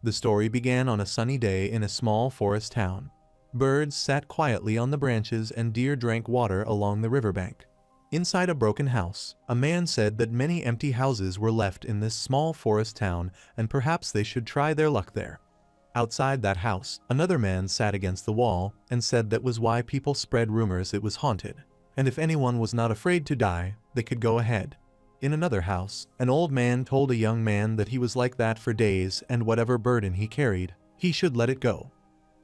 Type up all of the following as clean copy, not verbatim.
The story began on a sunny day in a small forest town. Birds sat quietly on the branches and deer drank water along the riverbank. Inside a broken house, a man said that many empty houses were left in this small forest town and perhaps they should try their luck there. Outside that house, another man sat against the wall and said that was why people spread rumors it was haunted, and if anyone was not afraid to die, they could go ahead. In another house, an old man told a young man that he was like that for days and whatever burden he carried, he should let it go.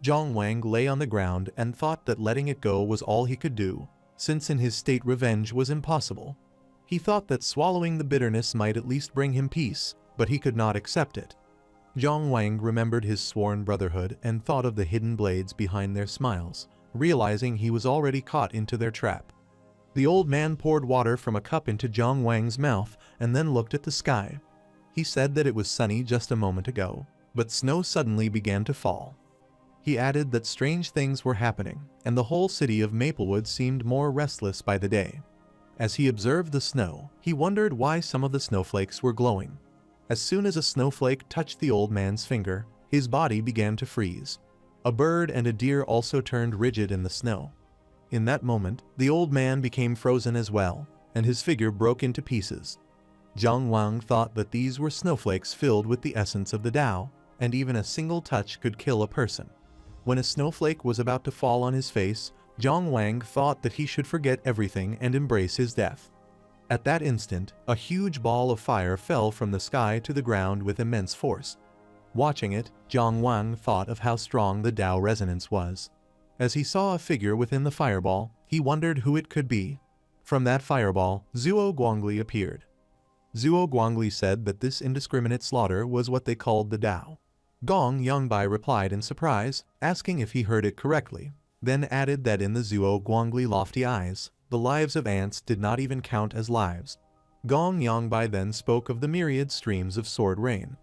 Zhang Wang lay on the ground and thought that letting it go was all he could do, since in his state revenge was impossible. He thought that swallowing the bitterness might at least bring him peace, but he could not accept it. Zhang Wang remembered his sworn brotherhood and thought of the hidden blades behind their smiles, realizing he was already caught into their trap. The old man poured water from a cup into Zhang Wang's mouth and then looked at the sky. He said that it was sunny just a moment ago, but snow suddenly began to fall. He added that strange things were happening, and the whole city of Maplewood seemed more restless by the day. As he observed the snow, he wondered why some of the snowflakes were glowing. As soon as a snowflake touched the old man's finger, his body began to freeze. A bird and a deer also turned rigid in the snow. In that moment, the old man became frozen as well, and his figure broke into pieces. Zhang Wang thought that these were snowflakes filled with the essence of the Tao, and even a single touch could kill a person. When a snowflake was about to fall on his face, Zhang Wang thought that he should forget everything and embrace his death. At that instant, a huge ball of fire fell from the sky to the ground with immense force. Watching it, Zhang Wang thought of how strong the Tao resonance was. As he saw a figure within the fireball, he wondered who it could be. From that fireball, Zhuo Guangli appeared. Zhuo Guangli said that this indiscriminate slaughter was what they called the Tao. Gong Yongbai replied in surprise, asking if he heard it correctly, then added that in the Zhuo Guangli lofty eyes, the lives of ants did not even count as lives. Gong Yongbai then spoke of the myriad streams of sword rain.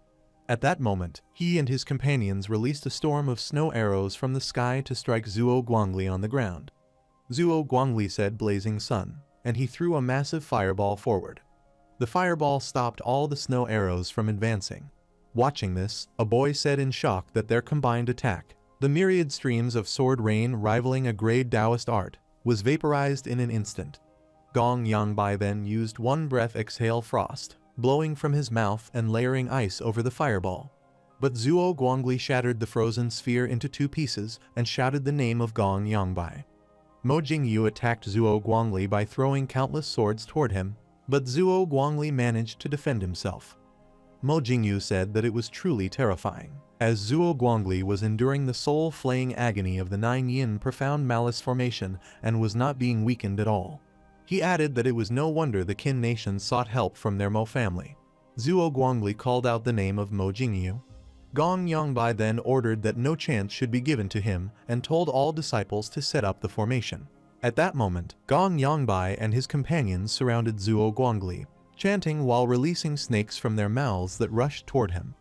At that moment, he and his companions released a storm of snow arrows from the sky to strike Zhuo Guangli on the ground. Zhuo Guangli said blazing sun, and he threw a massive fireball forward. The fireball stopped all the snow arrows from advancing. Watching this, a boy said in shock that their combined attack, the myriad streams of sword rain rivaling a great Taoist art, was vaporized in an instant. Gong Yongbai then used one breath exhale frost, blowing from his mouth and layering ice over the fireball. But Zhuo Guangli shattered the frozen sphere into two pieces and shouted the name of Gong Yongbai. Mo Jingyu attacked Zhuo Guangli by throwing countless swords toward him, but Zhuo Guangli managed to defend himself. Mo Jingyu said that it was truly terrifying, as Zhuo Guangli was enduring the soul-flaying agony of the Nine Yin profound malice formation and was not being weakened at all. He added that it was no wonder the Qin nation sought help from their Mo family. Zhuo Guangli called out the name of Mo Jingyu. Gong Yongbai then ordered that no chance should be given to him and told all disciples to set up the formation. At that moment, Gong Yongbai and his companions surrounded Zhuo Guangli, chanting while releasing snakes from their mouths that rushed toward him.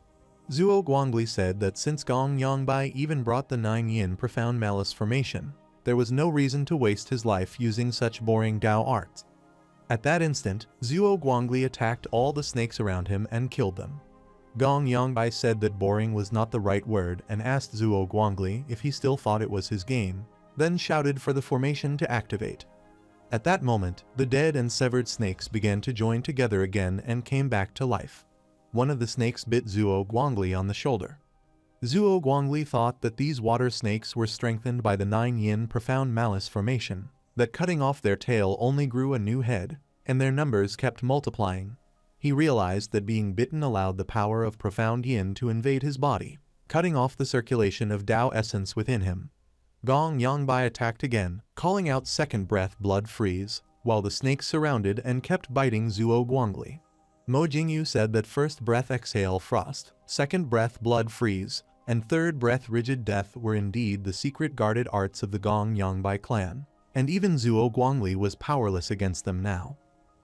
Zhuo Guangli said that since Gong Yongbai even brought the Nine Yin profound malice formation, there was no reason to waste his life using such boring Tao arts. At that instant, Zhuo Guangli attacked all the snakes around him and killed them. Gong Yongbai said that boring was not the right word and asked Zhuo Guangli if he still thought it was his game, then shouted for the formation to activate. At that moment, the dead and severed snakes began to join together again and came back to life. One of the snakes bit Zhuo Guangli on the shoulder. Zhuo Guangli thought that these water snakes were strengthened by the Nine Yin profound malice formation, that cutting off their tail only grew a new head, and their numbers kept multiplying. He realized that being bitten allowed the power of profound Yin to invade his body, cutting off the circulation of Tao essence within him. Gong Yongbai attacked again, calling out second breath blood freeze, while the snakes surrounded and kept biting Zhuo Guangli. Mo Jingyu said that first breath exhale frost, second breath blood freeze, and third breath rigid death were indeed the secret guarded arts of the Gong Yongbai clan, and even Zhuo Guangli was powerless against them now.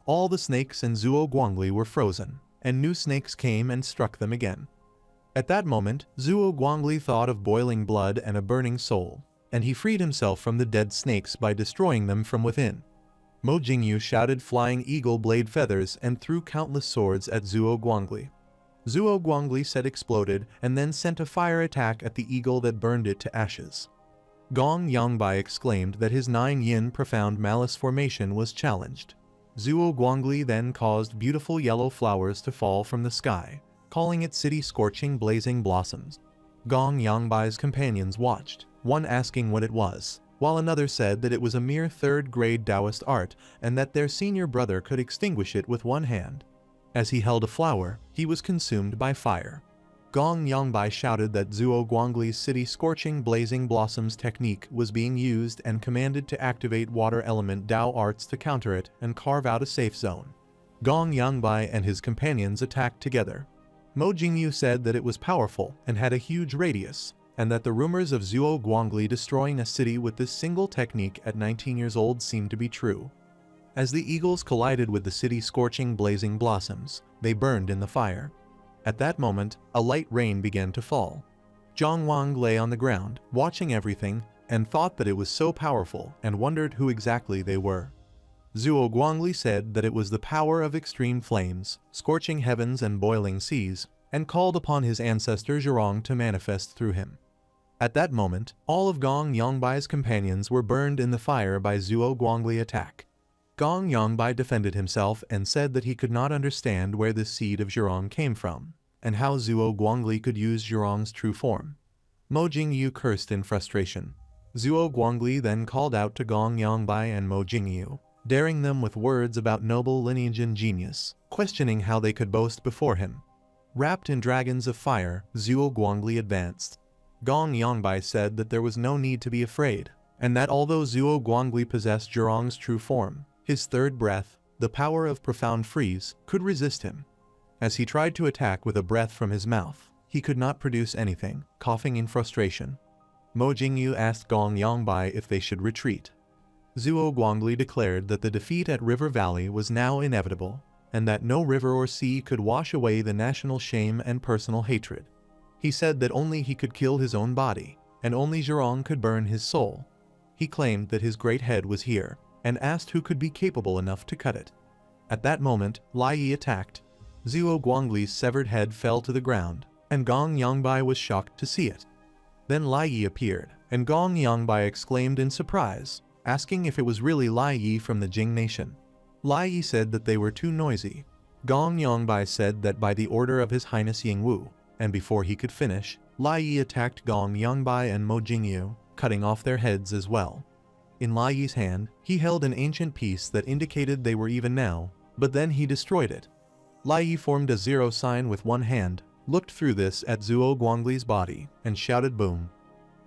All the snakes and Zhuo Guangli were frozen, and new snakes came and struck them again. At that moment, Zhuo Guangli thought of boiling blood and a burning soul, and he freed himself from the dead snakes by destroying them from within. Mo Jingyu shouted flying eagle blade feathers and threw countless swords at Zhuo Guangli. Zhuo Guangli said exploded and then sent a fire attack at the eagle that burned it to ashes. Gong Yangbai exclaimed that his 9-yin profound malice formation was challenged. Zhuo Guangli then caused beautiful yellow flowers to fall from the sky, calling it city scorching blazing blossoms. Gong Yangbai's companions watched, one asking what it was, while another said that it was a mere third-grade Taoist art and that their senior brother could extinguish it with one hand. As he held a flower, he was consumed by fire. Gong Yangbai shouted that Zhuo Guangli's city scorching blazing blossoms technique was being used and commanded to activate water element Dao arts to counter it and carve out a safe zone. Gong Yangbai and his companions attacked together. Mo Jingyu said that it was powerful and had a huge radius, and that the rumors of Zhuo Guangli destroying a city with this single technique at 19 years old seemed to be true. As the eagles collided with the city scorching blazing blossoms, they burned in the fire. At that moment, a light rain began to fall. Zhang Wang lay on the ground, watching everything, and thought that it was so powerful and wondered who exactly they were. Zhuo Guangli said that it was the power of extreme flames, scorching heavens and boiling seas, and called upon his ancestor Zhurong to manifest through him. At that moment, all of Gong Yangbai's companions were burned in the fire by Zhuo Guangli attack. Gong Yangbai defended himself and said that he could not understand where the seed of Zhurong came from, and how Zhuo Guangli could use Zhurong's true form. Mo Jingyu cursed in frustration. Zhuo Guangli then called out to Gong Yangbai and Mo Jingyu, daring them with words about noble lineage and genius, questioning how they could boast before him. Wrapped in dragons of fire, Zhuo Guangli advanced. Gong Yangbai said that there was no need to be afraid, and that although Zhuo Guangli possessed Zhurong's true form, his third breath, the power of profound freeze, could resist him. As he tried to attack with a breath from his mouth, he could not produce anything, coughing in frustration. Mo Jingyu asked Gong Yangbai if they should retreat. Zhuo Guangli declared that the defeat at River Valley was now inevitable, and that no river or sea could wash away the national shame and personal hatred. He said that only he could kill his own body, and only Zhurong could burn his soul. He claimed that his great head was here, and asked who could be capable enough to cut it. At that moment, Lai Yi attacked. Zhuo Guangli's severed head fell to the ground, and Gong Yangbai was shocked to see it. Then Lai Yi appeared, and Gong Yangbai exclaimed in surprise, asking if it was really Lai Yi from the Jing nation. Lai Yi said that they were too noisy. Gong Yangbai said that by the order of His Highness Yingwu, and before he could finish, Lai Yi attacked Gong Yangbai and Mo Jingyu, cutting off their heads as well. In Lai Yi's hand, he held an ancient piece that indicated they were even now, but then he destroyed it. Lai Yi formed a zero sign with one hand, looked through this at Zhuo Guangli's body, and shouted boom.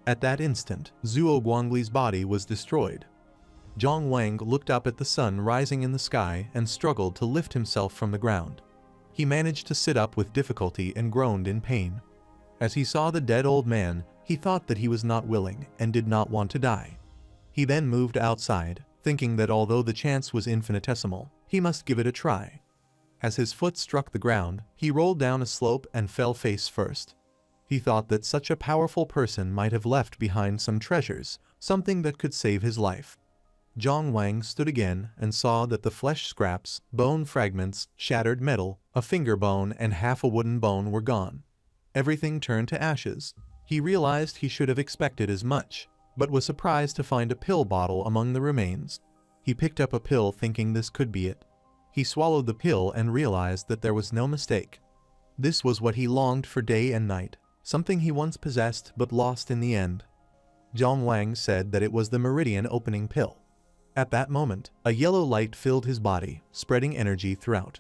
At that instant, Zhuo Guangli's body was destroyed. Zhang Wang looked up at the sun rising in the sky and struggled to lift himself from the ground. He managed to sit up with difficulty and groaned in pain. As he saw the dead old man, he thought that he was not willing and did not want to die. He then moved outside, thinking that although the chance was infinitesimal, he must give it a try. As his foot struck the ground, he rolled down a slope and fell face first. He thought that such a powerful person might have left behind some treasures, something that could save his life. Zhang Wang stood again and saw that the flesh scraps, bone fragments, shattered metal, a finger bone and half a wooden bone were gone. Everything turned to ashes. He realized he should have expected as much, but was surprised to find a pill bottle among the remains. He picked up a pill thinking this could be it. He swallowed the pill and realized that there was no mistake. This was what he longed for day and night, something he once possessed but lost in the end. Zhang Wang said that it was the meridian opening pill. At that moment, a yellow light filled his body, spreading energy throughout.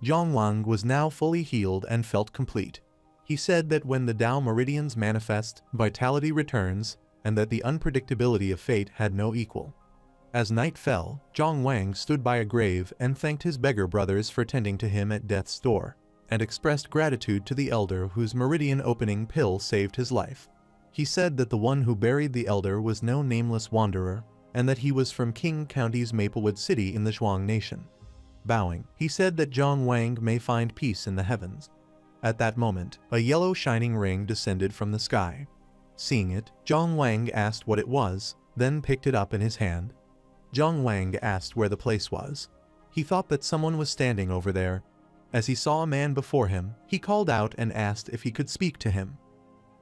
Zhang Wang was now fully healed and felt complete. He said that when the Tao meridians manifest, vitality returns, and that the unpredictability of fate had no equal. As night fell, Zhang Wang stood by a grave and thanked his beggar brothers for tending to him at death's door, and expressed gratitude to the elder whose meridian-opening pill saved his life. He said that the one who buried the elder was no nameless wanderer, and that he was from King County's Maplewood City in the Zhuang Nation. Bowing, he said that Zhang Wang may find peace in the heavens. At that moment, a yellow shining ring descended from the sky. Seeing it, Zhang Wang asked what it was, then picked it up in his hand. Zhang Wang asked where the place was. He thought that someone was standing over there. As he saw a man before him, he called out and asked if he could speak to him.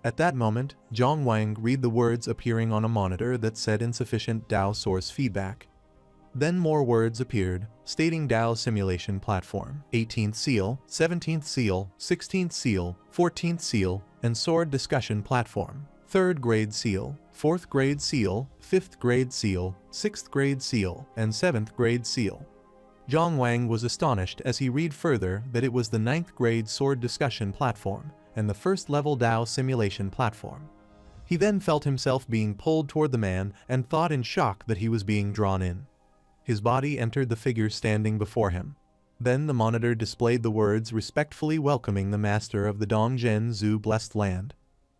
At that moment, Zhang Wang read the words appearing on a monitor that said insufficient DAO source feedback. Then more words appeared, stating DAO simulation platform, 18th seal, 17th seal, 16th seal, 14th seal, and sword discussion platform, 3rd grade seal, 4th grade seal, 5th grade seal, 6th grade seal, and 7th grade seal. Zhang Wang was astonished as he read further that it was the 9th grade sword discussion platform and the 1st level DAO simulation platform. He then felt himself being pulled toward the man and thought in shock that he was being drawn in. His body entered the figure standing before him. Then the monitor displayed the words respectfully welcoming the master of the Dongzhen Zhu blessed land.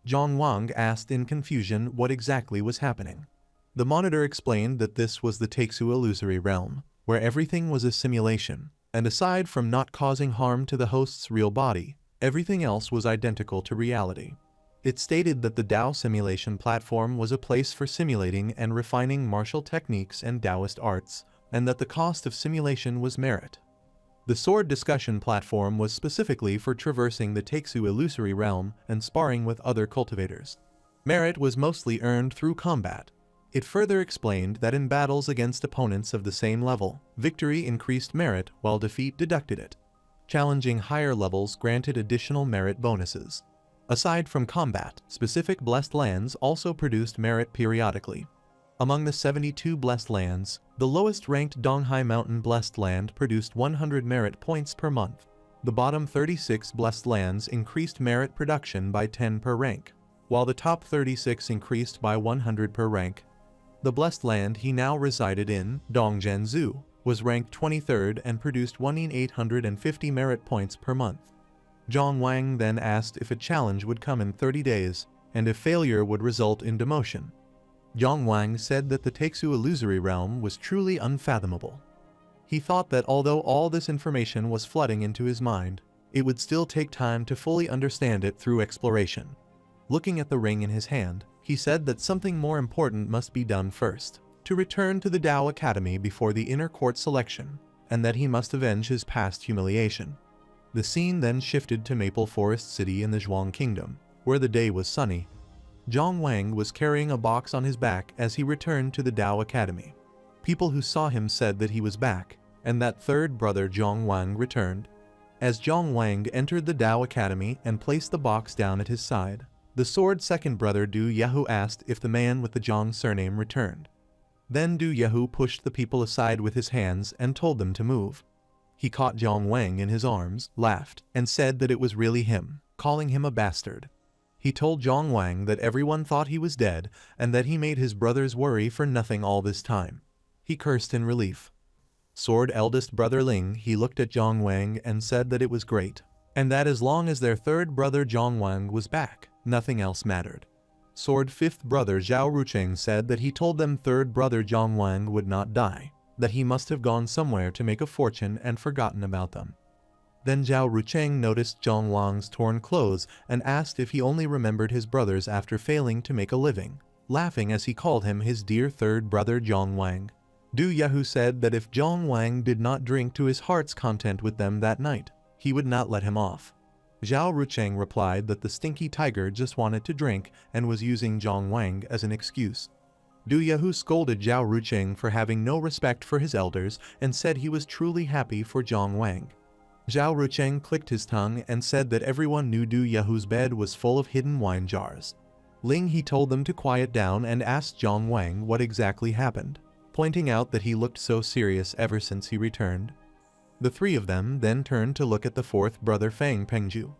Zhang Wang asked in confusion what exactly was happening. The monitor explained that this was the Taixu illusory realm, where everything was a simulation, and aside from not causing harm to the host's real body, everything else was identical to reality. It stated that the Dao simulation platform was a place for simulating and refining martial techniques and Taoist arts, and that the cost of simulation was merit. The sword discussion platform was specifically for traversing the Taixu illusory realm and sparring with other cultivators. Merit was mostly earned through combat. It further explained that in battles against opponents of the same level, victory increased merit while defeat deducted it. Challenging higher levels granted additional merit bonuses. Aside from combat, specific blessed lands also produced merit periodically. Among the 72 blessed lands, the lowest-ranked Donghai Mountain blessed land produced 100 merit points per month. The bottom 36 blessed lands increased merit production by 10 per rank, while the top 36 increased by 100 per rank. The blessed land he now resided in, Dongzhen Zhu, was ranked 23rd and produced 1,850 merit points per month. Zhang Wang then asked if a challenge would come in 30 days, and if failure would result in demotion. Zhang Wang said that the Taixu illusory realm was truly unfathomable. He thought that although all this information was flooding into his mind, it would still take time to fully understand it through exploration. Looking at the ring in his hand, he said that something more important must be done first, to return to the Dao Academy before the inner court selection, and that he must avenge his past humiliation. The scene then shifted to Maple Forest City in the Zhuang Kingdom, where the day was sunny. Zhang Wang was carrying a box on his back as he returned to the Dao Academy. People who saw him said that he was back, and that third brother Zhang Wang returned. As Zhang Wang entered the Dao Academy and placed the box down at his side, the sword's second brother Du Yahu asked if the man with the Zhang surname returned. Then Du Yahu pushed the people aside with his hands and told them to move. He caught Zhang Wang in his arms, laughed, and said that it was really him, calling him a bastard. He told Zhang Wang that everyone thought he was dead and that he made his brothers worry for nothing all this time. He cursed in relief. Sword eldest brother Ling, he looked at Zhang Wang and said that it was great, and that as long as their third brother Zhang Wang was back, nothing else mattered. Sword fifth brother Zhao Rucheng said that he told them third brother Zhang Wang would not die, that he must have gone somewhere to make a fortune and forgotten about them. Then Zhao Rucheng noticed Zhang Wang's torn clothes and asked if he only remembered his brothers after failing to make a living, laughing as he called him his dear third brother Zhang Wang. Du Yahu said that if Zhang Wang did not drink to his heart's content with them that night, he would not let him off. Zhao Rucheng replied that the stinky tiger just wanted to drink and was using Zhang Wang as an excuse. Du Yahu scolded Zhao Rucheng for having no respect for his elders and said he was truly happy for Zhang Wang. Zhao Rucheng clicked his tongue and said that everyone knew Du Yahu's bed was full of hidden wine jars. Ling he told them to quiet down and asked Zhang Wang what exactly happened, pointing out that he looked so serious ever since he returned. The three of them then turned to look at the fourth brother Fang Pengju.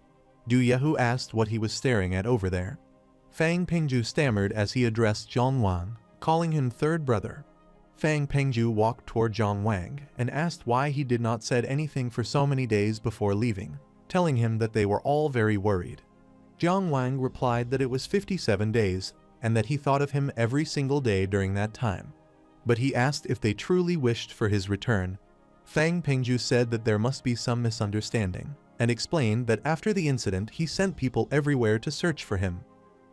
Du Yahu asked what he was staring at over there. Fang Pengju stammered as he addressed Zhang Wang, calling him third brother. Fang Pengju walked toward Zhang Wang and asked why he did not said anything for so many days before leaving, telling him that they were all very worried. Zhang Wang replied that it was 57 days, and that he thought of him every single day during that time. But he asked if they truly wished for his return. Fang Pengju said that there must be some misunderstanding, and explained that after the incident he sent people everywhere to search for him.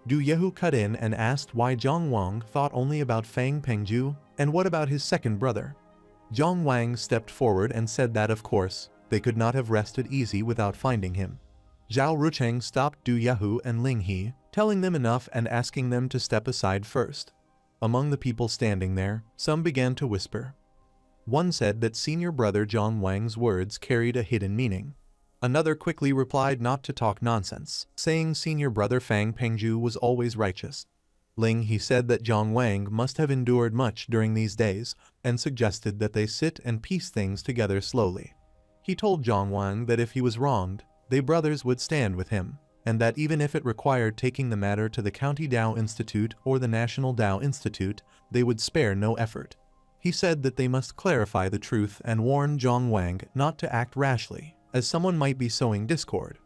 Du Yahu cut in and asked why Zhang Wang thought only about Fang Pengju, and what about his second brother. Zhang Wang stepped forward and said that of course, They could not have rested easy without finding him. Zhao Rucheng stopped Du Yahu and Ling He, telling them enough and asking them to step aside first. Among the people standing there, some began to whisper. One said that senior brother Zhang Wang's words carried a hidden meaning. Another quickly replied not to talk nonsense, saying senior brother Fang Pengju was always righteous. Ling He said that Zhang Wang must have endured much during these days, and suggested that they sit and piece things together slowly. He told Zhang Wang that if he was wronged, they brothers would stand with him, and that even if it required taking the matter to the County Dao Institute or the National Dao Institute, they would spare no effort. He said that they must clarify the truth and warn Zhang Wang not to act rashly, as someone might be sowing discord.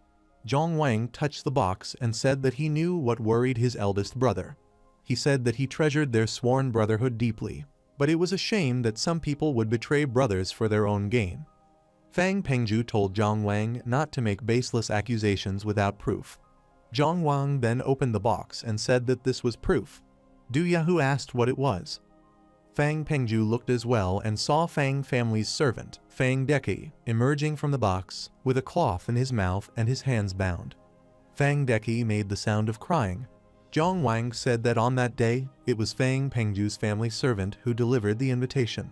Zhang Wang touched the box and said that he knew what worried his eldest brother. He said that he treasured their sworn brotherhood deeply, but it was a shame that some people would betray brothers for their own gain. Fang Pengju told Zhang Wang not to make baseless accusations without proof. Zhang Wang then opened the box and said that this was proof. Du Yahu asked what it was. Fang Pengju looked as well and saw Fang family's servant, Fang Deki, emerging from the box, with a cloth in his mouth and his hands bound. Fang Deki made the sound of crying. Zhang Wang said that on that day, it was Fang Pengju's family servant who delivered the invitation.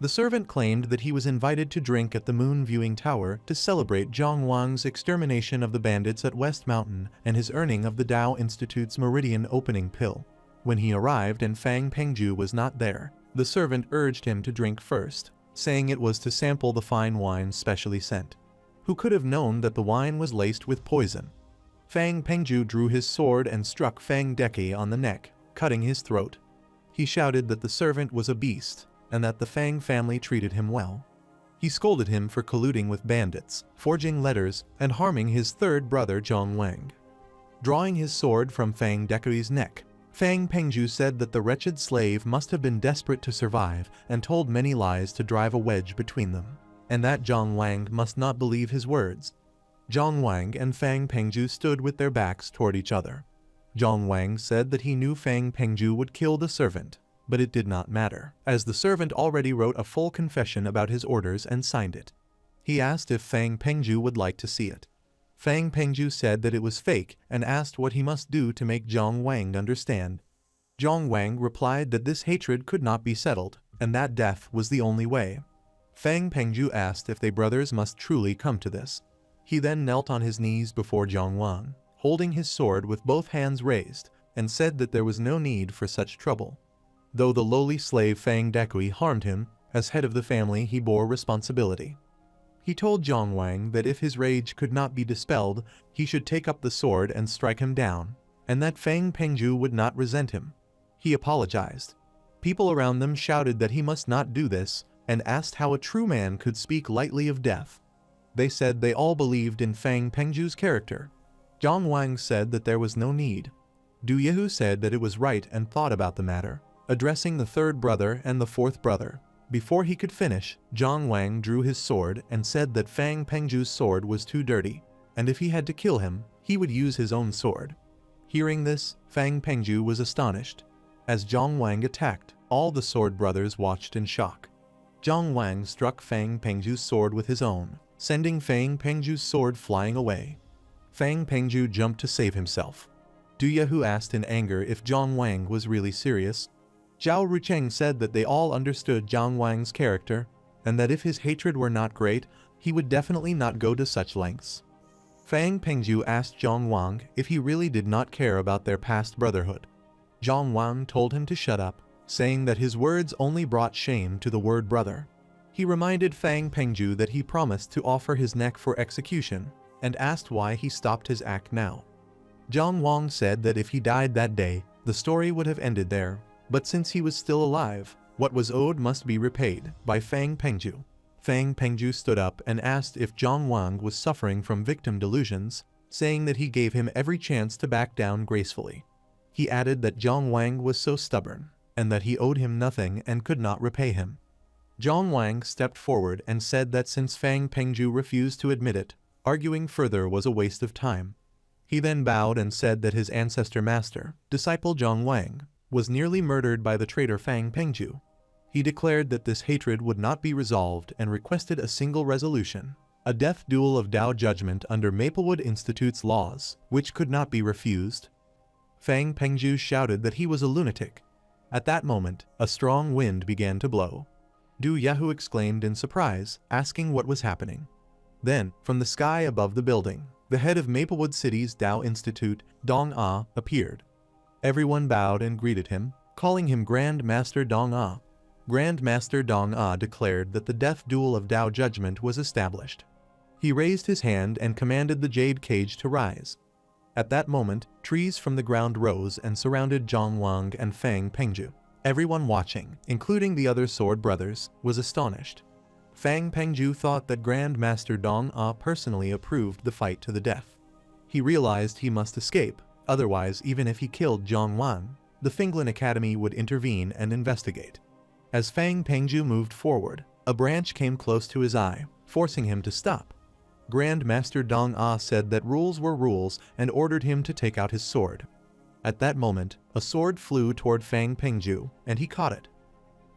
The servant claimed that he was invited to drink at the Moon Viewing Tower to celebrate Zhang Wang's extermination of the bandits at West Mountain and his earning of the Dao Institute's Meridian opening pill. When he arrived and Fang Pengju was not there, the servant urged him to drink first, saying it was to sample the fine wine specially sent. Who could have known that the wine was laced with poison? Fang Pengju drew his sword and struck Fang Deki on the neck, cutting his throat. He shouted that the servant was a beast, and that the Fang family treated him well. He scolded him for colluding with bandits, forging letters, and harming his third brother Zhang Wang. Drawing his sword from Fang Deki's neck, Fang Pengju said that the wretched slave must have been desperate to survive and told many lies to drive a wedge between them, and that Zhang Wang must not believe his words. Zhang Wang and Fang Pengju stood with their backs toward each other. Zhang Wang said that he knew Fang Pengju would kill the servant, but it did not matter, as the servant already wrote a full confession about his orders and signed it. He asked if Fang Pengju would like to see it. Fang Pengju said that it was fake and asked what he must do to make Zhang Wang understand. Zhang Wang replied that this hatred could not be settled, and that death was the only way. Fang Pengju asked if they brothers must truly come to this. He then knelt on his knees before Zhang Wang, holding his sword with both hands raised, and said that there was no need for such trouble. Though the lowly slave Fang Dekui harmed him, as head of the family he bore responsibility. He told Zhang Wang that if his rage could not be dispelled, he should take up the sword and strike him down, and that Fang Pengju would not resent him. He apologized. People around them shouted that he must not do this, and asked how a true man could speak lightly of death. They said they all believed in Fang Pengju's character. Zhang Wang said that there was no need. Du Yahu said that it was right and thought about the matter, addressing the third brother and the fourth brother. Before he could finish, Zhang Wang drew his sword and said that Fang Pengju's sword was too dirty, and if he had to kill him, he would use his own sword. Hearing this, Fang Pengju was astonished. As Zhang Wang attacked, all the sword brothers watched in shock. Zhang Wang struck Fang Pengju's sword with his own, sending Fang Pengju's sword flying away. Fang Pengju jumped to save himself. Du Yahu asked in anger if Zhang Wang was really serious. Zhao Rucheng said that they all understood Zhang Wang's character, and that if his hatred were not great, he would definitely not go to such lengths. Fang Pengju asked Zhang Wang if he really did not care about their past brotherhood. Zhang Wang told him to shut up, saying that his words only brought shame to the word brother. He reminded Fang Pengju that he promised to offer his neck for execution, and asked why he stopped his act now. Zhang Wang said that if he died that day, the story would have ended there, but since he was still alive, what was owed must be repaid by Fang Pengju. Fang Pengju stood up and asked if Zhang Wang was suffering from victim delusions, saying that he gave him every chance to back down gracefully. He added that Zhang Wang was so stubborn, and that he owed him nothing and could not repay him. Zhang Wang stepped forward and said that since Fang Pengju refused to admit it, arguing further was a waste of time. He then bowed and said that his ancestor master, disciple Zhang Wang, was nearly murdered by the traitor Fang Pengju. He declared that this hatred would not be resolved and requested a single resolution, a death duel of Tao judgment under Maplewood Institute's laws, which could not be refused. Fang Pengju shouted that he was a lunatic. At that moment, a strong wind began to blow. Du Yahoo exclaimed in surprise, asking what was happening. Then, from the sky above the building, the head of Maplewood City's Tao Institute, Dong Ah, appeared. Everyone bowed and greeted him, calling him Grand Master Dong Ah. Grand Master Dong Ah declared that the death duel of Tao judgment was established. He raised his hand and commanded the jade cage to rise. At that moment, trees from the ground rose and surrounded Zhang Wang and Fang Pengju. Everyone watching, including the other sword brothers, was astonished. Fang Pengju thought that Grand Master Dong Ah personally approved the fight to the death. He realized he must escape, otherwise even if he killed Zhang Wang, the Finglin Academy would intervene and investigate. As Fang Pengju moved forward, a branch came close to his eye, forcing him to stop. Grand Master Dong Ah said that rules were rules and ordered him to take out his sword. At that moment, a sword flew toward Fang Pengju, and he caught it.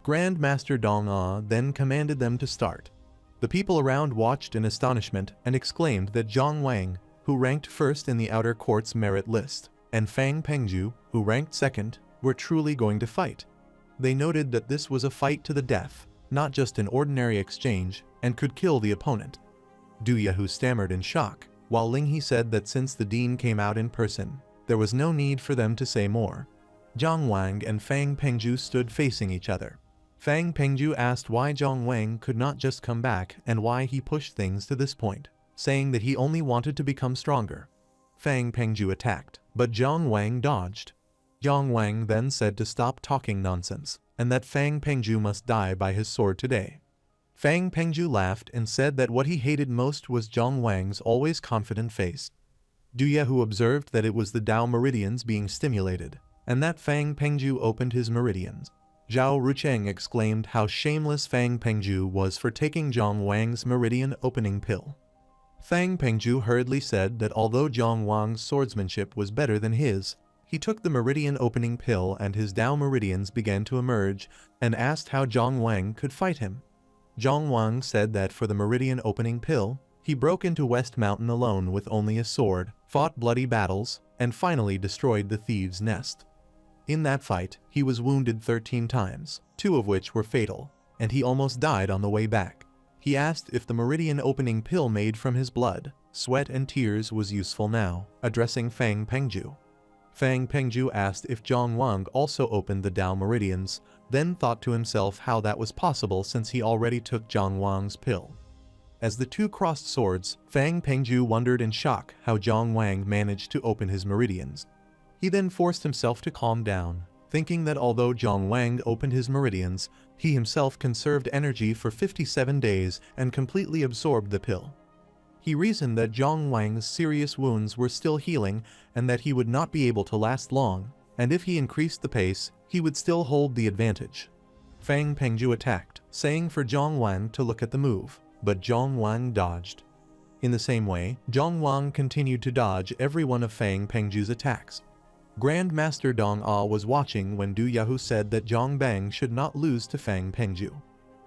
Grand Master Dong Ah then commanded them to start. The people around watched in astonishment and exclaimed that Zhang Wang, who ranked first in the outer court's merit list, and Fang Pengju, who ranked second, were truly going to fight. They noted that this was a fight to the death, not just an ordinary exchange, and could kill the opponent. Du Yahoo stammered in shock, while Ling He said that since the dean came out in person, there was no need for them to say more. Zhang Wang and Fang Pengju stood facing each other. Fang Pengju asked why Zhang Wang could not just come back and why he pushed things to this point, saying that he only wanted to become stronger. Fang Pengju attacked, but Zhang Wang dodged. Zhang Wang then said to stop talking nonsense, and that Fang Pengju must die by his sword today. Fang Pengju laughed and said that what he hated most was Zhang Wang's always confident face. Du Yahoo observed that it was the Tao meridians being stimulated, and that Fang Pengju opened his meridians. Zhao Rucheng exclaimed how shameless Fang Pengju was for taking Zhang Wang's meridian opening pill. Fang Pengju hurriedly said that although Zhang Wang's swordsmanship was better than his, he took the meridian opening pill and his Tao meridians began to emerge, and asked how Zhang Wang could fight him. Zhang Wang said that for the meridian opening pill, he broke into West Mountain alone with only a sword, fought bloody battles, and finally destroyed the thieves' nest. In that fight, he was wounded 13 times, 2 of which were fatal, and he almost died on the way back. He asked if the meridian opening pill made from his blood, sweat and tears was useful now, addressing Fang Pengju. Fang Pengju asked if Zhang Wang also opened the Tao meridians, then thought to himself how that was possible since he already took Zhang Wang's pill. As the two crossed swords, Fang Pengju wondered in shock how Zhang Wang managed to open his meridians. He then forced himself to calm down, thinking that although Zhang Wang opened his meridians, he himself conserved energy for 57 days and completely absorbed the pill. He reasoned that Zhang Wang's serious wounds were still healing and that he would not be able to last long, and if he increased the pace, he would still hold the advantage. Fang Pengju attacked, saying for Zhang Wang to look at the move, but Zhang Wang dodged. In the same way, Zhang Wang continued to dodge every one of Fang Pengju's attacks. Grand Master Dong Ah was watching when Du Yahoo said that Zhang Bang should not lose to Fang Pengju.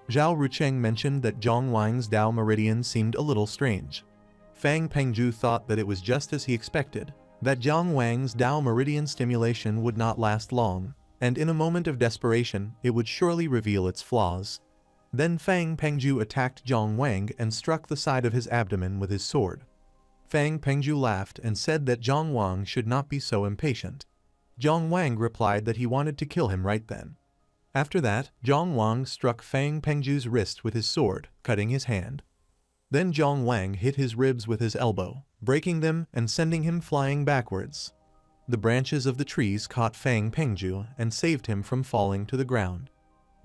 Zhao Rucheng mentioned that Zhang Wang's Tao meridian seemed a little strange. Fang Pengju thought that it was just as he expected, that Zhang Wang's Tao meridian stimulation would not last long, and in a moment of desperation, it would surely reveal its flaws. Then Fang Pengju attacked Zhang Wang and struck the side of his abdomen with his sword. Fang Pengju laughed and said that Zhang Wang should not be so impatient. Zhang Wang replied that he wanted to kill him right then. After that, Zhang Wang struck Fang Pengju's wrist with his sword, cutting his hand. Then Zhang Wang hit his ribs with his elbow, breaking them and sending him flying backwards. The branches of the trees caught Fang Pengju and saved him from falling to the ground.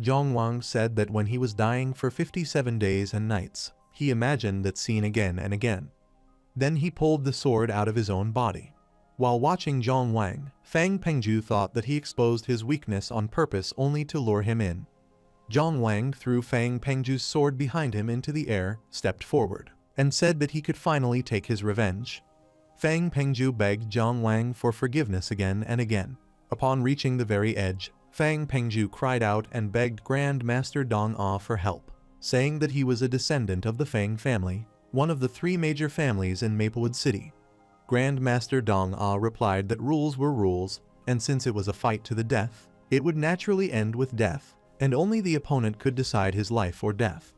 Zhang Wang said that when he was dying for 57 days and nights, he imagined that scene again and again. Then he pulled the sword out of his own body. While watching Zhang Wang, Fang Pengju thought that he exposed his weakness on purpose only to lure him in. Zhang Wang threw Fang Pengju's sword behind him into the air, stepped forward, and said that he could finally take his revenge. Fang Pengju begged Zhang Wang for forgiveness again and again. Upon reaching the very edge, Fang Pengju cried out and begged Grand Master Dong Ah for help, saying that he was a descendant of the Fang family. one of the three major families in Maplewood City. Grand Master Dong Ah replied that rules were rules, and since it was a fight to the death, it would naturally end with death, and only the opponent could decide his life or death.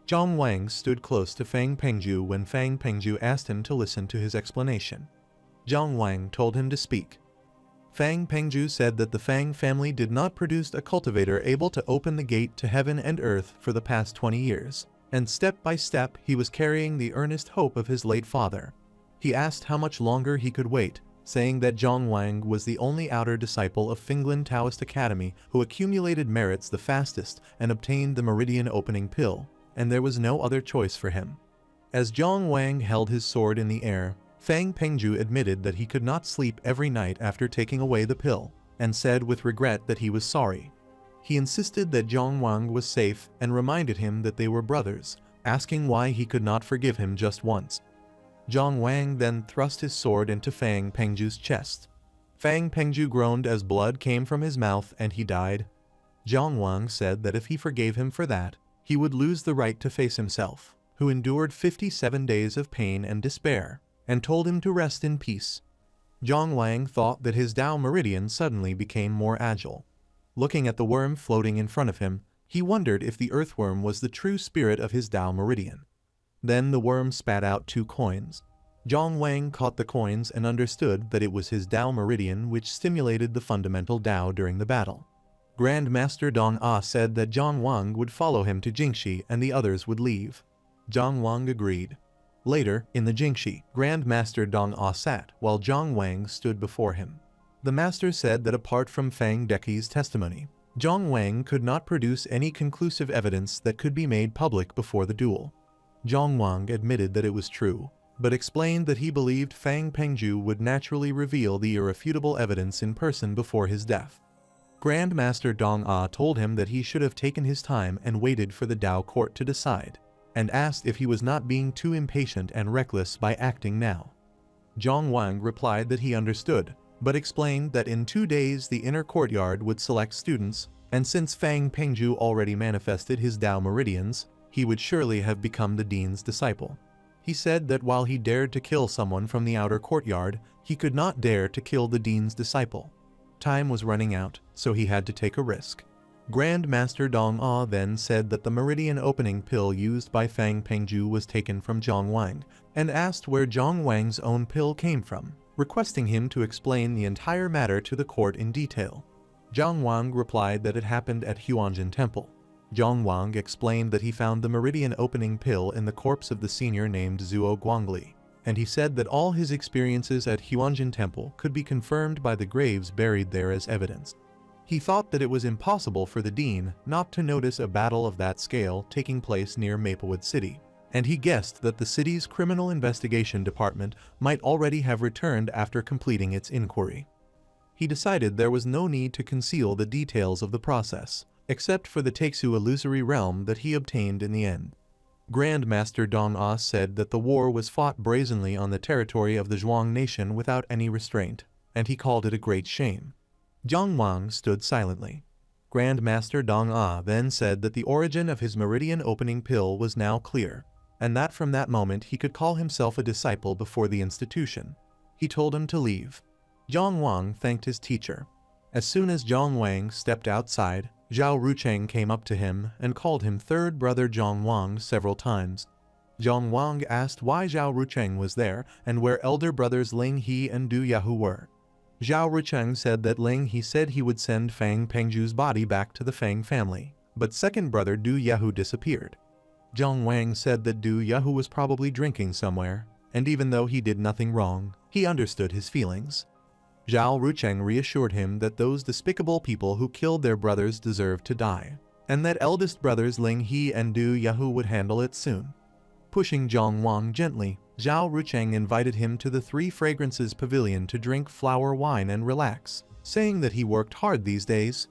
Zhang Wang stood close to Fang Pengju when Fang Pengju asked him to listen to his explanation. Zhang Wang told him to speak. Fang Pengju said that the Fang family did not produce a cultivator able to open the gate to heaven and earth for the past 20 years, and step by step he was carrying the earnest hope of his late father. He asked how much longer he could wait, saying that Zhang Wang was the only outer disciple of Finglan Taoist Academy who accumulated merits the fastest and obtained the meridian opening pill, and there was no other choice for him. As Zhang Wang held his sword in the air, Fang Pengju admitted that he could not sleep every night after taking away the pill, and said with regret that he was sorry. He insisted that Zhang Wang was safe and reminded him that they were brothers, asking why he could not forgive him just once. Zhang Wang then thrust his sword into Fang Pengju's chest. Fang Pengju groaned as blood came from his mouth and he died. Zhang Wang said that if he forgave him for that, he would lose the right to face himself, who endured 57 days of pain and despair, and told him to rest in peace. Zhang Wang thought that his Tao meridian suddenly became more agile. Looking at the worm floating in front of him, he wondered if the earthworm was the true spirit of his Tao meridian. Then the worm spat out 2 coins. Zhang Wang caught the coins and understood that it was his Tao meridian which stimulated the fundamental Tao during the battle. Grand Master Dong Ah said that Zhang Wang would follow him to Jingxi and the others would leave. Zhang Wang agreed. Later, in the Jingxi, Grand Master Dong Ah sat while Zhang Wang stood before him. The master said that apart from Fang Deqi's testimony, Zhang Wang could not produce any conclusive evidence that could be made public before the duel. Zhang Wang admitted that it was true, but explained that he believed Fang Pengju would naturally reveal the irrefutable evidence in person before his death. Grand Master Dong Ah told him that he should have taken his time and waited for the Tao court to decide, and asked if he was not being too impatient and reckless by acting now. Zhang Wang replied that he understood, but explained that in 2 days the inner courtyard would select students, and since Fang Pengju already manifested his Tao meridians, he would surely have become the dean's disciple. He said that while he dared to kill someone from the outer courtyard, he could not dare to kill the dean's disciple. Time was running out, so he had to take a risk. Grand Master Dong Ah then said that the meridian opening pill used by Fang Pengju was taken from Zhang Wang, and asked where Zhang Wang's own pill came from, requesting him to explain the entire matter to the court in detail. Zhang Wang replied that it happened at Huanjin Temple. Zhang Wang explained that he found the meridian opening pill in the corpse of the senior named Zuo Guangli, and he said that all his experiences at Huanjin Temple could be confirmed by the graves buried there as evidence. He thought that it was impossible for the dean not to notice a battle of that scale taking place near Maplewood City, and he guessed that the city's criminal investigation department might already have returned after completing its inquiry. He decided there was no need to conceal the details of the process, except for the Taixu illusory realm that he obtained in the end. Grand Master Dong Ah said that the war was fought brazenly on the territory of the Zhuang nation without any restraint, and he called it a great shame. Zhang Wang stood silently. Grand Master Dong Ah then said that the origin of his meridian opening pill was now clear, and that from that moment he could call himself a disciple before the institution. He told him to leave. Zhang Wang thanked his teacher. As soon as Zhang Wang stepped outside, Zhao Rucheng came up to him and called him third brother Zhang Wang several times. Zhang Wang asked why Zhao Rucheng was there and where elder brothers Ling He and Du Yahu were. Zhao Rucheng said that Ling He said he would send Fang Pengju's body back to the Fang family, but second brother Du Yahu disappeared. Zhang Wang said that Du Yahu was probably drinking somewhere, and even though he did nothing wrong, he understood his feelings. Zhao Rucheng reassured him that those despicable people who killed their brothers deserved to die, and that eldest brothers Ling He and Du Yahu would handle it soon. Pushing Zhang Wang gently, Zhao Rucheng invited him to the Three Fragrances Pavilion to drink flower wine and relax, saying that he worked hard these days.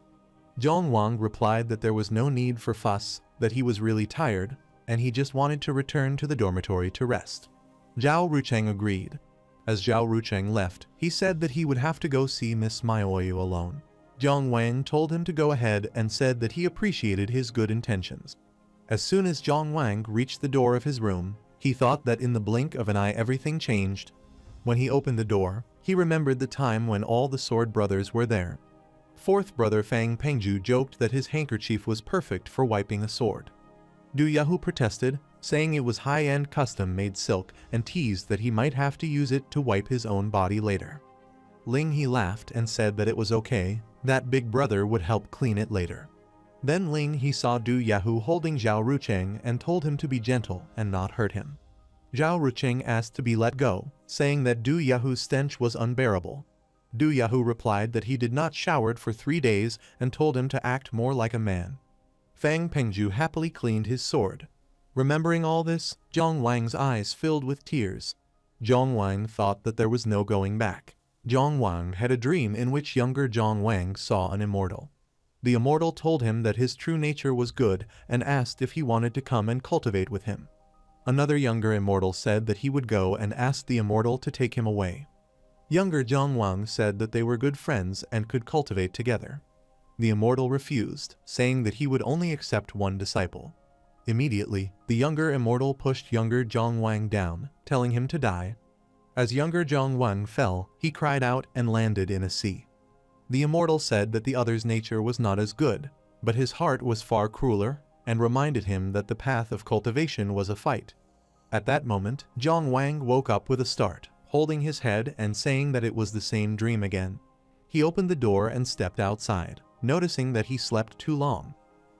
Zhang Wang replied that there was no need for fuss, that he was really tired, and he just wanted to return to the dormitory to rest. Zhao Rucheng agreed. As Zhao Rucheng left, he said that he would have to go see Miss Maioyu alone. Zhang Wang told him to go ahead and said that he appreciated his good intentions. As soon as Zhang Wang reached the door of his room, He thought that in the blink of an eye everything changed. When he opened the door, he remembered the time when all the sword brothers were there. Fourth brother Fang Pengju joked that his handkerchief was perfect for wiping a sword. Du Yahoo protested, saying it was high-end custom-made silk and teased that he might have to use it to wipe his own body later. Ling He laughed and said that it was okay, that big brother would help clean it later. Then Ling He saw Du Yahoo holding Zhao Rucheng and told him to be gentle and not hurt him. Zhao Rucheng asked to be let go, saying that Du Yahoo's stench was unbearable. Du Yahoo replied that he did not showered for 3 days and told him to act more like a man. Fang Pengju happily cleaned his sword. Remembering all this, Zhong Wang's eyes filled with tears. Zhong Wang thought that there was no going back. Zhong Wang had a dream in which younger Zhong Wang saw an immortal. The immortal told him that his true nature was good and asked if he wanted to come and cultivate with him. Another younger immortal said that he would go and asked the immortal to take him away. Younger Zhong Wang said that they were good friends and could cultivate together. The immortal refused, saying that he would only accept one disciple. Immediately, the younger immortal pushed younger Zhong Wang down, telling him to die. As younger Zhong Wang fell, he cried out and landed in a sea. The immortal said that the other's nature was not as good, but his heart was far crueler, and reminded him that the path of cultivation was a fight. At that moment, Zhong Wang woke up with a start, holding his head and saying that it was the same dream again. He opened the door and stepped outside, noticing that he slept too long.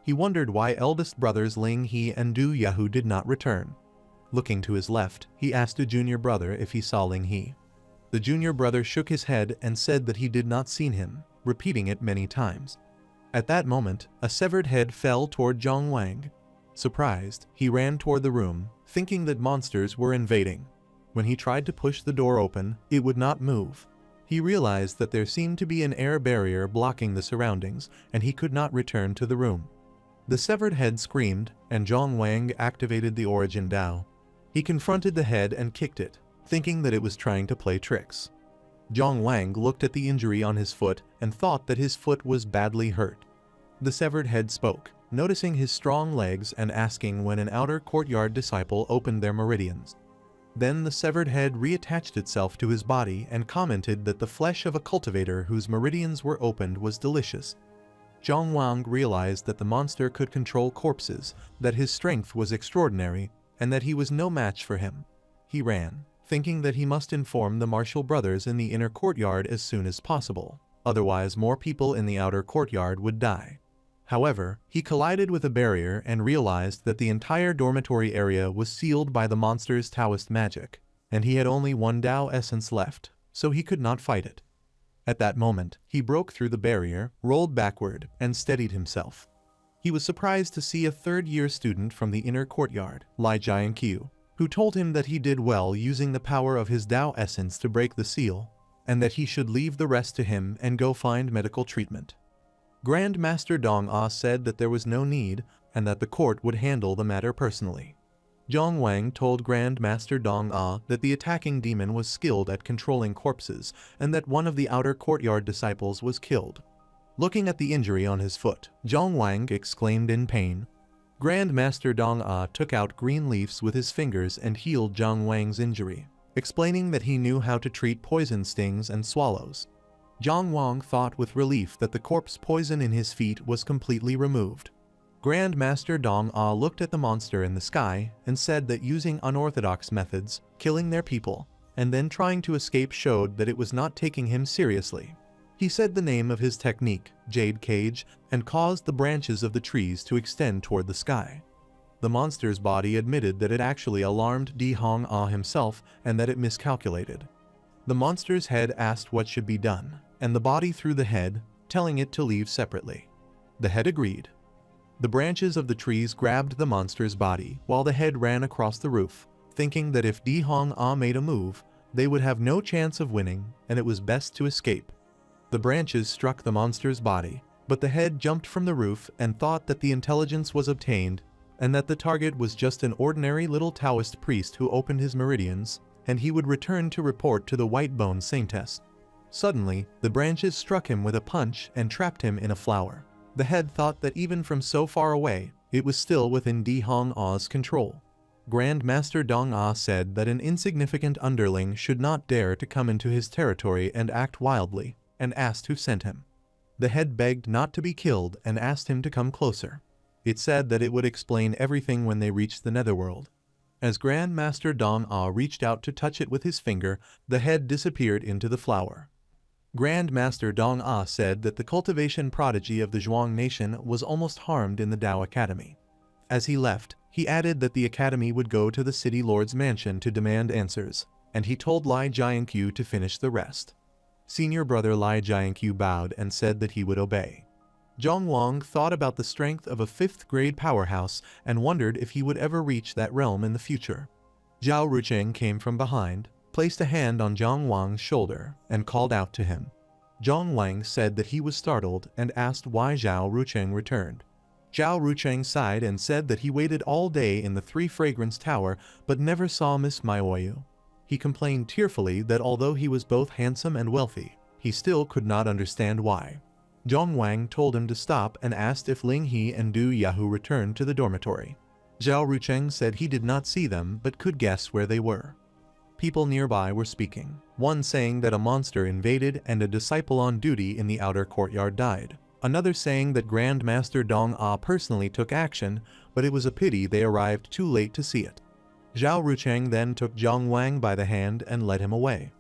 He wondered why eldest brothers Ling He and Du Yahoo did not return. Looking to his left, he asked a junior brother if he saw Ling He. The junior brother shook his head and said that he did not see him, repeating it many times. At that moment, a severed head fell toward Zhong Wang. Surprised, he ran toward the room, thinking that monsters were invading. When he tried to push the door open, it would not move. He realized that there seemed to be an air barrier blocking the surroundings, and he could not return to the room. The severed head screamed, and Zhong Wang activated the Origin Dao. He confronted the head and kicked it, thinking that it was trying to play tricks. Zhong Wang looked at the injury on his foot and thought that his foot was badly hurt. The severed head spoke, noticing his strong legs and asking when an outer courtyard disciple opened their meridians. Then the severed head reattached itself to his body and commented that the flesh of a cultivator whose meridians were opened was delicious. Zhong Wang realized that the monster could control corpses, that his strength was extraordinary, and that he was no match for him. He ran, thinking that he must inform the martial brothers in the inner courtyard as soon as possible, otherwise more people in the outer courtyard would die. However, he collided with a barrier and realized that the entire dormitory area was sealed by the monster's Taoist magic, and he had only one Dao essence left, so he could not fight it. At that moment, he broke through the barrier, rolled backward, and steadied himself. He was surprised to see a third-year student from the inner courtyard, Li Jiankyu, who told him that he did well using the power of his Dao essence to break the seal, and that he should leave the rest to him and go find medical treatment. Grand Master Dong Ah said that there was no need, and that the court would handle the matter personally. Zhong Wang told Grand Master Dong Ah that the attacking demon was skilled at controlling corpses, and that one of the outer courtyard disciples was killed. Looking at the injury on his foot, Zhong Wang exclaimed in pain. Grand Master Dong Ah took out green leaves with his fingers and healed Zhong Wang's injury, explaining that he knew how to treat poison stings and swallows. Zhong Wang thought with relief that the corpse poison in his feet was completely removed. Grand Master Dong Ah looked at the monster in the sky and said that using unorthodox methods, killing their people, and then trying to escape showed that it was not taking him seriously. He said the name of his technique, Jade Cage, and caused the branches of the trees to extend toward the sky. The monster's body admitted that it actually alarmed Di Hong Ah himself and that it miscalculated. The monster's head asked what should be done, and the body threw the head, telling it to leave separately. The head agreed. The branches of the trees grabbed the monster's body while the head ran across the roof, thinking that if Di Hong Ah made a move, they would have no chance of winning and it was best to escape. The branches struck the monster's body, but the head jumped from the roof and thought that the intelligence was obtained and that the target was just an ordinary little Taoist priest who opened his meridians, and he would return to report to the White Bone Saintess. Suddenly, the branches struck him with a punch and trapped him in a flower. The head thought that even from so far away, it was still within Di Hong Ah's control. Grand Master Dong Ah said that an insignificant underling should not dare to come into his territory and act wildly, and asked who sent him. The head begged not to be killed and asked him to come closer. It said that it would explain everything when they reached the netherworld. As Grand Master Dong Ah reached out to touch it with his finger, the head disappeared into the flower. Grand Master Dong Ah said that the cultivation prodigy of the Zhuang nation was almost harmed in the Dao Academy. As he left, he added that the academy would go to the city lord's mansion to demand answers, and he told Lai Jiankyu to finish the rest. Senior brother Lai Jiankyu bowed and said that he would obey. Zhang Wang thought about the strength of a 5th-grade powerhouse and wondered if he would ever reach that realm in the future. Zhao Rucheng came from behind, placed a hand on Zhang Wang's shoulder, and called out to him. Zhang Wang said that he was startled and asked why Zhao Rucheng returned. Zhao Rucheng sighed and said that he waited all day in the 3 Fragrance Tower but never saw Miss Maioyu. He complained tearfully that although he was both handsome and wealthy, he still could not understand why. Zhang Wang told him to stop and asked if Ling He and Du Yahoo returned to the dormitory. Zhao Rucheng said he did not see them but could guess where they were. People nearby were speaking, one saying that a monster invaded and a disciple on duty in the outer courtyard died. Another saying that Grand Master Dong Ah personally took action, but it was a pity they arrived too late to see it. Zhao Rucheng then took Zhang Wang by the hand and led him away.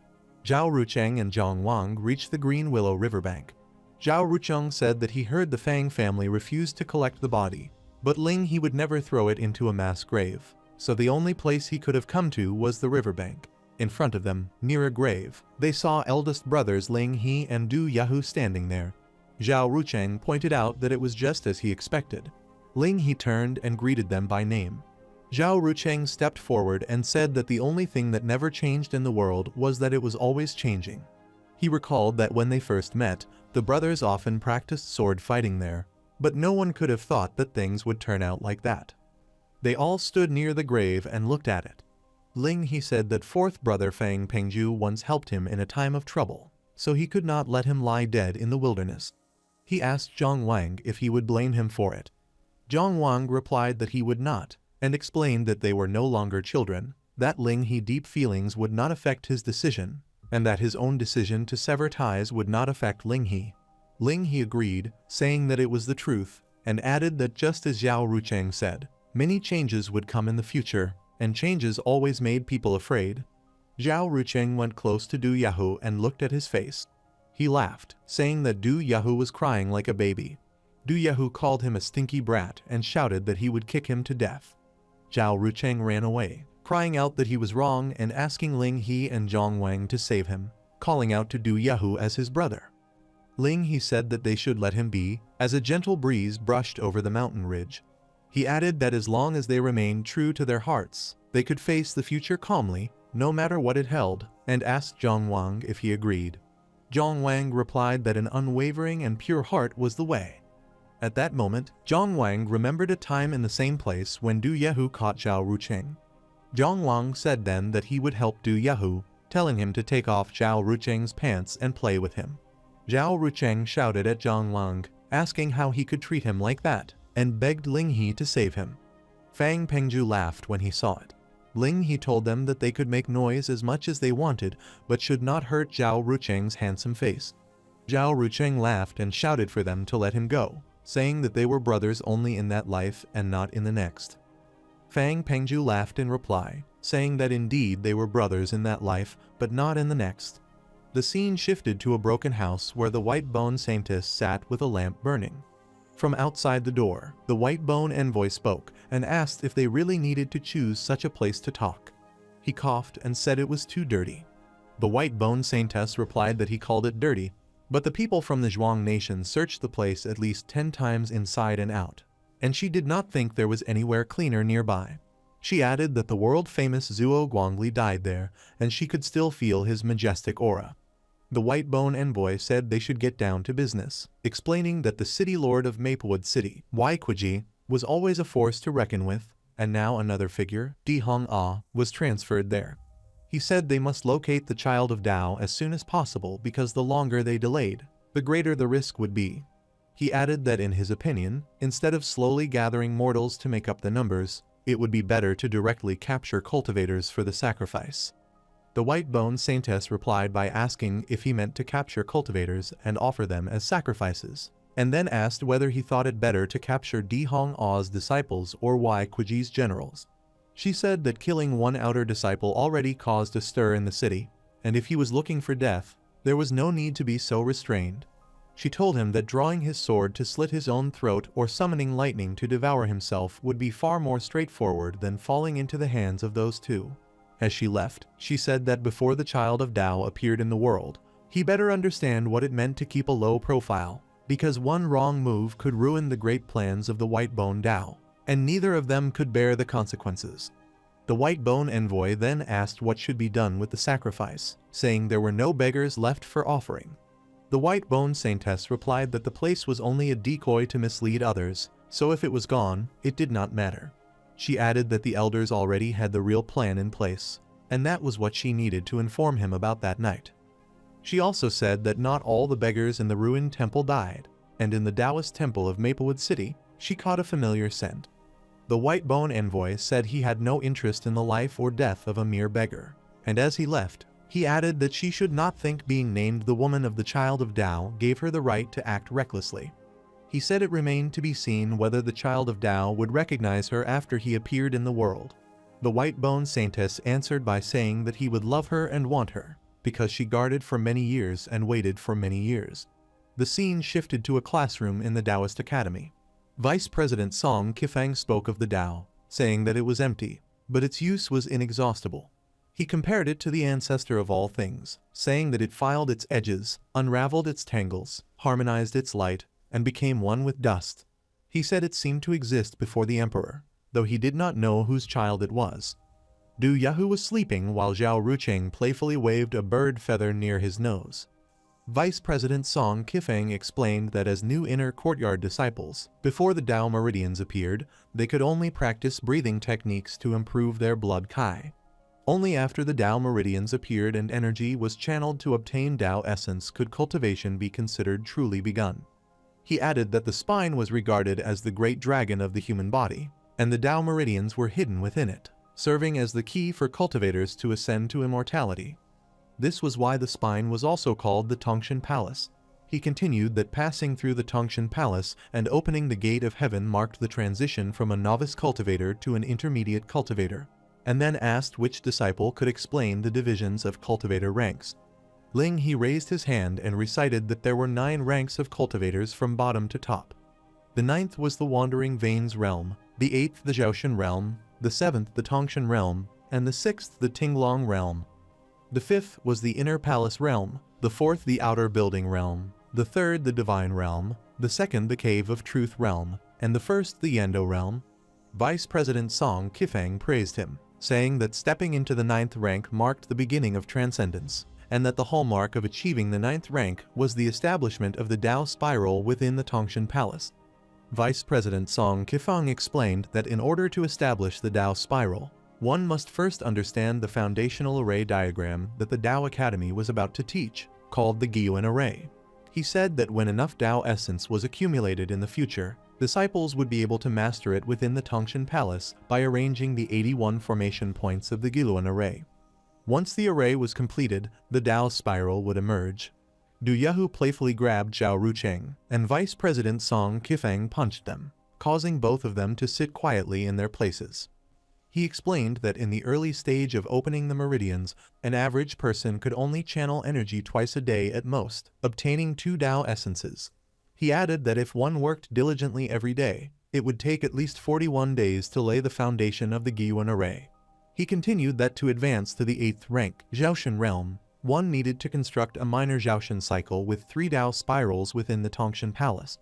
Zhao Rucheng and Zhang Wang reached the Green Willow riverbank. Zhao Rucheng said that he heard the Fang family refused to collect the body, but Ling He would never throw it into a mass grave, so the only place he could have come to was the riverbank. In front of them, near a grave, they saw eldest brothers Ling He and Du Yahoo standing there. Zhao Rucheng pointed out that it was just as he expected. Ling He turned and greeted them by name. Zhao Rucheng stepped forward and said that the only thing that never changed in the world was that it was always changing. He recalled that when they first met, the brothers often practiced sword fighting there, but no one could have thought that things would turn out like that. They all stood near the grave and looked at it. Ling He said that 4th brother Fang Pengju once helped him in a time of trouble, so he could not let him lie dead in the wilderness. He asked Zhang Wang if he would blame him for it. Zhang Wang replied that he would not, and explained that they were no longer children, that Ling He's deep feelings would not affect his decision, and that his own decision to sever ties would not affect Ling He. Ling He agreed, saying that it was the truth, and added that just as Zhao Rucheng said, many changes would come in the future, and changes always made people afraid. Zhao Rucheng went close to Du Yahoo and looked at his face. He laughed, saying that Du Yahoo was crying like a baby. Du Yahoo called him a stinky brat and shouted that he would kick him to death. Zhao Rucheng ran away, crying out that he was wrong and asking Ling He and Zhang Wang to save him, calling out to Du Yahoo as his brother. Ling He said that they should let him be, as a gentle breeze brushed over the mountain ridge. He added that as long as they remained true to their hearts, they could face the future calmly, no matter what it held, and asked Zhang Wang if he agreed. Zhang Wang replied that an unwavering and pure heart was the way. At that moment, Zhang Wang remembered a time in the same place when Du Yahoo caught Zhao Rucheng. Zhang Wang said then that he would help Du Yahoo, telling him to take off Zhao Rucheng's pants and play with him. Zhao Rucheng shouted at Zhang Wang, asking how he could treat him like that, and begged Ling He to save him. Fang Pengju laughed when he saw it. Ling He told them that they could make noise as much as they wanted, but should not hurt Zhao Rucheng's handsome face. Zhao Rucheng laughed and shouted for them to let him go, saying that they were brothers only in that life and not in the next. Fang Pengju laughed in reply, saying that indeed they were brothers in that life, but not in the next. The scene shifted to a broken house where the White Bone Saintess sat with a lamp burning. From outside the door, the White Bone envoy spoke and asked if they really needed to choose such a place to talk. He coughed and said it was too dirty. The White Bone Saintess replied that he called it dirty, but the people from the Zhuang nation searched the place at least 10 times inside and out, and she did not think there was anywhere cleaner nearby. She added that the world-famous Zuo Guangli died there, and she could still feel his majestic aura. The White Bone envoy said they should get down to business, explaining that the city lord of Maplewood City, Waikuji, was always a force to reckon with, and now another figure, Di Hong Ah, was transferred there. He said they must locate the child of Dao as soon as possible because the longer they delayed, the greater the risk would be. He added that in his opinion, instead of slowly gathering mortals to make up the numbers, it would be better to directly capture cultivators for the sacrifice. The white-bone saintess replied by asking if he meant to capture cultivators and offer them as sacrifices, and then asked whether he thought it better to capture Di Hong Ah's disciples or Wei Kuji's generals. She said that killing one outer disciple already caused a stir in the city, and if he was looking for death, there was no need to be so restrained. She told him that drawing his sword to slit his own throat or summoning lightning to devour himself would be far more straightforward than falling into the hands of those two. As she left, she said that before the child of Tao appeared in the world, he better understand what it meant to keep a low profile, because one wrong move could ruin the great plans of the White-Bone Tao, and neither of them could bear the consequences. The White-Bone envoy then asked what should be done with the sacrifice, saying there were no beggars left for offering. The White-Bone saintess replied that the place was only a decoy to mislead others, so if it was gone, it did not matter. She added that the elders already had the real plan in place, and that was what she needed to inform him about that night. She also said that not all the beggars in the ruined temple died, and in the Taoist temple of Maplewood City, she caught a familiar scent. The White-Bone envoy said he had no interest in the life or death of a mere beggar, and as he left, he added that she should not think being named the woman of the child of Tao gave her the right to act recklessly. He said it remained to be seen whether the child of Tao would recognize her after he appeared in the world. The White-Bone saintess answered by saying that he would love her and want her, because she guarded for many years and waited for many years. The scene shifted to a classroom in the Taoist Academy. Vice President Song Qifeng spoke of the Tao, saying that it was empty, but its use was inexhaustible. He compared it to the ancestor of all things, saying that it filed its edges, unraveled its tangles, harmonized its light, and became one with dust. He said it seemed to exist before the emperor, though he did not know whose child it was. Du Yahu was sleeping while Zhao Rucheng playfully waved a bird feather near his nose. Vice President Song Qifeng explained that as new inner courtyard disciples, before the Tao meridians appeared, they could only practice breathing techniques to improve their blood kai. Only after the Tao meridians appeared and energy was channeled to obtain Tao essence could cultivation be considered truly begun. He added that the spine was regarded as the great dragon of the human body, and the Tao meridians were hidden within it, serving as the key for cultivators to ascend to immortality. This was why the spine was also called the Tongshan Palace. He continued that passing through the Tongshan Palace and opening the gate of heaven marked the transition from a novice cultivator to an intermediate cultivator, and then asked which disciple could explain the divisions of cultivator ranks. Ling He raised his hand and recited that there were 9 ranks of cultivators from bottom to top. The 9th was the Wandering Veins realm, the 8th the Zhaoshan realm, the 7th the Tongshan realm, and the 6th the Tinglong realm. The 5th was the Inner Palace realm, the 4th the Outer Building realm, the 3rd the Divine realm, the 2nd the Cave of Truth realm, and the 1st the Yendo realm. Vice President Song Qifeng praised him, saying that stepping into the 9th rank marked the beginning of transcendence, and that the hallmark of achieving the 9th rank was the establishment of the Tao spiral within the Tongshan Palace. Vice President Song Qifeng explained that in order to establish the Tao spiral, one must first understand the foundational array diagram that the Tao Academy was about to teach, called the Gyuan array. He said that when enough Tao essence was accumulated in the future, disciples would be able to master it within the Tongshan Palace by arranging the 81 formation points of the Gyuan array. Once the array was completed, the Tao spiral would emerge. Du Yahu playfully grabbed Zhao Rucheng, and Vice President Song Qifeng punched them, causing both of them to sit quietly in their places. He explained that in the early stage of opening the meridians, an average person could only channel energy twice a day at most, obtaining 2 Tao essences. He added that if one worked diligently every day, it would take at least 41 days to lay the foundation of the Gyuan array. He continued that to advance to the 8th rank, Zhaoshan realm, one needed to construct a minor Zhaoshan cycle with 3 Tao spirals within the Tongshan Palace.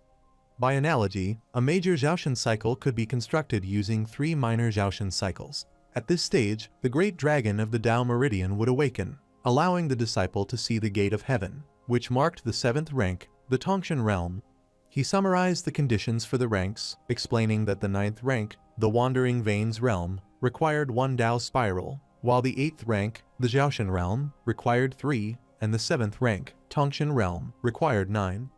By analogy, a major Zhaoshan cycle could be constructed using 3 minor Zhaoshan cycles. At this stage, the great dragon of the Tao meridian would awaken, allowing the disciple to see the gate of heaven, which marked the 7th rank, the Tongshan realm. He summarized the conditions for the ranks, explaining that the 9th rank, the Wandering Veins realm, required 1 Tao spiral, while the 8th rank, the Zhaoshan realm, required 3, and the 7th rank, Tongshan realm, required 9.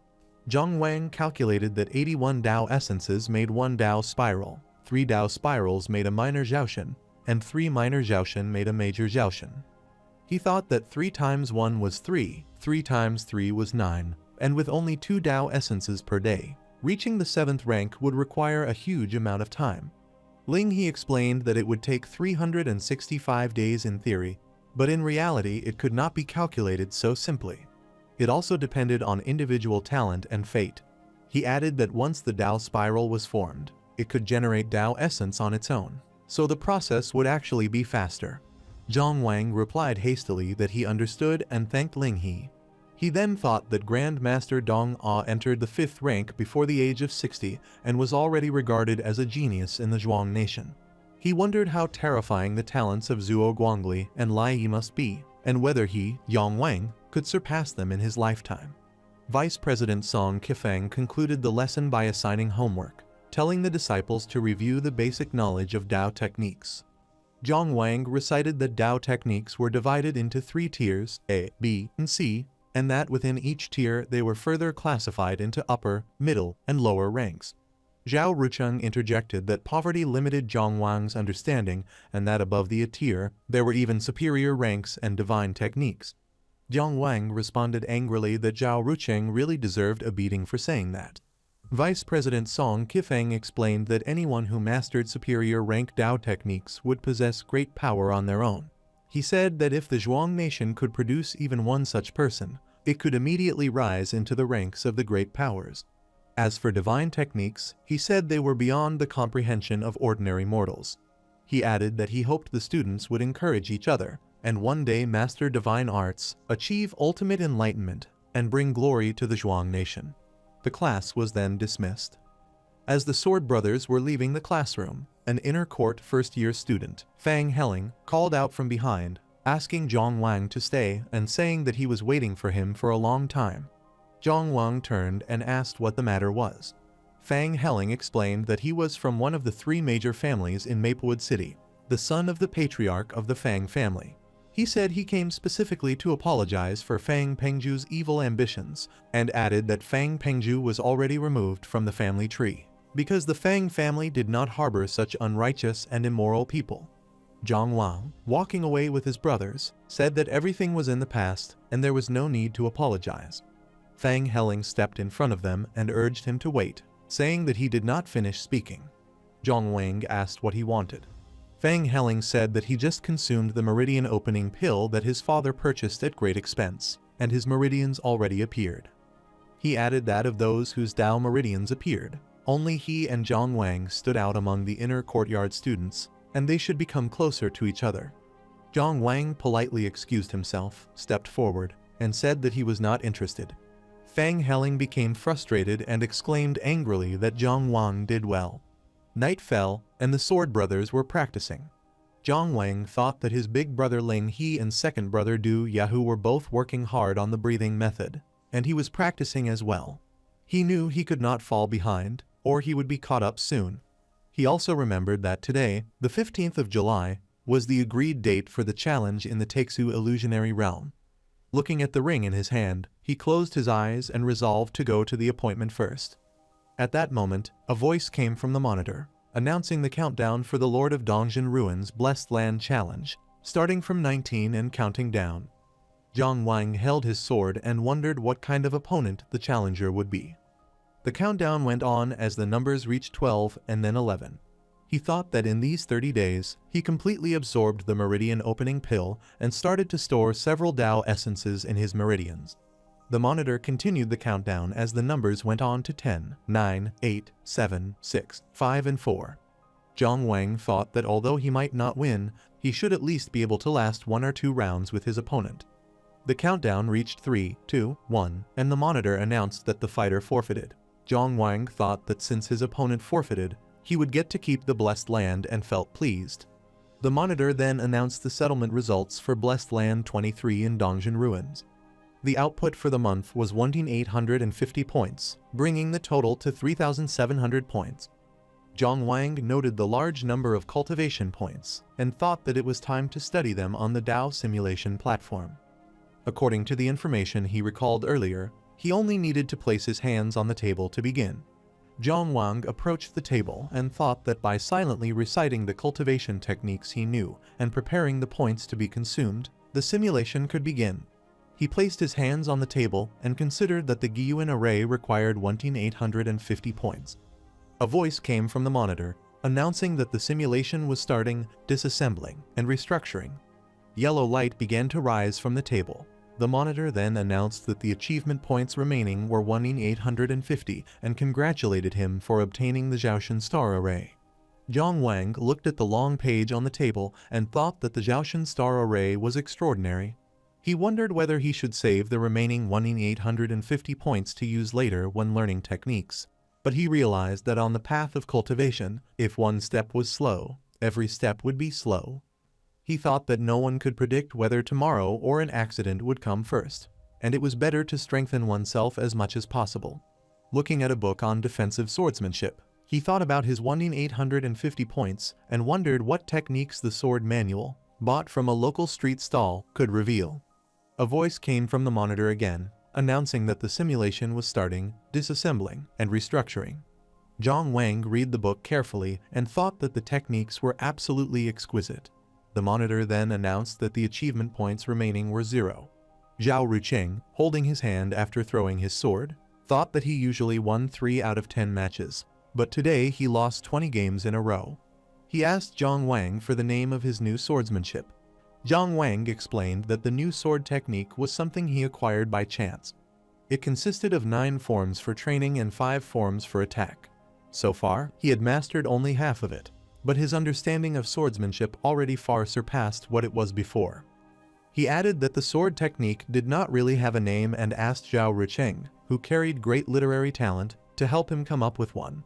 Zhang Wang calculated that 81 Tao essences made 1 Tao spiral, 3 Dao spirals made a minor Zhaoshan, and 3 minor Zhaoshan made a major Zhaoshan. He thought that 3 times 1 was 3, 3 times 3 was 9, and with only 2 Dao essences per day, reaching the 7th rank would require a huge amount of time. Ling He explained that it would take 365 days in theory, but in reality it could not be calculated so simply. It also depended on individual talent and fate. He added that once the Dao spiral was formed, it could generate Dao essence on its own, so the process would actually be faster. Zhang Wang replied hastily that he understood and thanked Ling He. He then thought that Grand Master Dong A entered the 5th rank before the age of 60 and was already regarded as a genius in the Zhuang nation. He wondered how terrifying the talents of Zhuo Guangli and Lai Yi must be, and whether he, Yang Wang, could surpass them in his lifetime. Vice President Song Qifeng concluded the lesson by assigning homework, telling the disciples to review the basic knowledge of Dao techniques. Zhang Wang recited that Dao techniques were divided into 3 tiers, A, B, and C, and that within each tier they were further classified into upper, middle, and lower ranks. Zhao Rucheng interjected that poverty limited Zhang Wang's understanding and that above the A tier, there were even superior ranks and divine techniques. Zhang Wang responded angrily that Zhao Rucheng really deserved a beating for saying that. Vice President Song Qifeng explained that anyone who mastered superior rank Dao techniques would possess great power on their own. He said that if the Zhuang nation could produce even one such person, it could immediately rise into the ranks of the great powers. As for divine techniques, he said they were beyond the comprehension of ordinary mortals. He added that he hoped the students would encourage each other, and one day master divine arts, achieve ultimate enlightenment, and bring glory to the Zhuang nation. The class was then dismissed. As the Sword Brothers were leaving the classroom, an inner court first-year student, Fang Heling, called out from behind, asking Zhang Wang to stay and saying that he was waiting for him for a long time. Zhang Wang turned and asked what the matter was. Fang Heling explained that he was from one of the 3 major families in Maplewood City, the son of the patriarch of the Fang family. He said he came specifically to apologize for Fang Pengju's evil ambitions, and added that Fang Pengju was already removed from the family tree, because the Fang family did not harbor such unrighteous and immoral people. Zhang Wang, walking away with his brothers, said that everything was in the past and there was no need to apologize. Fang Heling stepped in front of them and urged him to wait, saying that he did not finish speaking. Zhang Wang asked what he wanted. Fang Heling said that he just consumed the meridian opening pill that his father purchased at great expense, and his meridians already appeared. He added that of those whose Dao meridians appeared, only he and Zhang Wang stood out among the inner courtyard students, and they should become closer to each other. Zhang Wang politely excused himself, stepped forward, and said that he was not interested. Fang Heling became frustrated and exclaimed angrily that Zhang Wang did well. Night fell, and the Sword Brothers were practicing. Zhang Wang thought that his big brother Ling He and second brother Du Yahu were both working hard on the breathing method, and he was practicing as well. He knew he could not fall behind, or he would be caught up soon. He also remembered that today, the 15th of July, was the agreed date for the challenge in the Taixu illusionary realm. Looking at the ring in his hand, he closed his eyes and resolved to go to the appointment first. At that moment, a voice came from the monitor, announcing the countdown for the Lord of Dongjin Ruins Blessed Land Challenge, starting from 19 and counting down. Zhang Wang held his sword and wondered what kind of opponent the challenger would be. The countdown went on as the numbers reached 12 and then 11. He thought that in these 30 days, he completely absorbed the meridian opening pill and started to store several Dao essences in his meridians. The monitor continued the countdown as the numbers went on to 10, 9, 8, 7, 6, 5 and 4. Zhang Wang thought that although he might not win, he should at least be able to last 1 or 2 rounds with his opponent. The countdown reached 3, 2, 1, and the monitor announced that the fighter forfeited. Zhang Wang thought that since his opponent forfeited, he would get to keep the Blessed Land and felt pleased. The monitor then announced the settlement results for Blessed Land 23 in Dongjin Ruins. The output for the month was 1,850 points, bringing the total to 3,700 points. Zhang Wang noted the large number of cultivation points and thought that it was time to study them on the Dao simulation platform. According to the information he recalled earlier, he only needed to place his hands on the table to begin. Zhang Wang approached the table and thought that by silently reciting the cultivation techniques he knew and preparing the points to be consumed, the simulation could begin. He placed his hands on the table and considered that the Gyuan array required 1850 points. A voice came from the monitor, announcing that the simulation was starting, disassembling, and restructuring. Yellow light began to rise from the table. The monitor then announced that the achievement points remaining were 1850 and congratulated him for obtaining the Zhaoshan star array. Zhang Wang looked at the long page on the table and thought that the Zhaoshan star array was extraordinary. He wondered whether he should save the remaining 1850 points to use later when learning techniques. But he realized that on the path of cultivation, if one step was slow, every step would be slow. He thought that no one could predict whether tomorrow or an accident would come first, and it was better to strengthen oneself as much as possible. Looking at a book on defensive swordsmanship, he thought about his 1850 points and wondered what techniques the sword manual, bought from a local street stall, could reveal. A voice came from the monitor again, announcing that the simulation was starting, disassembling, and restructuring. Zhang Wang read the book carefully and thought that the techniques were absolutely exquisite. The monitor then announced that the achievement points remaining were 0. Zhao Rucheng, holding his hand after throwing his sword, thought that he usually won 3 out of 10 matches, but today he lost 20 games in a row. He asked Zhang Wang for the name of his new swordsmanship. Zhang Wang explained that the new sword technique was something he acquired by chance. It consisted of 9 forms for training and 5 forms for attack. So far, he had mastered only half of it, but his understanding of swordsmanship already far surpassed what it was before. He added that the sword technique did not really have a name and asked Zhao Rucheng, who carried great literary talent, to help him come up with one.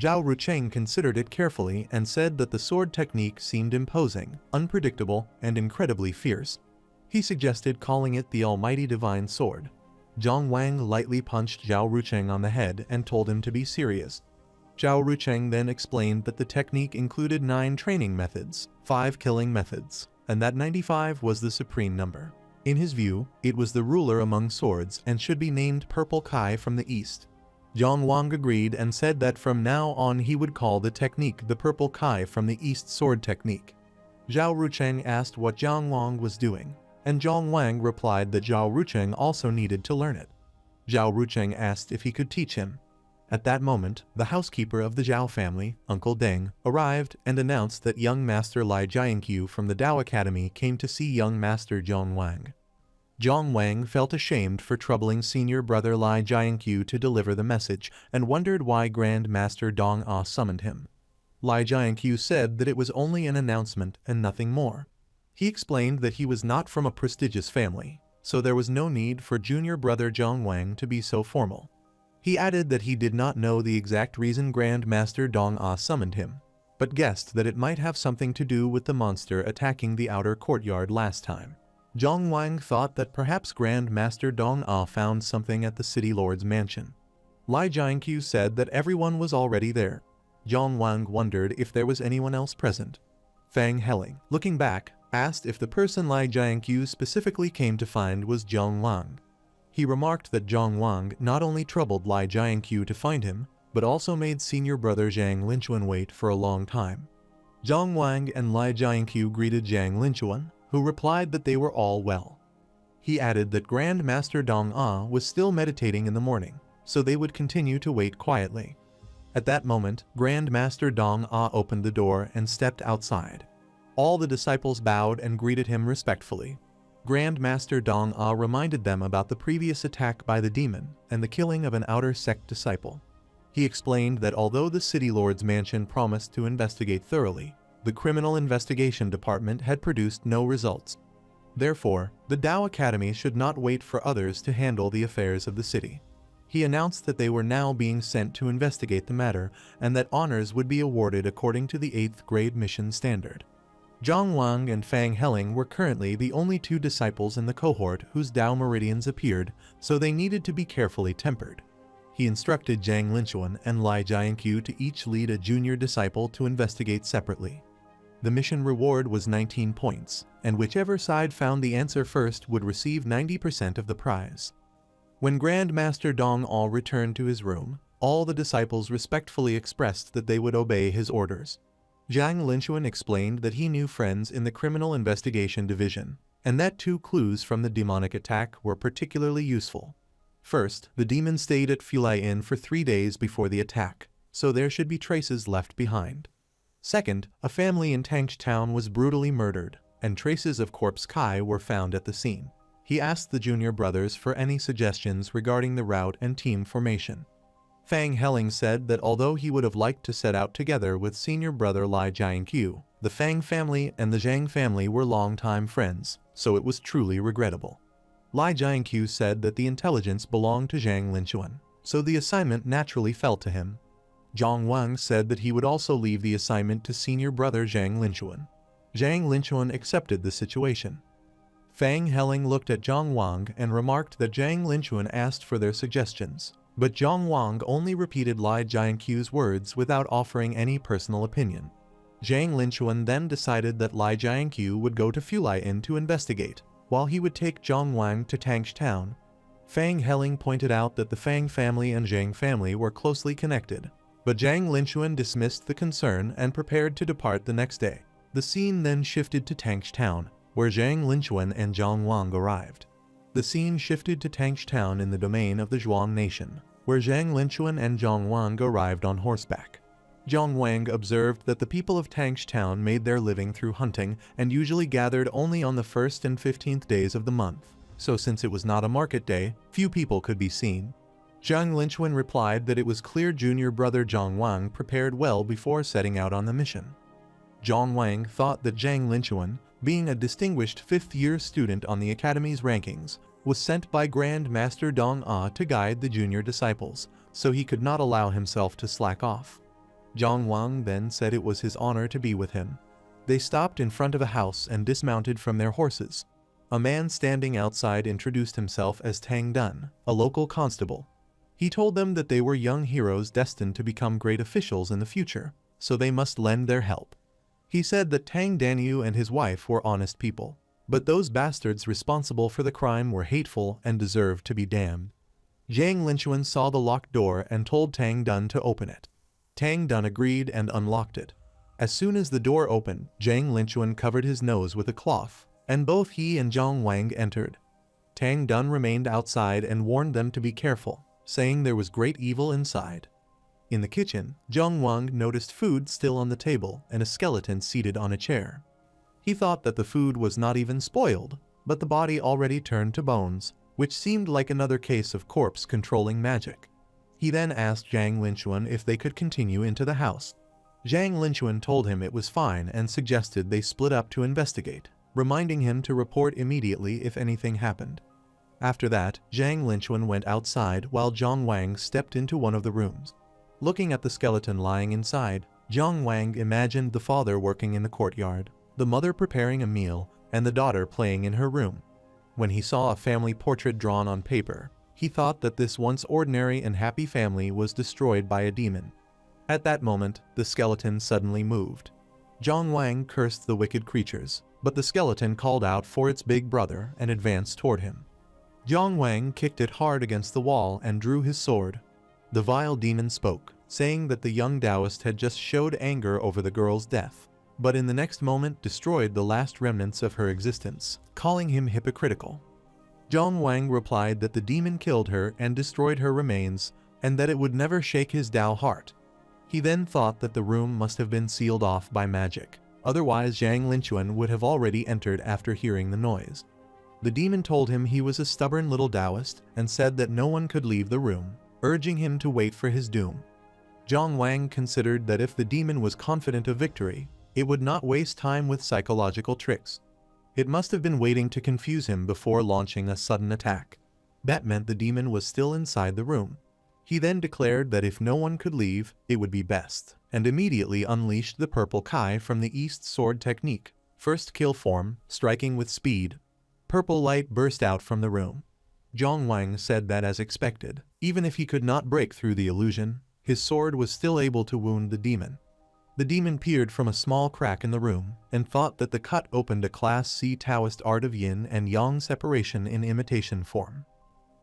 Zhao Rucheng considered it carefully and said that the sword technique seemed imposing, unpredictable, and incredibly fierce. He suggested calling it the Almighty Divine Sword. Zhang Wang lightly punched Zhao Rucheng on the head and told him to be serious. Zhao Rucheng then explained that the technique included 9 training methods, 5 killing methods, and that 95 was the supreme number. In his view, it was the ruler among swords and should be named Purple Kai from the East. Zhang Wang agreed and said that from now on he would call the technique the Purple Kai from the East sword technique. Zhao Rucheng asked what Zhang Wang was doing, and Zhang Wang replied that Zhao Rucheng also needed to learn it. Zhao Rucheng asked if he could teach him. At that moment, the housekeeper of the Zhao family, Uncle Deng, arrived and announced that young Master Lai Jiankyu from the Dao Academy came to see young Master Zhang Wang. Zhang Wang felt ashamed for troubling senior brother Lai Jiankyu to deliver the message and wondered why Grand Master Dong Ah summoned him. Lai Jiankyu said that it was only an announcement and nothing more. He explained that he was not from a prestigious family, so there was no need for junior brother Zhang Wang to be so formal. He added that he did not know the exact reason Grand Master Dong Ah summoned him, but guessed that it might have something to do with the monster attacking the outer courtyard last time. Zhang Wang thought that perhaps Grand Master Dong Ah found something at the city lord's mansion. Lai Jiankyu said that everyone was already there. Zhang Wang wondered if there was anyone else present. Fang Heling, looking back, asked if the person Lai Jiankyu specifically came to find was Zhang Wang. He remarked that Zhang Wang not only troubled Lai Jiankyu to find him, but also made senior brother Zhang Linchuan wait for a long time. Zhang Wang and Lai Jiankyu greeted Zhang Linchuan, who replied that they were all well. He added that Grand Master Dong Ah was still meditating in the morning, so they would continue to wait quietly. At that moment, Grand Master Dong Ah opened the door and stepped outside. All the disciples bowed and greeted him respectfully. Grand Master Dong Ah reminded them about the previous attack by the demon and the killing of an outer sect disciple. He explained that although the city lord's mansion promised to investigate thoroughly, the criminal investigation department had produced no results. Therefore, the Dao Academy should not wait for others to handle the affairs of the city. He announced that they were now being sent to investigate the matter and that honors would be awarded according to the 8th grade mission standard. Zhang Wang and Fang Heling were currently the only 2 disciples in the cohort whose Dao meridians appeared, so they needed to be carefully tempered. He instructed Zhang Linchuan and Lai Jiankyu to each lead a junior disciple to investigate separately. The mission reward was 19 points, and whichever side found the answer first would receive 90% of the prize. When Grand Master Dong Ah returned to his room, All the disciples respectfully expressed that they would obey his orders. Zhang Linchuan explained that he knew friends in the Criminal Investigation Division, and that 2 clues from the demonic attack were particularly useful. First, the demon stayed at Fulai Inn for 3 days before the attack, so there should be traces left behind. Second, a family in Tangsh Town was brutally murdered, and traces of corpse Kai were found at the scene. He asked the junior brothers for any suggestions regarding the route and team formation. Fang Heling said that although he would have liked to set out together with senior brother Li Jianqiu, the Fang family and the Zhang family were longtime friends, so it was truly regrettable. Li Jianqiu said that the intelligence belonged to Zhang Linchuan, so the assignment naturally fell to him. Zhang Wang said that he would also leave the assignment to senior brother Zhang Linchuan. Zhang Linchuan accepted the situation. Fang Heling looked at Zhang Wang and remarked that Zhang Linchuan asked for their suggestions, but Zhang Wang only repeated Li Jianqiu's words without offering any personal opinion. Zhang Linchuan then decided that Li Jianqiu would go to Fulai Inn to investigate, while he would take Zhang Wang to Tangsh Town. Fang Heling pointed out that the Fang family and Zhang family were closely connected, but Zhang Linchuan dismissed the concern and prepared to depart the next day. The scene then shifted to Tangsh Town, where Zhang Linchuan and Zhang Wang arrived. The scene shifted to Tangsh Town in the domain of the Zhuang nation, where Zhang Linchuan and Zhang Wang arrived on horseback. Zhang Wang observed that the people of Tangsh Town made their living through hunting and usually gathered only on the 1st and 15th days of the month, so since it was not a market day, few people could be seen. Zhang Linchuan replied that it was clear junior brother Zhang Wang prepared well before setting out on the mission. Zhang Wang thought that Zhang Linchuan, being a distinguished 5th-year student on the academy's rankings, was sent by Grand Master Dong Ah to guide the junior disciples, so he could not allow himself to slack off. Zhang Wang then said it was his honor to be with him. They stopped in front of a house and dismounted from their horses. A man standing outside introduced himself as Tang Dun, a local constable. He told them that they were young heroes destined to become great officials in the future, so they must lend their help. He said that Tang Danyu and his wife were honest people, but those bastards responsible for the crime were hateful and deserved to be damned. Zhang Linchuan saw the locked door and told Tang Dun to open it. Tang Dun agreed and unlocked it. As soon as the door opened, Zhang Linchuan covered his nose with a cloth, and both he and Zhang Wang entered. Tang Dun remained outside and warned them to be careful, saying there was great evil inside. In the kitchen, Zhang Wang noticed food still on the table and a skeleton seated on a chair. He thought that the food was not even spoiled, but the body already turned to bones, which seemed like another case of corpse controlling magic. He then asked Zhang Linchuan if they could continue into the house. Zhang Linchuan told him it was fine and suggested they split up to investigate, reminding him to report immediately if anything happened. After that, Zhang Linchuan went outside while Zhang Wang stepped into one of the rooms. Looking at the skeleton lying inside, Zhang Wang imagined the father working in the courtyard, the mother preparing a meal, and the daughter playing in her room. When he saw a family portrait drawn on paper, he thought that this once ordinary and happy family was destroyed by a demon. At that moment, the skeleton suddenly moved. Zhang Wang cursed the wicked creatures, but the skeleton called out for its big brother and advanced toward him. Zhang Wang kicked it hard against the wall and drew his sword. The vile demon spoke, saying that the young Taoist had just showed anger over the girl's death, but in the next moment destroyed the last remnants of her existence, calling him hypocritical. Zhang Wang replied that the demon killed her and destroyed her remains, and that it would never shake his Tao heart. He then thought that the room must have been sealed off by magic, otherwise Zhang Linchuan would have already entered after hearing the noise. The demon told him he was a stubborn little Taoist and said that no one could leave the room, urging him to wait for his doom. Zhang Wang considered that if the demon was confident of victory, it would not waste time with psychological tricks. It must have been waiting to confuse him before launching a sudden attack. That meant the demon was still inside the room. He then declared that if no one could leave, it would be best, and immediately unleashed the purple Kai from the East Sword technique, first kill form, striking with speed. Purple light burst out from the room. Zhang Wang said that as expected, even if he could not break through the illusion, his sword was still able to wound the demon. The demon peered from a small crack in the room and thought that the cut opened a Class C Taoist art of yin and yang separation in imitation form.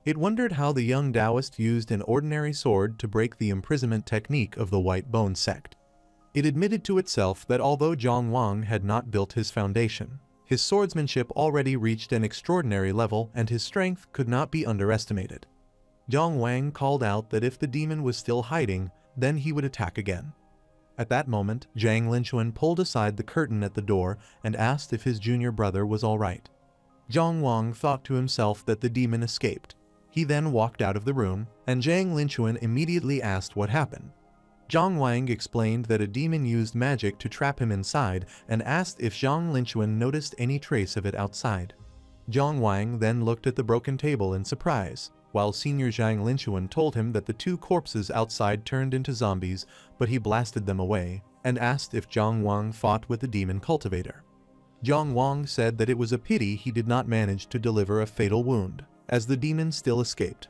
It wondered how the young Taoist used an ordinary sword to break the imprisonment technique of the White Bone sect. It admitted to itself that although Zhang Wang had not built his foundation, his swordsmanship already reached an extraordinary level and his strength could not be underestimated. Zhang Wang called out that if the demon was still hiding, then he would attack again. At that moment, Zhang Linchuan pulled aside the curtain at the door and asked if his junior brother was all right. Zhang Wang thought to himself that the demon escaped. He then walked out of the room, and Zhang Linchuan immediately asked what happened. Zhang Wang explained that a demon used magic to trap him inside and asked if Zhang Linchuan noticed any trace of it outside. Zhang Wang then looked at the broken table in surprise, while Senior Zhang Linchuan told him that the two corpses outside turned into zombies, but he blasted them away, and asked if Zhang Wang fought with the demon cultivator. Zhang Wang said that it was a pity he did not manage to deliver a fatal wound, as the demon still escaped.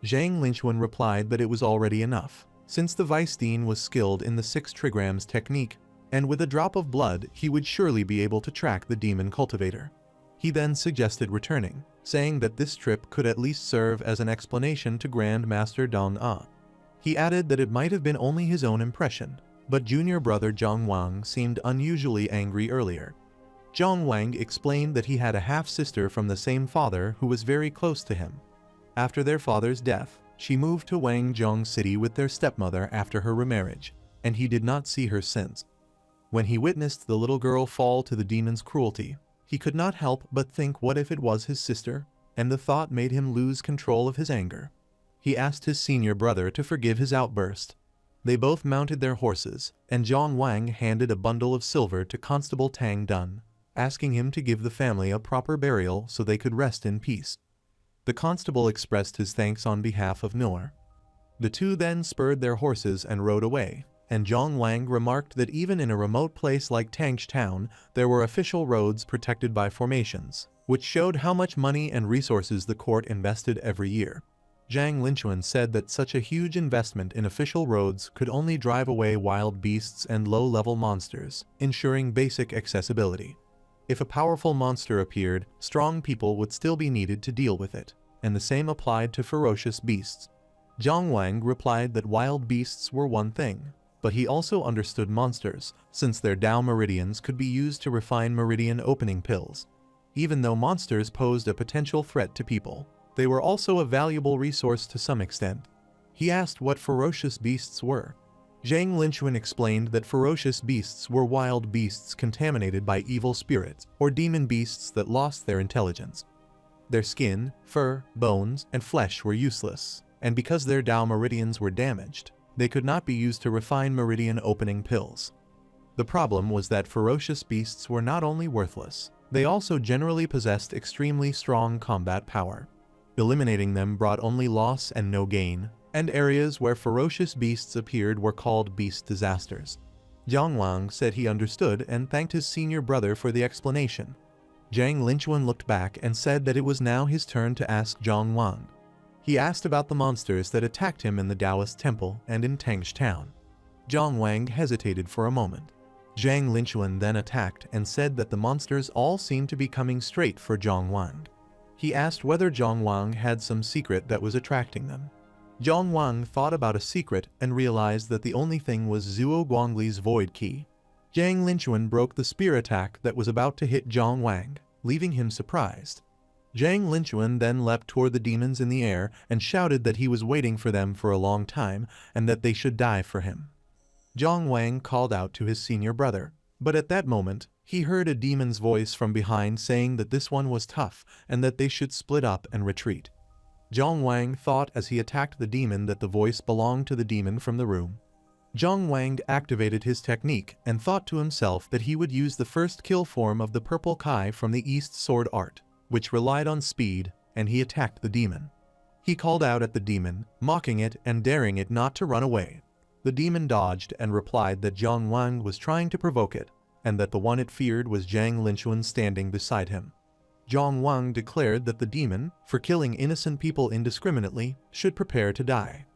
Zhang Linchuan replied that it was already enough, since the Vice-Dean was skilled in the 6 trigrams technique, and with a drop of blood he would surely be able to track the demon cultivator. He then suggested returning, saying that this trip could at least serve as an explanation to Grand Master Dong A. He added that it might have been only his own impression, but junior brother Zhang Wang seemed unusually angry earlier. Zhang Wang explained that he had a half-sister from the same father who was very close to him. After their father's death, she moved to Wangzhong City with their stepmother after her remarriage, and he did not see her since. When he witnessed the little girl fall to the demon's cruelty, he could not help but think what if it was his sister, and the thought made him lose control of his anger. He asked his senior brother to forgive his outburst. They both mounted their horses, and Zhang Wang handed a bundle of silver to Constable Tang Dun, asking him to give the family a proper burial so they could rest in peace. The constable expressed his thanks on behalf of Noor. The two then spurred their horses and rode away, and Zhang Wang remarked that even in a remote place like Tangsh Town, there were official roads protected by formations, which showed how much money and resources the court invested every year. Zhang Linchuan said that such a huge investment in official roads could only drive away wild beasts and low-level monsters, ensuring basic accessibility. If a powerful monster appeared, strong people would still be needed to deal with it, and the same applied to ferocious beasts. Zhang Wang replied that wild beasts were one thing, but he also understood monsters, since their Tao meridians could be used to refine meridian opening pills. Even though monsters posed a potential threat to people, they were also a valuable resource to some extent. He asked what ferocious beasts were. Zhang Linchuan explained that ferocious beasts were wild beasts contaminated by evil spirits, or demon beasts that lost their intelligence. Their skin, fur, bones, and flesh were useless, and because their Tao meridians were damaged, they could not be used to refine meridian opening pills. The problem was that ferocious beasts were not only worthless, they also generally possessed extremely strong combat power. Eliminating them brought only loss and no gain, and areas where ferocious beasts appeared were called beast disasters. Zhang Wang said he understood and thanked his senior brother for the explanation. Zhang Linchuan looked back and said that it was now his turn to ask Zhang Wang. He asked about the monsters that attacked him in the Taoist temple and in Tangsh Town. Zhang Wang hesitated for a moment. Zhang Linchuan then attacked and said that the monsters all seemed to be coming straight for Zhang Wang. He asked whether Zhang Wang had some secret that was attracting them. Zhang Wang thought about a secret and realized that the only thing was Zuo Guangli's void key. Zhang Linchuan broke the spear attack that was about to hit Zhang Wang, leaving him surprised. Zhang Linchuan then leapt toward the demons in the air and shouted that he was waiting for them for a long time and that they should die for him. Zhang Wang called out to his senior brother, but at that moment, he heard a demon's voice from behind saying that this one was tough and that they should split up and retreat. Zhang Wang thought as he attacked the demon that the voice belonged to the demon from the room. Zhang Wang activated his technique and thought to himself that he would use the first kill form of the purple Kai from the East Sword art, which relied on speed, and he attacked the demon. He called out at the demon, mocking it and daring it not to run away. The demon dodged and replied that Zhang Wang was trying to provoke it, and that the one it feared was Zhang Linchuan standing beside him. Zhang Wang declared that the demon, for killing innocent people indiscriminately, should prepare to die.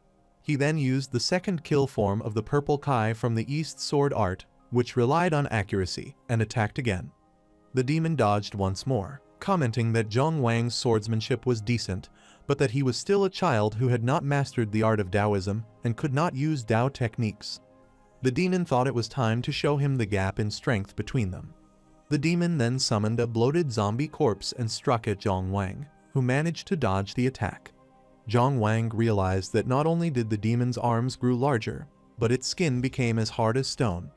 He then used the second kill form of the purple Kai from the East Sword art, which relied on accuracy, and attacked again. The demon dodged once more, commenting that Zhang Wang's swordsmanship was decent, but that he was still a child who had not mastered the art of Taoism and could not use Tao techniques. The demon thought it was time to show him the gap in strength between them. The demon then summoned a bloated zombie corpse and struck at Zhang Wang, who managed to dodge the attack. Zhang Wang realized that not only did the demon's arms grow larger, but its skin became as hard as stone.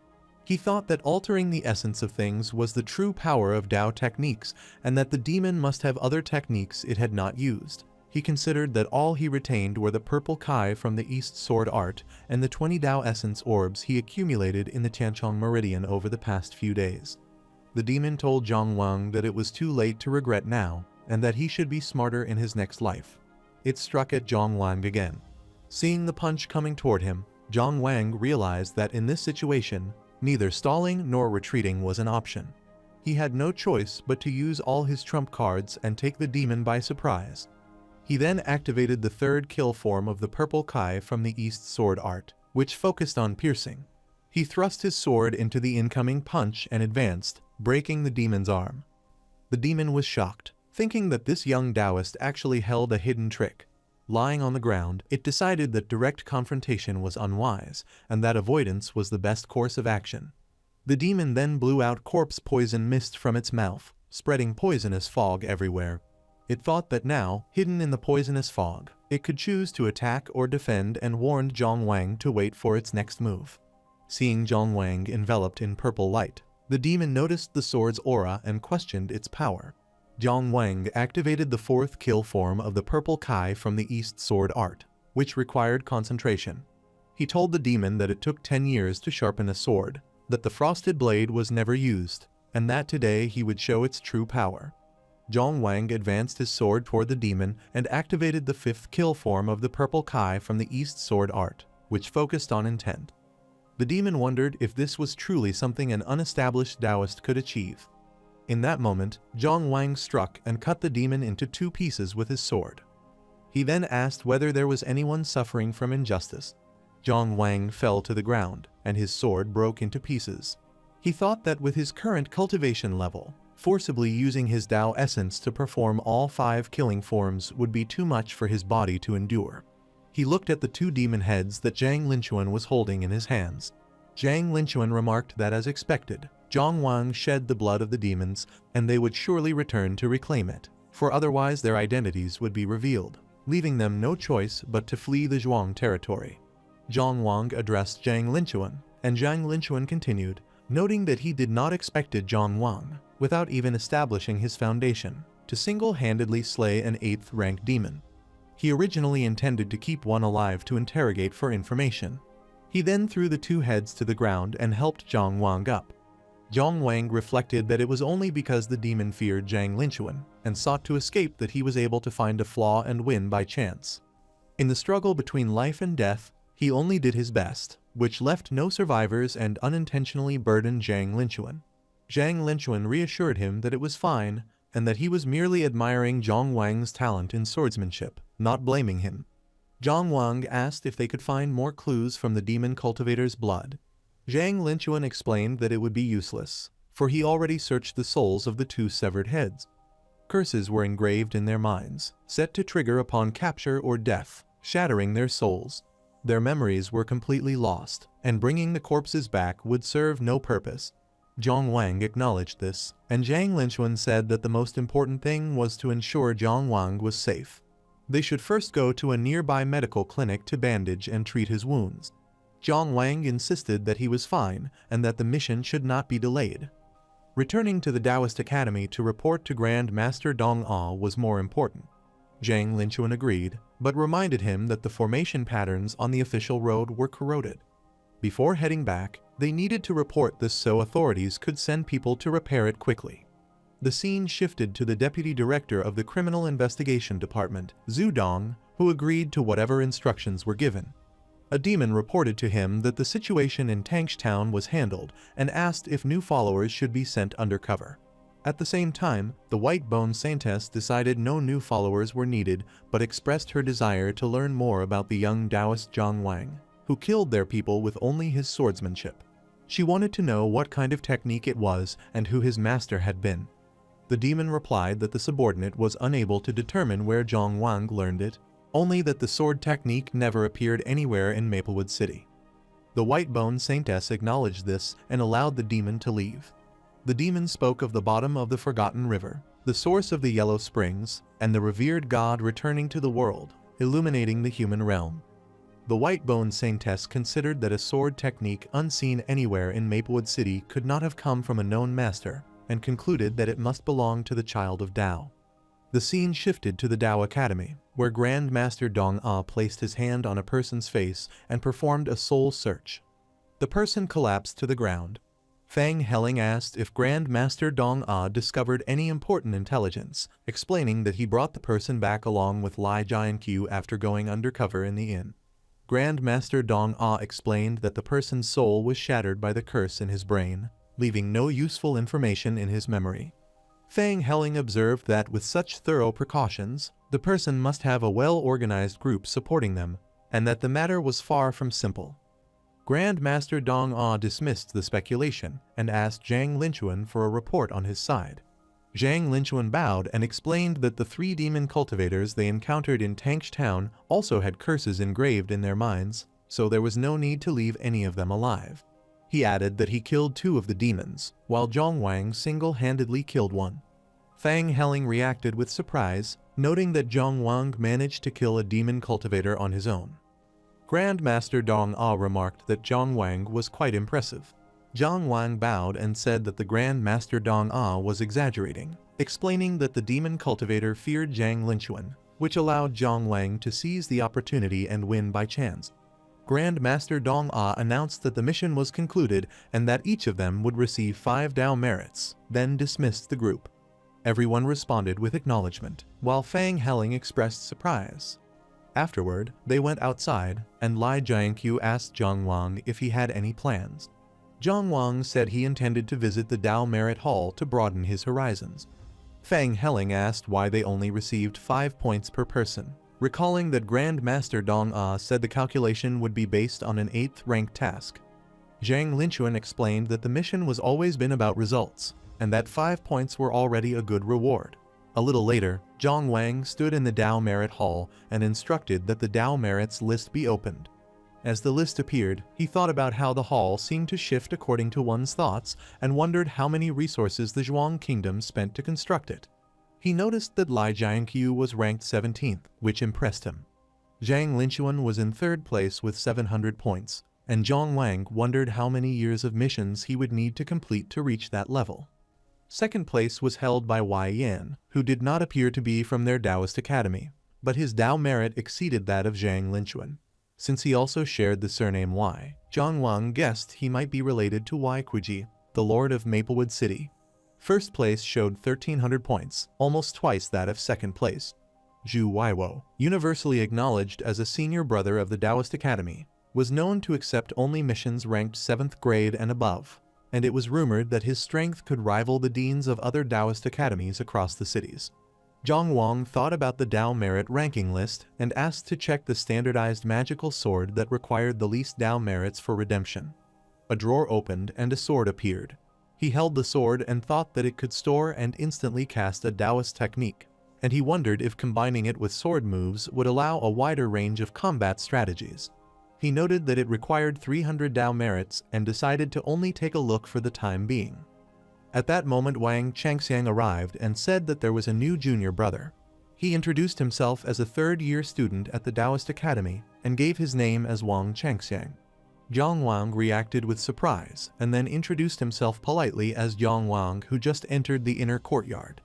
He thought that altering the essence of things was the true power of Tao techniques and that the demon must have other techniques it had not used. He considered that all he retained were the purple Kai from the East Sword Art and the 20 Tao essence orbs he accumulated in the Tianchong Meridian over the past few days. The demon told Zhang Wang that it was too late to regret now and that he should be smarter in his next life. It struck at Zhang Wang again. Seeing the punch coming toward him, Zhang Wang realized that in this situation, neither stalling nor retreating was an option. He had no choice but to use all his trump cards and take the demon by surprise. He then activated the third kill form of the purple Kai from the East Sword Art, which focused on piercing. He thrust his sword into the incoming punch and advanced, breaking the demon's arm. The demon was shocked, thinking that this young Taoist actually held a hidden trick. Lying on the ground, it decided that direct confrontation was unwise, and that avoidance was the best course of action. The demon then blew out corpse poison mist from its mouth, spreading poisonous fog everywhere. It thought that now, hidden in the poisonous fog, it could choose to attack or defend and warned Zhang Wang to wait for its next move. Seeing Zhang Wang enveloped in purple light, the demon noticed the sword's aura and questioned its power. Zhang Wang activated the fourth kill form of the purple Kai from the East Sword Art, which required concentration. He told the demon that it took 10 years to sharpen a sword, that the frosted blade was never used, and that today he would show its true power. Zhang Wang advanced his sword toward the demon and activated the fifth kill form of the purple Kai from the East Sword Art, which focused on intent. The demon wondered if this was truly something an unestablished Taoist could achieve. In that moment, Zhang Wang struck and cut the demon into 2 pieces with his sword. He then asked whether there was anyone suffering from injustice. Zhang Wang fell to the ground, and his sword broke into pieces. He thought that with his current cultivation level, forcibly using his Tao essence to perform all 5 killing forms would be too much for his body to endure. He looked at the 2 demon heads that Zhang Linchuan was holding in his hands. Zhang Linchuan remarked that as expected, Zhang Wang shed the blood of the demons, and they would surely return to reclaim it, for otherwise their identities would be revealed, leaving them no choice but to flee the Zhuang territory. Zhang Wang addressed Zhang Linchuan, and Zhang Linchuan continued, noting that he did not expect Zhang Wang, without even establishing his foundation, to single-handedly slay an 8th-ranked demon. He originally intended to keep one alive to interrogate for information. He then threw the 2 heads to the ground and helped Zhang Wang up. Zhang Wang reflected that it was only because the demon feared Zhang Linchuan and sought to escape that he was able to find a flaw and win by chance. In the struggle between life and death, he only did his best, which left no survivors and unintentionally burdened Zhang Linchuan. Zhang Linchuan reassured him that it was fine and that he was merely admiring Zhang Wang's talent in swordsmanship, not blaming him. Zhang Wang asked if they could find more clues from the demon cultivator's blood. Zhang Linchuan explained that it would be useless, for he already searched the souls of the 2 severed heads. Curses were engraved in their minds, set to trigger upon capture or death, shattering their souls. Their memories were completely lost, and bringing the corpses back would serve no purpose. Zhang Wang acknowledged this, and Zhang Linchuan said that the most important thing was to ensure Zhang Wang was safe. They should first go to a nearby medical clinic to bandage and treat his wounds. Zhang Wang insisted that he was fine and that the mission should not be delayed. Returning to the Taoist Academy to report to Grand Master Dong Ah was more important. Zhang Linchuan agreed, but reminded him that the formation patterns on the official road were corroded. Before heading back, they needed to report this so authorities could send people to repair it quickly. The scene shifted to the Deputy Director of the Criminal Investigation Department, Zhu Dong, who agreed to whatever instructions were given. A demon reported to him that the situation in Tangshtown was handled and asked if new followers should be sent undercover. At the same time, the White Bone Saintess decided no new followers were needed but expressed her desire to learn more about the young Taoist Zhang Wang, who killed their people with only his swordsmanship. She wanted to know what kind of technique it was and who his master had been. The demon replied that the subordinate was unable to determine where Zhang Wang learned it, only that the sword technique never appeared anywhere in Maplewood City. The white-boned saintess acknowledged this and allowed the demon to leave. The demon spoke of the bottom of the forgotten river, the source of the yellow springs, and the revered god returning to the world, illuminating the human realm. The white-boned saintess considered that a sword technique unseen anywhere in Maplewood City could not have come from a known master, and concluded that it must belong to the child of Tao. The scene shifted to the Tao Academy, where Grand Master Dong Ah placed his hand on a person's face and performed a soul search. The person collapsed to the ground. Fang Heling asked if Grand Master Dong Ah discovered any important intelligence, explaining that he brought the person back along with Lai Jianqiu after going undercover in the inn. Grand Master Dong Ah explained that the person's soul was shattered by the curse in his brain, leaving no useful information in his memory. Fang Heling observed that with such thorough precautions, the person must have a well-organized group supporting them, and that the matter was far from simple. Grand Master Dong Ah dismissed the speculation and asked Zhang Linchuan for a report on his side. Zhang Linchuan bowed and explained that the 3 demon cultivators they encountered in Tangsh Town also had curses engraved in their minds, so there was no need to leave any of them alive. He added that he killed 2 of the demons, while Zhang Wang single-handedly killed 1. Fang Heling reacted with surprise, noting that Zhang Wang managed to kill a demon cultivator on his own. Grand Master Dong Ah remarked that Zhang Wang was quite impressive. Zhang Wang bowed and said that the Grand Master Dong Ah was exaggerating, explaining that the demon cultivator feared Zhang Linchuan, which allowed Zhang Wang to seize the opportunity and win by chance. Grand Master Dong Ah announced that the mission was concluded and that each of them would receive 5 Dao merits, then dismissed the group. Everyone responded with acknowledgement, while Fang Heling expressed surprise. Afterward, they went outside, and Lai Jianqiu asked Zhang Wang if he had any plans. Zhang Wang said he intended to visit the Dao Merit Hall to broaden his horizons. Fang Heling asked why they only received 5 points per person, recalling that Grand Master Dong Ah said the calculation would be based on an 8th rank task. Zhang Linchuan explained that the mission was always been about results, and that 5 points were already a good reward. A little later, Zhang Wang stood in the Dao Merit Hall and instructed that the Dao Merits list be opened. As the list appeared, he thought about how the hall seemed to shift according to one's thoughts and wondered how many resources the Zhuang Kingdom spent to construct it. He noticed that Lai Jianqiu was ranked 17th, which impressed him. Zhang Linchuan was in 3rd place with 700 points, and Zhang Wang wondered how many years of missions he would need to complete to reach that level. 2nd place was held by Wei Yan, who did not appear to be from their Taoist academy, but his Dao merit exceeded that of Zhang Linchuan. Since he also shared the surname Wei, Zhang Wang guessed he might be related to Wei Kuji, the lord of Maplewood City. 1st place showed 1,300 points, almost twice that of 2nd place. Zhu Weiwo, universally acknowledged as a senior brother of the Taoist Academy, was known to accept only missions ranked 7th grade and above, and it was rumored that his strength could rival the deans of other Taoist academies across the cities. Zhang Wang thought about the Dao merit ranking list and asked to check the standardized magical sword that required the least Dao merits for redemption. A drawer opened and a sword appeared. He held the sword and thought that it could store and instantly cast a Taoist technique, and he wondered if combining it with sword moves would allow a wider range of combat strategies. He noted that it required 300 Dao merits and decided to only take a look for the time being. At that moment Wang Changxiang arrived and said that there was a new junior brother. He introduced himself as a 3rd-year student at the Taoist Academy and gave his name as Wang Changxiang. Zhang Wang reacted with surprise and then introduced himself politely as Zhang Wang, who just entered the inner courtyard.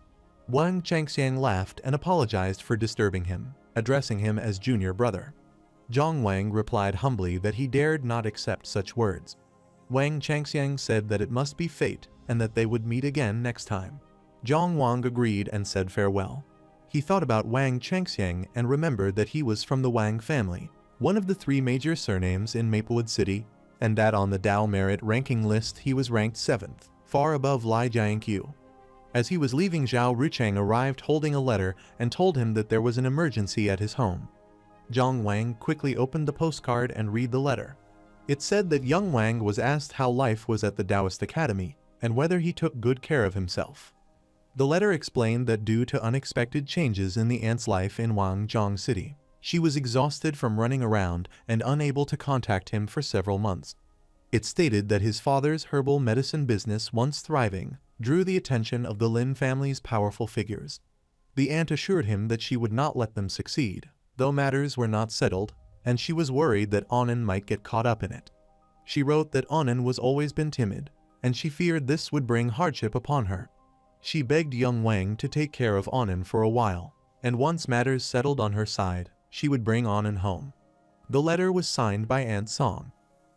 Wang Changxiang laughed and apologized for disturbing him, addressing him as junior brother. Zhang Wang replied humbly that he dared not accept such words. Wang Changxiang said that it must be fate and that they would meet again next time. Zhang Wang agreed and said farewell. He thought about Wang Changxiang and remembered that he was from the Wang family, one of the 3 major surnames in Maplewood City, and that on the Dao merit ranking list he was ranked 7th, far above Lai Jianqiu. As he was leaving, Zhao Ruchang arrived holding a letter and told him that there was an emergency at his home. Zhang Wang quickly opened the postcard and read the letter. It said that young Wang was asked how life was at the Taoist Academy and whether he took good care of himself. The letter explained that due to unexpected changes in the aunt's life in Wangzhong City, she was exhausted from running around and unable to contact him for several months. It stated that his father's herbal medicine business, once thriving, drew the attention of the Lin family's powerful figures. The aunt assured him that she would not let them succeed, though matters were not settled, and she was worried that Annan might get caught up in it. She wrote that Annan was always been timid, and she feared this would bring hardship upon her. She begged young Wang to take care of Annan for a while, and once matters settled on her side, she would bring Annan home. The letter was signed by Aunt Song.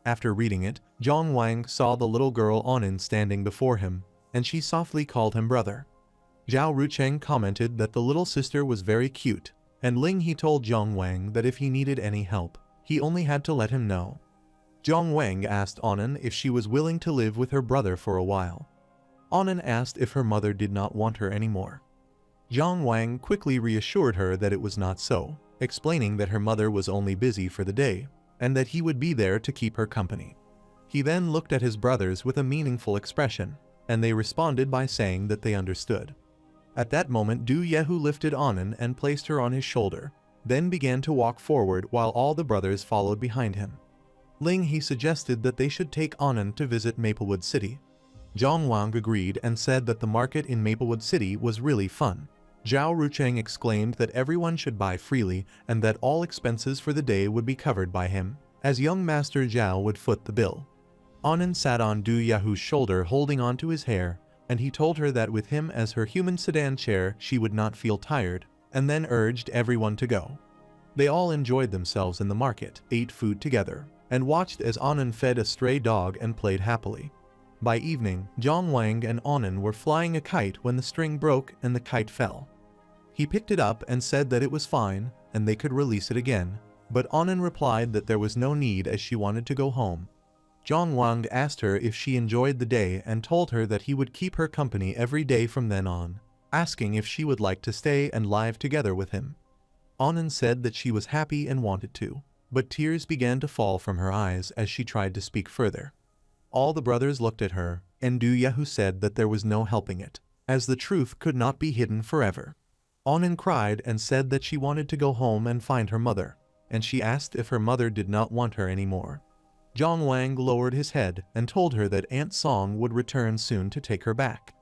After reading it, Zhang Wang saw the little girl Annan standing before him, and she softly called him brother. Zhao Rucheng commented that the little sister was very cute, and Ling He told Zhang Wang that if he needed any help, he only had to let him know. Zhang Wang asked Annan if she was willing to live with her brother for a while. Annan asked if her mother did not want her anymore. Zhang Wang quickly reassured her that it was not so, explaining that her mother was only busy for the day, and that he would be there to keep her company. He then looked at his brothers with a meaningful expression, and they responded by saying that they understood. At that moment, Du Yehu lifted Annan and placed her on his shoulder, then began to walk forward while all the brothers followed behind him. Ling He suggested that they should take Annan to visit Maplewood City. Zhang Wang agreed and said that the market in Maplewood City was really fun. Zhao Rucheng exclaimed that everyone should buy freely and that all expenses for the day would be covered by him, as young Master Zhao would foot the bill. Annan sat on Du Yahu's shoulder holding on to his hair, and he told her that with him as her human sedan chair she would not feel tired, and then urged everyone to go. They all enjoyed themselves in the market, ate food together, and watched as Annan fed a stray dog and played happily. By evening, Zhang Wang and Annan were flying a kite when the string broke and the kite fell. He picked it up and said that it was fine, and they could release it again, but Annan replied that there was no need as she wanted to go home. Zhang Wang asked her if she enjoyed the day and told her that he would keep her company every day from then on, asking if she would like to stay and live together with him. Annan said that she was happy and wanted to, but tears began to fall from her eyes as she tried to speak further. All the brothers looked at her, and Du Yahu said that there was no helping it, as the truth could not be hidden forever. Annan cried and said that she wanted to go home and find her mother, and she asked if her mother did not want her anymore. Zhang Wang lowered his head and told her that Aunt Song would return soon to take her back.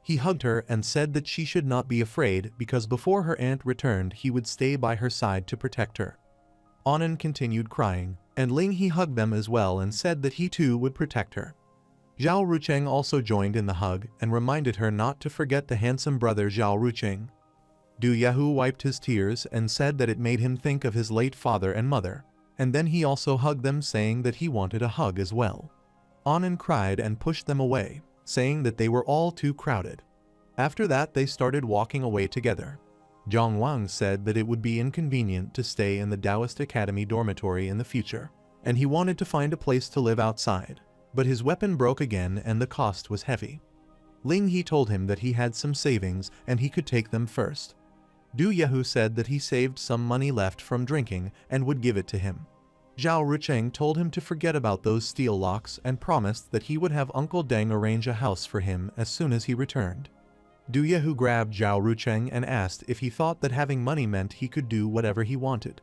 He hugged her and said that she should not be afraid because before her aunt returned he would stay by her side to protect her. Annan continued crying, and Ling He hugged them as well and said that he too would protect her. Zhao Rucheng also joined in the hug and reminded her not to forget the handsome brother Zhao Rucheng. Du Yahu wiped his tears and said that it made him think of his late father and mother, and then he also hugged them saying that he wanted a hug as well. Annan cried and pushed them away, saying that they were all too crowded. After that they started walking away together. Zhang Wang said that it would be inconvenient to stay in the Taoist Academy dormitory in the future, and he wanted to find a place to live outside, but his weapon broke again and the cost was heavy. Ling He told him that he had some savings and he could take them first. Du Yahu said that he saved some money left from drinking and would give it to him. Zhao Rucheng told him to forget about those steel locks and promised that he would have Uncle Deng arrange a house for him as soon as he returned. Du Yahu grabbed Zhao Rucheng and asked if he thought that having money meant he could do whatever he wanted.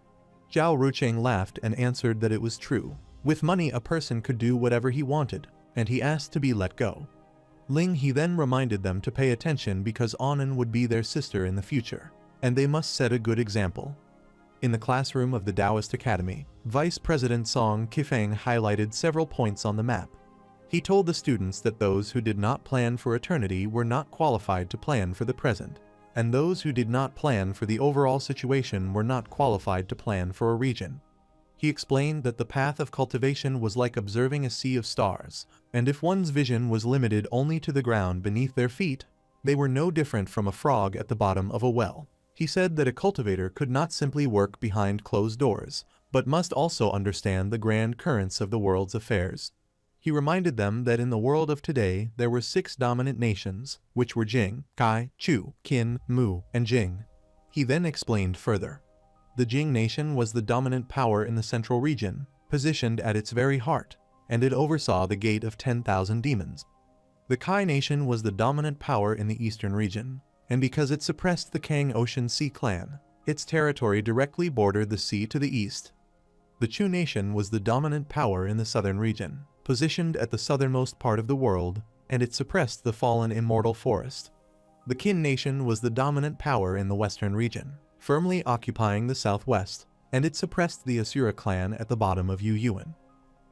Zhao Rucheng laughed and answered that it was true. With money a person could do whatever he wanted, and he asked to be let go. Ling He then reminded them to pay attention because Annan would be their sister in the future, and they must set a good example. In the classroom of the Taoist Academy, Vice President Song Qifeng highlighted several points on the map. He told the students that those who did not plan for eternity were not qualified to plan for the present, and those who did not plan for the overall situation were not qualified to plan for a region. He explained that the path of cultivation was like observing a sea of stars, and if one's vision was limited only to the ground beneath their feet, they were no different from a frog at the bottom of a well. He said that a cultivator could not simply work behind closed doors, but must also understand the grand currents of the world's affairs. He reminded them that in the world of today there were 6 dominant nations, which were Jing, Kai, Chu, Qin, Mu, and Jing. He then explained further. The Jing nation was the dominant power in the central region, positioned at its very heart, and it oversaw the gate of 10,000 demons. The Kai nation was the dominant power in the eastern region, and because it suppressed the Kang Ocean Sea clan, its territory directly bordered the sea to the east. The Chu nation was the dominant power in the southern region, positioned at the southernmost part of the world, and it suppressed the fallen immortal forest. The Qin nation was the dominant power in the western region, firmly occupying the southwest, and it suppressed the Asura clan at the bottom of Yuyuan.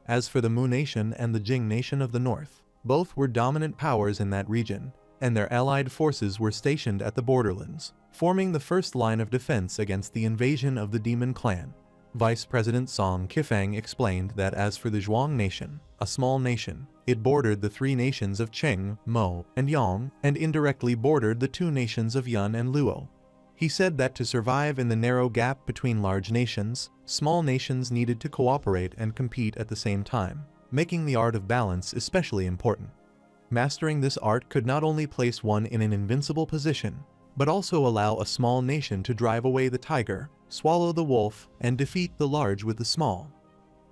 As for the Mu nation and the Jing nation of the north, both were dominant powers in that region, and their allied forces were stationed at the borderlands, forming the first line of defense against the invasion of the Demon Clan. Vice President Song Qifeng explained that as for the Zhuang nation, a small nation, it bordered the three nations of Qing, Mo, and Yang, and indirectly bordered the two nations of Yun and Luo. He said that to survive in the narrow gap between large nations, small nations needed to cooperate and compete at the same time, making the art of balance especially important. Mastering this art could not only place one in an invincible position, but also allow a small nation to drive away the tiger, swallow the wolf, and defeat the large with the small.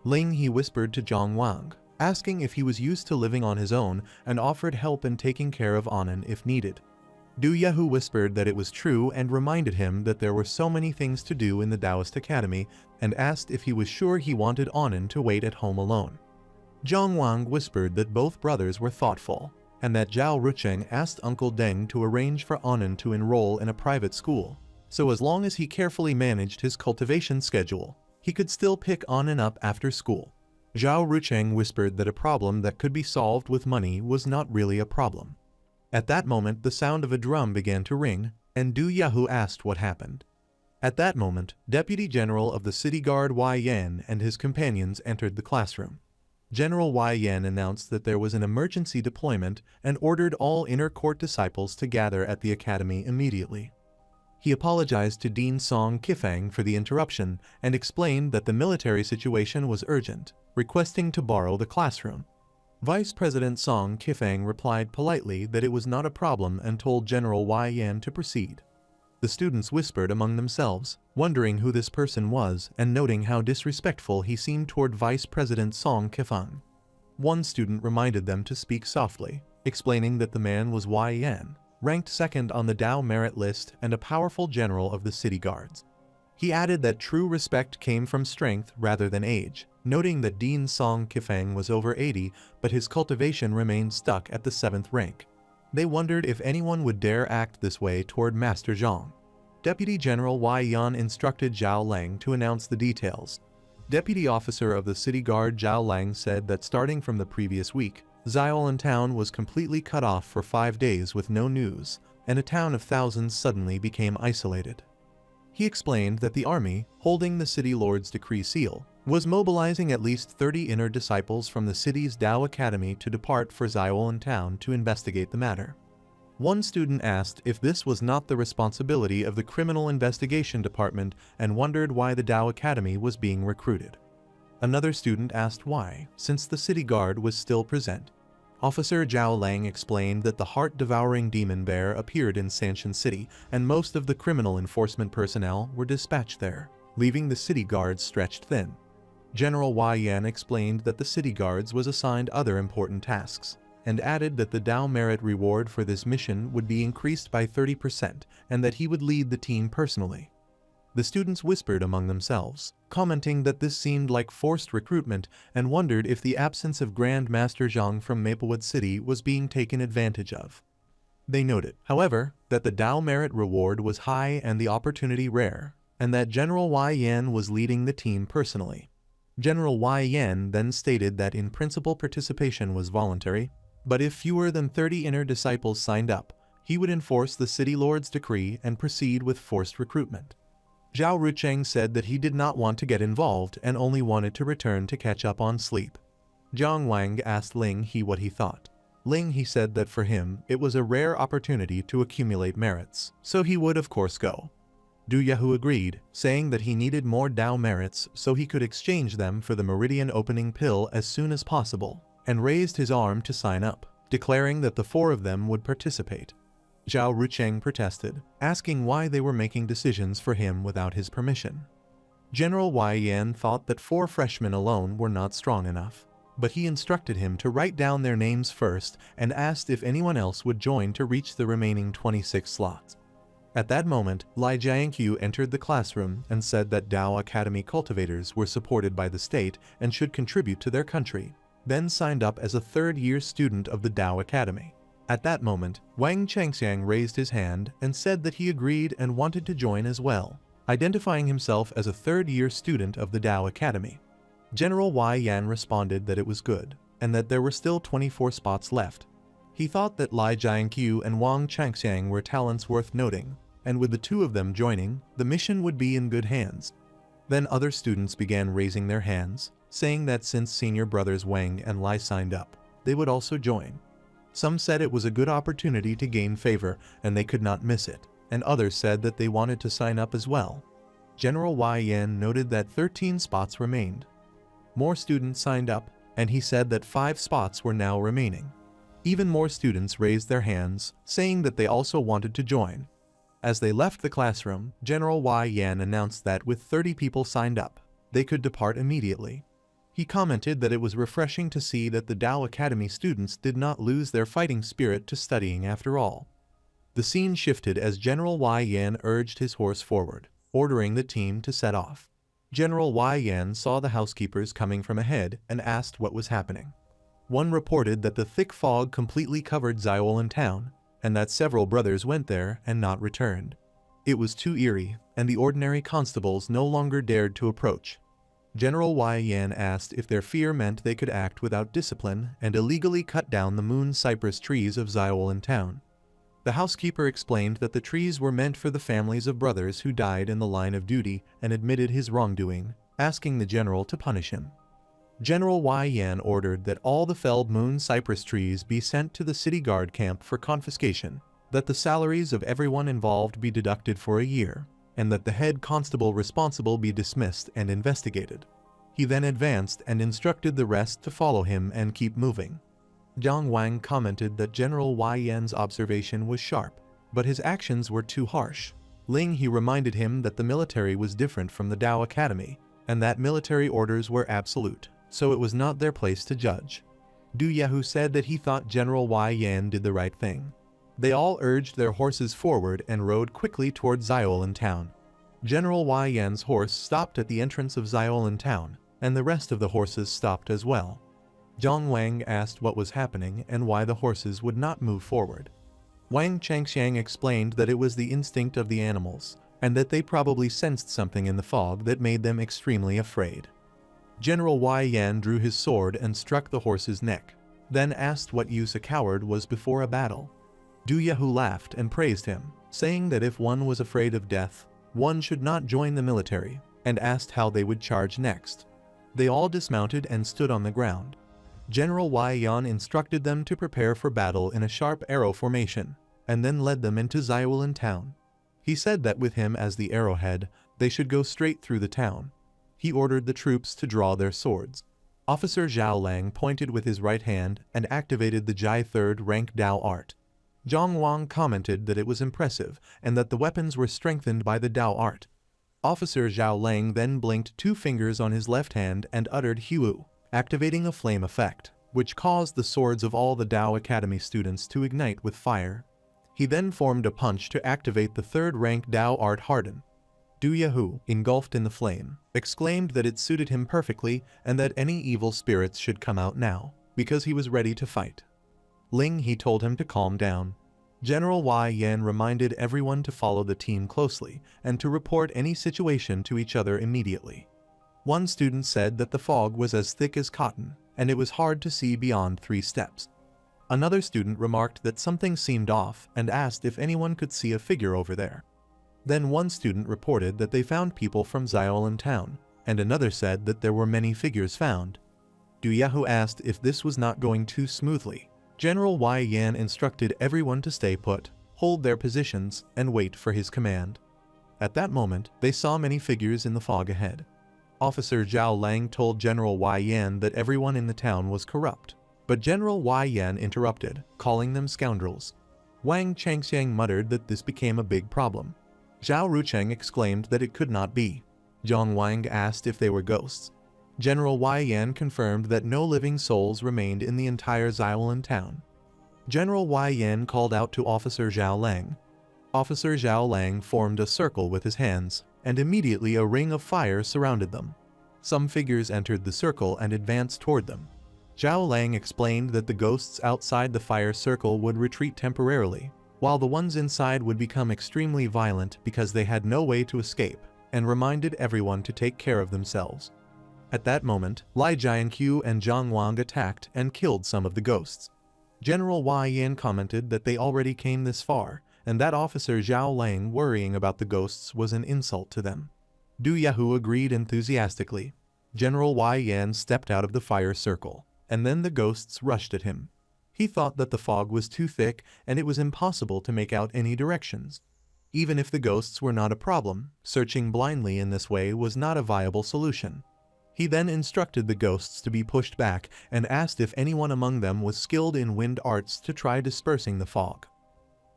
Ling He whispered to Zhang Wang, asking if he was used to living on his own, and offered help in taking care of Annan if needed. Du Yahu whispered that it was true and reminded him that there were so many things to do in the Taoist Academy, and asked if he was sure he wanted Annan to wait at home alone. Zhang Wang whispered that both brothers were thoughtful, and that Zhao Rucheng asked Uncle Deng to arrange for Annan to enroll in a private school, so as long as he carefully managed his cultivation schedule, he could still pick Annan up after school. Zhao Rucheng whispered that a problem that could be solved with money was not really a problem. At that moment the sound of a drum began to ring, and Du Yahu asked what happened. At that moment, Deputy General of the City Guard Wai Yan and his companions entered the classroom. General Wai Yan announced that there was an emergency deployment and ordered all inner court disciples to gather at the academy immediately. He apologized to Dean Song Qifeng for the interruption and explained that the military situation was urgent, requesting to borrow the classroom. Vice President Song Qifeng replied politely that it was not a problem and told General Wai Yan to proceed. The students whispered among themselves, wondering who this person was and noting how disrespectful he seemed toward Vice President Song Qifeng. One student reminded them to speak softly, explaining that the man was Wai Yan, ranked second on the Dao merit list and a powerful general of the city guards. He added that true respect came from strength rather than age, noting that Dean Song Qifeng was over 80, but his cultivation remained stuck at the 7th rank. They wondered if anyone would dare act this way toward Master Zhang. Deputy General Wai Yan instructed Zhao Lang to announce the details. Deputy Officer of the City Guard Zhao Lang said that starting from the previous week, Xiaolan town was completely cut off for 5 days with no news, and a town of thousands suddenly became isolated. He explained that the army, holding the city lord's decree seal, was mobilizing at least 30 inner disciples from the city's Dao Academy to depart for Xiaolan town to investigate the matter. One student asked if this was not the responsibility of the Criminal Investigation Department and wondered why the Dao Academy was being recruited. Another student asked why, since the city guard was still present. Officer Zhao Lang explained that the heart-devouring demon bear appeared in Sanshan City and most of the criminal enforcement personnel were dispatched there, leaving the city guards stretched thin. General Wai Yan explained that the city guards was assigned other important tasks, and added that the Dao merit reward for this mission would be increased by 30% and that he would lead the team personally. The students whispered among themselves, commenting that this seemed like forced recruitment and wondered if the absence of Grand Master Zhang from Maplewood City was being taken advantage of. They noted, however, that the Dao merit reward was high and the opportunity rare, and that General Wai Yan was leading the team personally. General Wai Yan then stated that in principle participation was voluntary, but if fewer than 30 inner disciples signed up, he would enforce the city lord's decree and proceed with forced recruitment. Zhao Rucheng said that he did not want to get involved and only wanted to return to catch up on sleep. Zhang Wang asked Ling He what he thought. Ling He said that for him, it was a rare opportunity to accumulate merits, so he would of course go. Du Yahu agreed, saying that he needed more Dao merits so he could exchange them for the Meridian opening pill as soon as possible, and raised his arm to sign up, declaring that the 4 of them would participate. Zhao Rucheng protested, asking why they were making decisions for him without his permission. General Wai Yan thought that 4 freshmen alone were not strong enough. but he instructed him to write down their names first and asked if anyone else would join to reach the remaining 26 slots. At that moment, Li Jiangqiu entered the classroom and said that Dao Academy cultivators were supported by the state and should contribute to their country, then signed up as a third-year student of the Dao Academy. At that moment, Wang Chengxiang raised his hand and said that he agreed and wanted to join as well, identifying himself as a third-year student of the Dao Academy. General Wei Yan responded that it was good, and that there were still 24 spots left. He thought that Li Jiangqiu and Wang Chengxiang were talents worth noting, and with the two of them joining, the mission would be in good hands. Then other students began raising their hands, saying that since senior brothers Wang and Li signed up, they would also join. Some said it was a good opportunity to gain favor and they could not miss it, and others said that they wanted to sign up as well. General Wei Yan noted that 13 spots remained. More students signed up, and he said that 5 spots were now remaining. Even more students raised their hands, saying that they also wanted to join. As they left the classroom, General Wei Yan announced that with 30 people signed up, they could depart immediately. He commented that it was refreshing to see that the Dao Academy students did not lose their fighting spirit to studying after all. The scene shifted as General Wei Yan urged his horse forward, ordering the team to set off. General Wei Yan saw the housekeepers coming from ahead and asked what was happening. One reported that the thick fog completely covered Xiaolan town, and that several brothers went there and not returned. It was too eerie, and the ordinary constables no longer dared to approach. General Wei Yan asked if their fear meant they could act without discipline and illegally cut down the moon cypress trees of Xiaolan town. The housekeeper explained that the trees were meant for the families of brothers who died in the line of duty and admitted his wrongdoing, asking the general to punish him. General Wei Yan ordered that all the felled moon cypress trees be sent to the city guard camp for confiscation, that the salaries of everyone involved be deducted for a year, and that the head constable responsible be dismissed and investigated. He then advanced and instructed the rest to follow him and keep moving. Jiang Wang commented that General Wei Yan's observation was sharp, but his actions were too harsh. Ling He reminded him that the military was different from the Dao Academy, and that military orders were absolute, so it was not their place to judge. Du Yahu said that he thought General Wei Yan did the right thing. They all urged their horses forward and rode quickly toward Xiaolan town. General Wei Yan's horse stopped at the entrance of Xiaolan town, and the rest of the horses stopped as well. Zhang Wang asked what was happening and why the horses would not move forward. Wang Chengxiang explained that it was the instinct of the animals, and that they probably sensed something in the fog that made them extremely afraid. General Wei Yan drew his sword and struck the horse's neck, then asked what use a coward was before a battle. Du Yahu laughed and praised him, saying that if one was afraid of death, one should not join the military, and asked how they would charge next. They all dismounted and stood on the ground. General Wei Yan instructed them to prepare for battle in a sharp arrow formation, and then led them into Xiaolan town. He said that with him as the arrowhead, they should go straight through the town. He ordered the troops to draw their swords. Officer Zhao Lang pointed with his right hand and activated the Jai 3rd rank Dao art. Zhang Wang commented that it was impressive and that the weapons were strengthened by the Dao art. Officer Zhao Lang then blinked 2 fingers on his left hand and uttered Hu, activating a flame effect, which caused the swords of all the Dao Academy students to ignite with fire. He then formed a punch to activate the 3rd rank Dao art harden. Du Yahu, engulfed in the flame, exclaimed that it suited him perfectly and that any evil spirits should come out now, because he was ready to fight. Ling He told him to calm down. General Wei Yan reminded everyone to follow the team closely and to report any situation to each other immediately. One student said that the fog was as thick as cotton, and it was hard to see beyond 3 steps. Another student remarked that something seemed off and asked if anyone could see a figure over there. Then one student reported that they found people from Xiaolan town, and another said that there were many figures found. Du Yahu asked if this was not going too smoothly. General Wei Yan instructed everyone to stay put, hold their positions, and wait for his command. At that moment, they saw many figures in the fog ahead. Officer Zhao Lang told General Wei Yan that everyone in the town was corrupt, but General Wei Yan interrupted, calling them scoundrels. Wang Chengxiang muttered that this became a big problem. Zhao Rucheng exclaimed that it could not be. Zhang Wang asked if they were ghosts. General Wei Yan confirmed that no living souls remained in the entire Xiaolan town. General Wei Yan called out to Officer Zhao Lang. Officer Zhao Lang formed a circle with his hands, and immediately a ring of fire surrounded them. Some figures entered the circle and advanced toward them. Zhao Lang explained that the ghosts outside the fire circle would retreat temporarily, while the ones inside would become extremely violent because they had no way to escape, and reminded everyone to take care of themselves. At that moment, Li Jianqiu and Zhang Wang attacked and killed some of the ghosts. General Wei Yan commented that they already came this far, and that Officer Zhao Lang worrying about the ghosts was an insult to them. Du Yahu agreed enthusiastically. General Wei Yan stepped out of the fire circle, and then the ghosts rushed at him. He thought that the fog was too thick and it was impossible to make out any directions. Even if the ghosts were not a problem, searching blindly in this way was not a viable solution. He then instructed the ghosts to be pushed back and asked if anyone among them was skilled in wind arts to try dispersing the fog.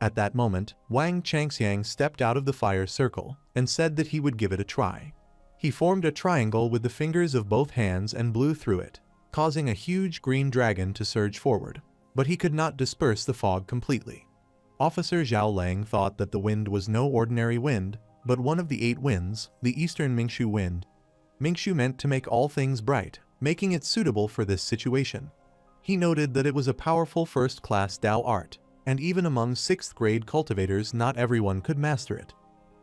At that moment, Wang Changxiang stepped out of the fire circle and said that he would give it a try. He formed a triangle with the fingers of both hands and blew through it, causing a huge green dragon to surge forward, but he could not disperse the fog completely. Officer Zhao Lang thought that the wind was no ordinary wind, but one of the 8 winds, the Eastern Mingshu wind. Mingshu meant to make all things bright, making it suitable for this situation. He noted that it was a powerful first-class Dao art, and even among 6th grade cultivators not everyone could master it.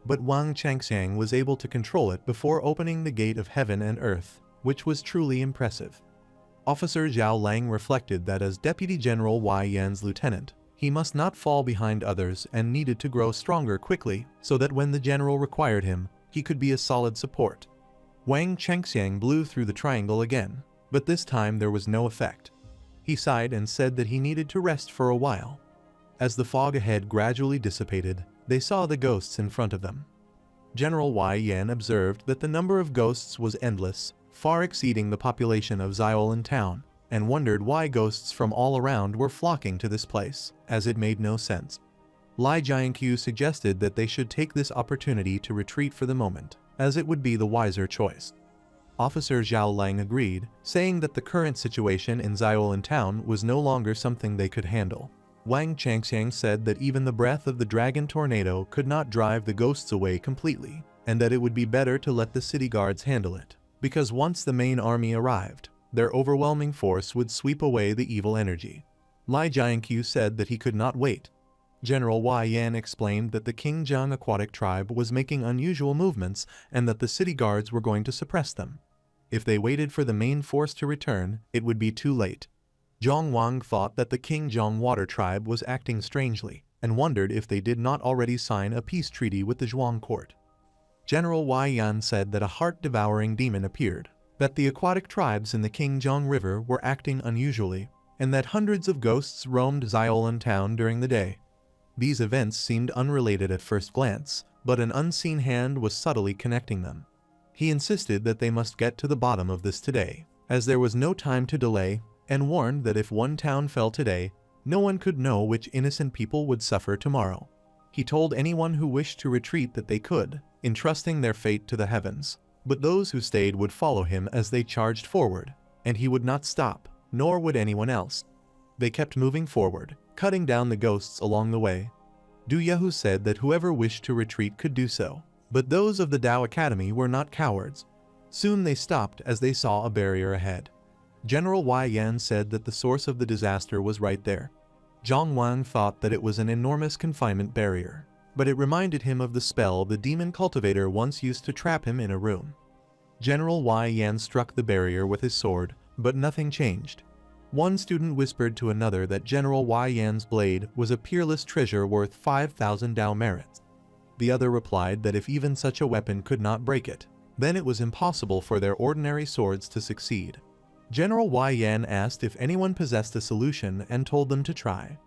But Wang Changxiang was able to control it before opening the gate of heaven and earth, which was truly impressive. Officer Zhao Lang reflected that as Deputy General Wei Yan's lieutenant, he must not fall behind others and needed to grow stronger quickly so that when the general required him, he could be a solid support. Wang Changxiang blew through the triangle again, but this time there was no effect. He sighed and said that he needed to rest for a while. As the fog ahead gradually dissipated, they saw the ghosts in front of them. General Wei Yan observed that the number of ghosts was endless, far exceeding the population of Xiaolan town, and wondered why ghosts from all around were flocking to this place, as it made no sense. Li Jianqiu suggested that they should take this opportunity to retreat for the moment, as it would be the wiser choice. Officer Zhao Lang agreed, saying that the current situation in Xiaolan town was no longer something they could handle. Wang Changxiang said that even the breath of the dragon tornado could not drive the ghosts away completely, and that it would be better to let the city guards handle it, because once the main army arrived, their overwhelming force would sweep away the evil energy. Li Jianqiu said that he could not wait. General Wei Yan explained that the Qingjiang aquatic tribe was making unusual movements and that the city guards were going to suppress them. If they waited for the main force to return, it would be too late. Zhang Wang thought that the Qingjiang water tribe was acting strangely and wondered if they did not already sign a peace treaty with the Zhuang court. General Wei Yan said that a heart-devouring demon appeared, that the aquatic tribes in the Qingjiang River were acting unusually, and that hundreds of ghosts roamed Xiaolan town during the day. These events seemed unrelated at first glance, but an unseen hand was subtly connecting them. He insisted that they must get to the bottom of this today, as there was no time to delay, and warned that if one town fell today, no one could know which innocent people would suffer tomorrow. He told anyone who wished to retreat that they could, entrusting their fate to the heavens, but those who stayed would follow him as they charged forward, and he would not stop, nor would anyone else. They kept moving forward, cutting down the ghosts along the way. Du Yahu said that whoever wished to retreat could do so, but those of the Dao Academy were not cowards. Soon they stopped as they saw a barrier ahead. General Wei Yan said that the source of the disaster was right there. Zhang Wang thought that it was an enormous confinement barrier, but it reminded him of the spell the demon cultivator once used to trap him in a room. General Wei Yan struck the barrier with his sword, but nothing changed. One student whispered to another that General Wei Yan's blade was a peerless treasure worth 5,000 Dao merits. The other replied that if even such a weapon could not break it, then it was impossible for their ordinary swords to succeed. General Wei Yan asked if anyone possessed a solution and told them to try.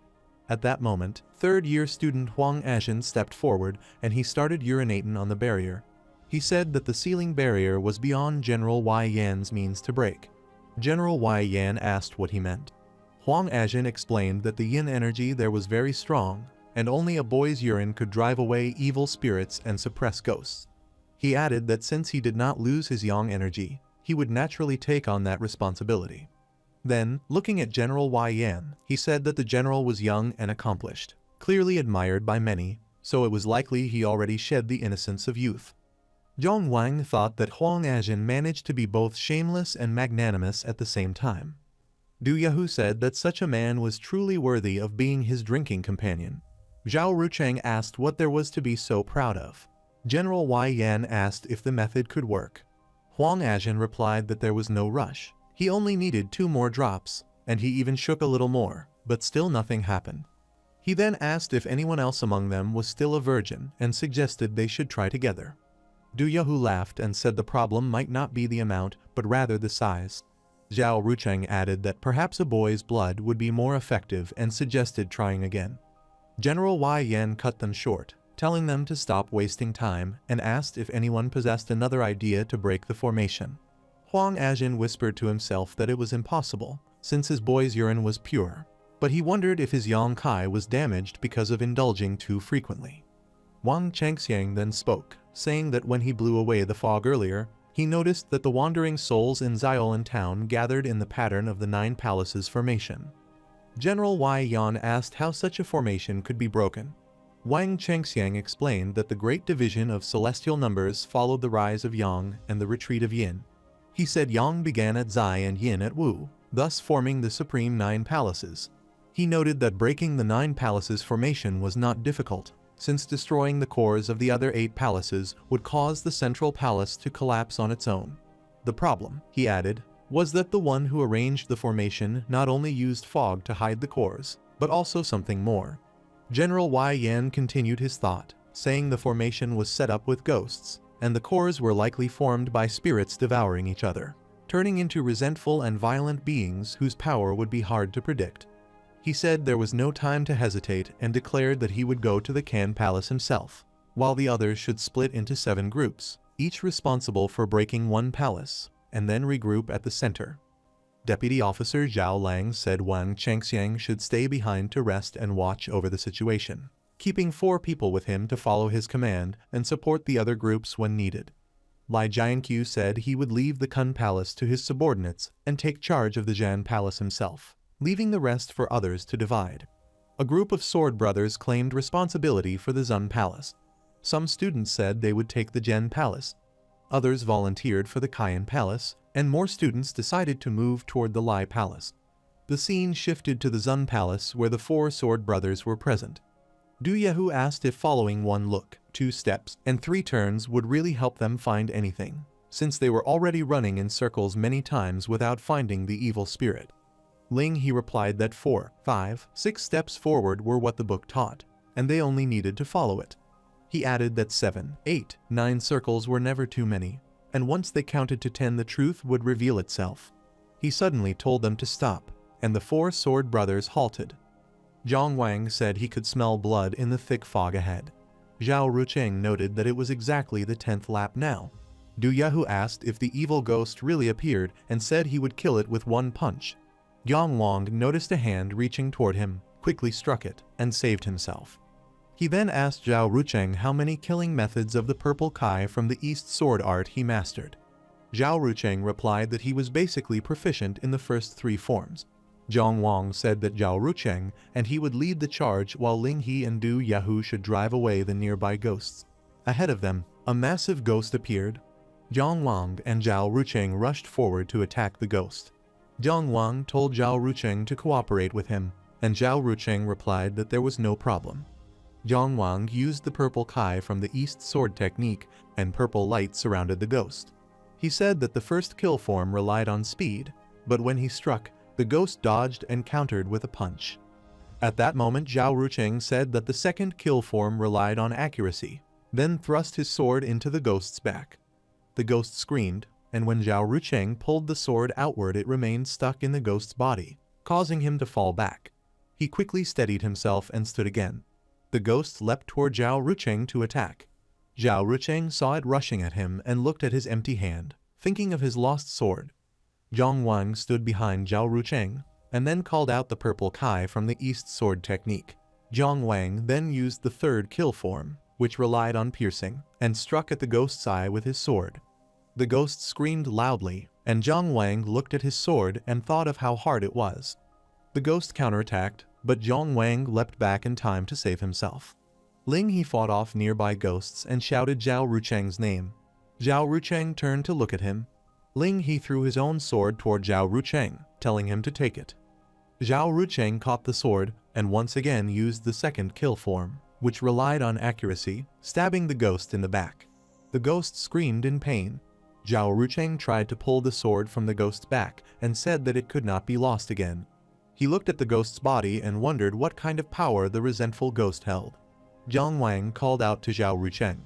At that moment, third-year student Huang Azhen stepped forward and he started urinating on the barrier. He said that the ceiling barrier was beyond General Wei Yan's means to break. General Wei Yan asked what he meant. Huang Azhen explained that the yin energy there was very strong, and only a boy's urine could drive away evil spirits and suppress ghosts. He added that since he did not lose his yang energy, he would naturally take on that responsibility. Then, looking at General Wei Yan, he said that the general was young and accomplished, clearly admired by many, so it was likely he already shed the innocence of youth. Zhang Wang thought that Huang Ajin managed to be both shameless and magnanimous at the same time. Du Yahu said that such a man was truly worthy of being his drinking companion. Zhao Rucheng asked what there was to be so proud of. General Wei Yan asked if the method could work. Huang Ajin replied that there was no rush. He only needed 2 more drops, and he even shook a little more, but still nothing happened. He then asked if anyone else among them was still a virgin and suggested they should try together. Du Yahu laughed and said the problem might not be the amount, but rather the size. Zhao Rucheng added that perhaps a boy's blood would be more effective and suggested trying again. General Wei Yan cut them short, telling them to stop wasting time, and asked if anyone possessed another idea to break the formation. Huang Ajin whispered to himself that it was impossible, since his boy's urine was pure, but he wondered if his yang kai was damaged because of indulging too frequently. Wang Chengxiang then spoke, saying that when he blew away the fog earlier, he noticed that the wandering souls in Xiaolan town gathered in the pattern of the 9 palaces formation. General Wei Yan asked how such a formation could be broken. Wang Chengxiang explained that the great division of celestial numbers followed the rise of Yang and the retreat of Yin. He said Yang began at Zai and Yin at Wu, thus forming the supreme 9 palaces. He noted that breaking the 9 palaces formation was not difficult, since destroying the cores of the other 8 palaces would cause the central palace to collapse on its own. The problem, he added, was that the one who arranged the formation not only used fog to hide the cores, but also something more. General Wei Yan continued his thought, saying the formation was set up with ghosts, and the cores were likely formed by spirits devouring each other, turning into resentful and violent beings whose power would be hard to predict. He said there was no time to hesitate and declared that he would go to the Can Palace himself, while the others should split into 7 groups, each responsible for breaking 1 palace, and then regroup at the center. Deputy Officer Zhao Lang said Wang Chengxiang should stay behind to rest and watch over the situation, keeping 4 people with him to follow his command and support the other groups when needed. Lai Jianqiu said he would leave the Kun Palace to his subordinates and take charge of the Zhan Palace himself, leaving the rest for others to divide. A group of sword brothers claimed responsibility for the Zun Palace. Some students said they would take the Zhen Palace. Others volunteered for the Kayan Palace, and more students decided to move toward the Lai Palace. The scene shifted to the Zun Palace where the 4 sword brothers were present. Du Yahu asked if following 1 look, 2 steps, and 3 turns would really help them find anything, since they were already running in circles many times without finding the evil spirit. Ling he replied that 4, 5, 6 steps forward were what the book taught, and they only needed to follow it. He added that 7, 8, 9 circles were never too many, and once they counted to 10 the truth would reveal itself. He suddenly told them to stop, and the 4 sword brothers halted. Zhang Wang said he could smell blood in the thick fog ahead. Zhao Rucheng noted that it was exactly the 10th lap now. Du Yahu asked if the evil ghost really appeared and said he would kill it with 1 punch. Yang Wang noticed a hand reaching toward him, quickly struck it, and saved himself. He then asked Zhao Rucheng how many killing methods of the purple kai from the East sword art he mastered. Zhao Rucheng replied that he was basically proficient in the first 3 forms. Zhang Wang said that Zhao Rucheng and he would lead the charge while Ling He and Du Yahu should drive away the nearby ghosts. Ahead of them, a massive ghost appeared. Zhang Wang and Zhao Rucheng rushed forward to attack the ghost. Zhang Wang told Zhao Rucheng to cooperate with him, and Zhao Rucheng replied that there was no problem. Zhang Wang used the purple kai from the East sword technique, and purple light surrounded the ghost. He said that the first kill form relied on speed, but when he struck, the ghost dodged and countered with a punch. At that moment Zhao Rucheng said that the second kill form relied on accuracy, then thrust his sword into the ghost's back. The ghost screamed, and when Zhao Rucheng pulled the sword outward it remained stuck in the ghost's body, causing him to fall back. He quickly steadied himself and stood again. The ghost leapt toward Zhao Rucheng to attack. Zhao Rucheng saw it rushing at him and looked at his empty hand, thinking of his lost sword. Zhang Wang stood behind Zhao Rucheng, and then called out the purple kai from the East sword technique. Zhang Wang then used the third kill form, which relied on piercing, and struck at the ghost's eye with his sword. The ghost screamed loudly, and Zhang Wang looked at his sword and thought of how hard it was. The ghost counterattacked, but Zhang Wang leapt back in time to save himself. Ling He fought off nearby ghosts and shouted Zhao Rucheng's name. Zhao Rucheng turned to look at him. Ling He threw his own sword toward Zhao Rucheng, telling him to take it. Zhao Rucheng caught the sword and once again used the second kill form, which relied on accuracy, stabbing the ghost in the back. The ghost screamed in pain. Zhao Rucheng tried to pull the sword from the ghost's back and said that it could not be lost again. He looked at the ghost's body and wondered what kind of power the resentful ghost held. Zhang Wang called out to Zhao Rucheng.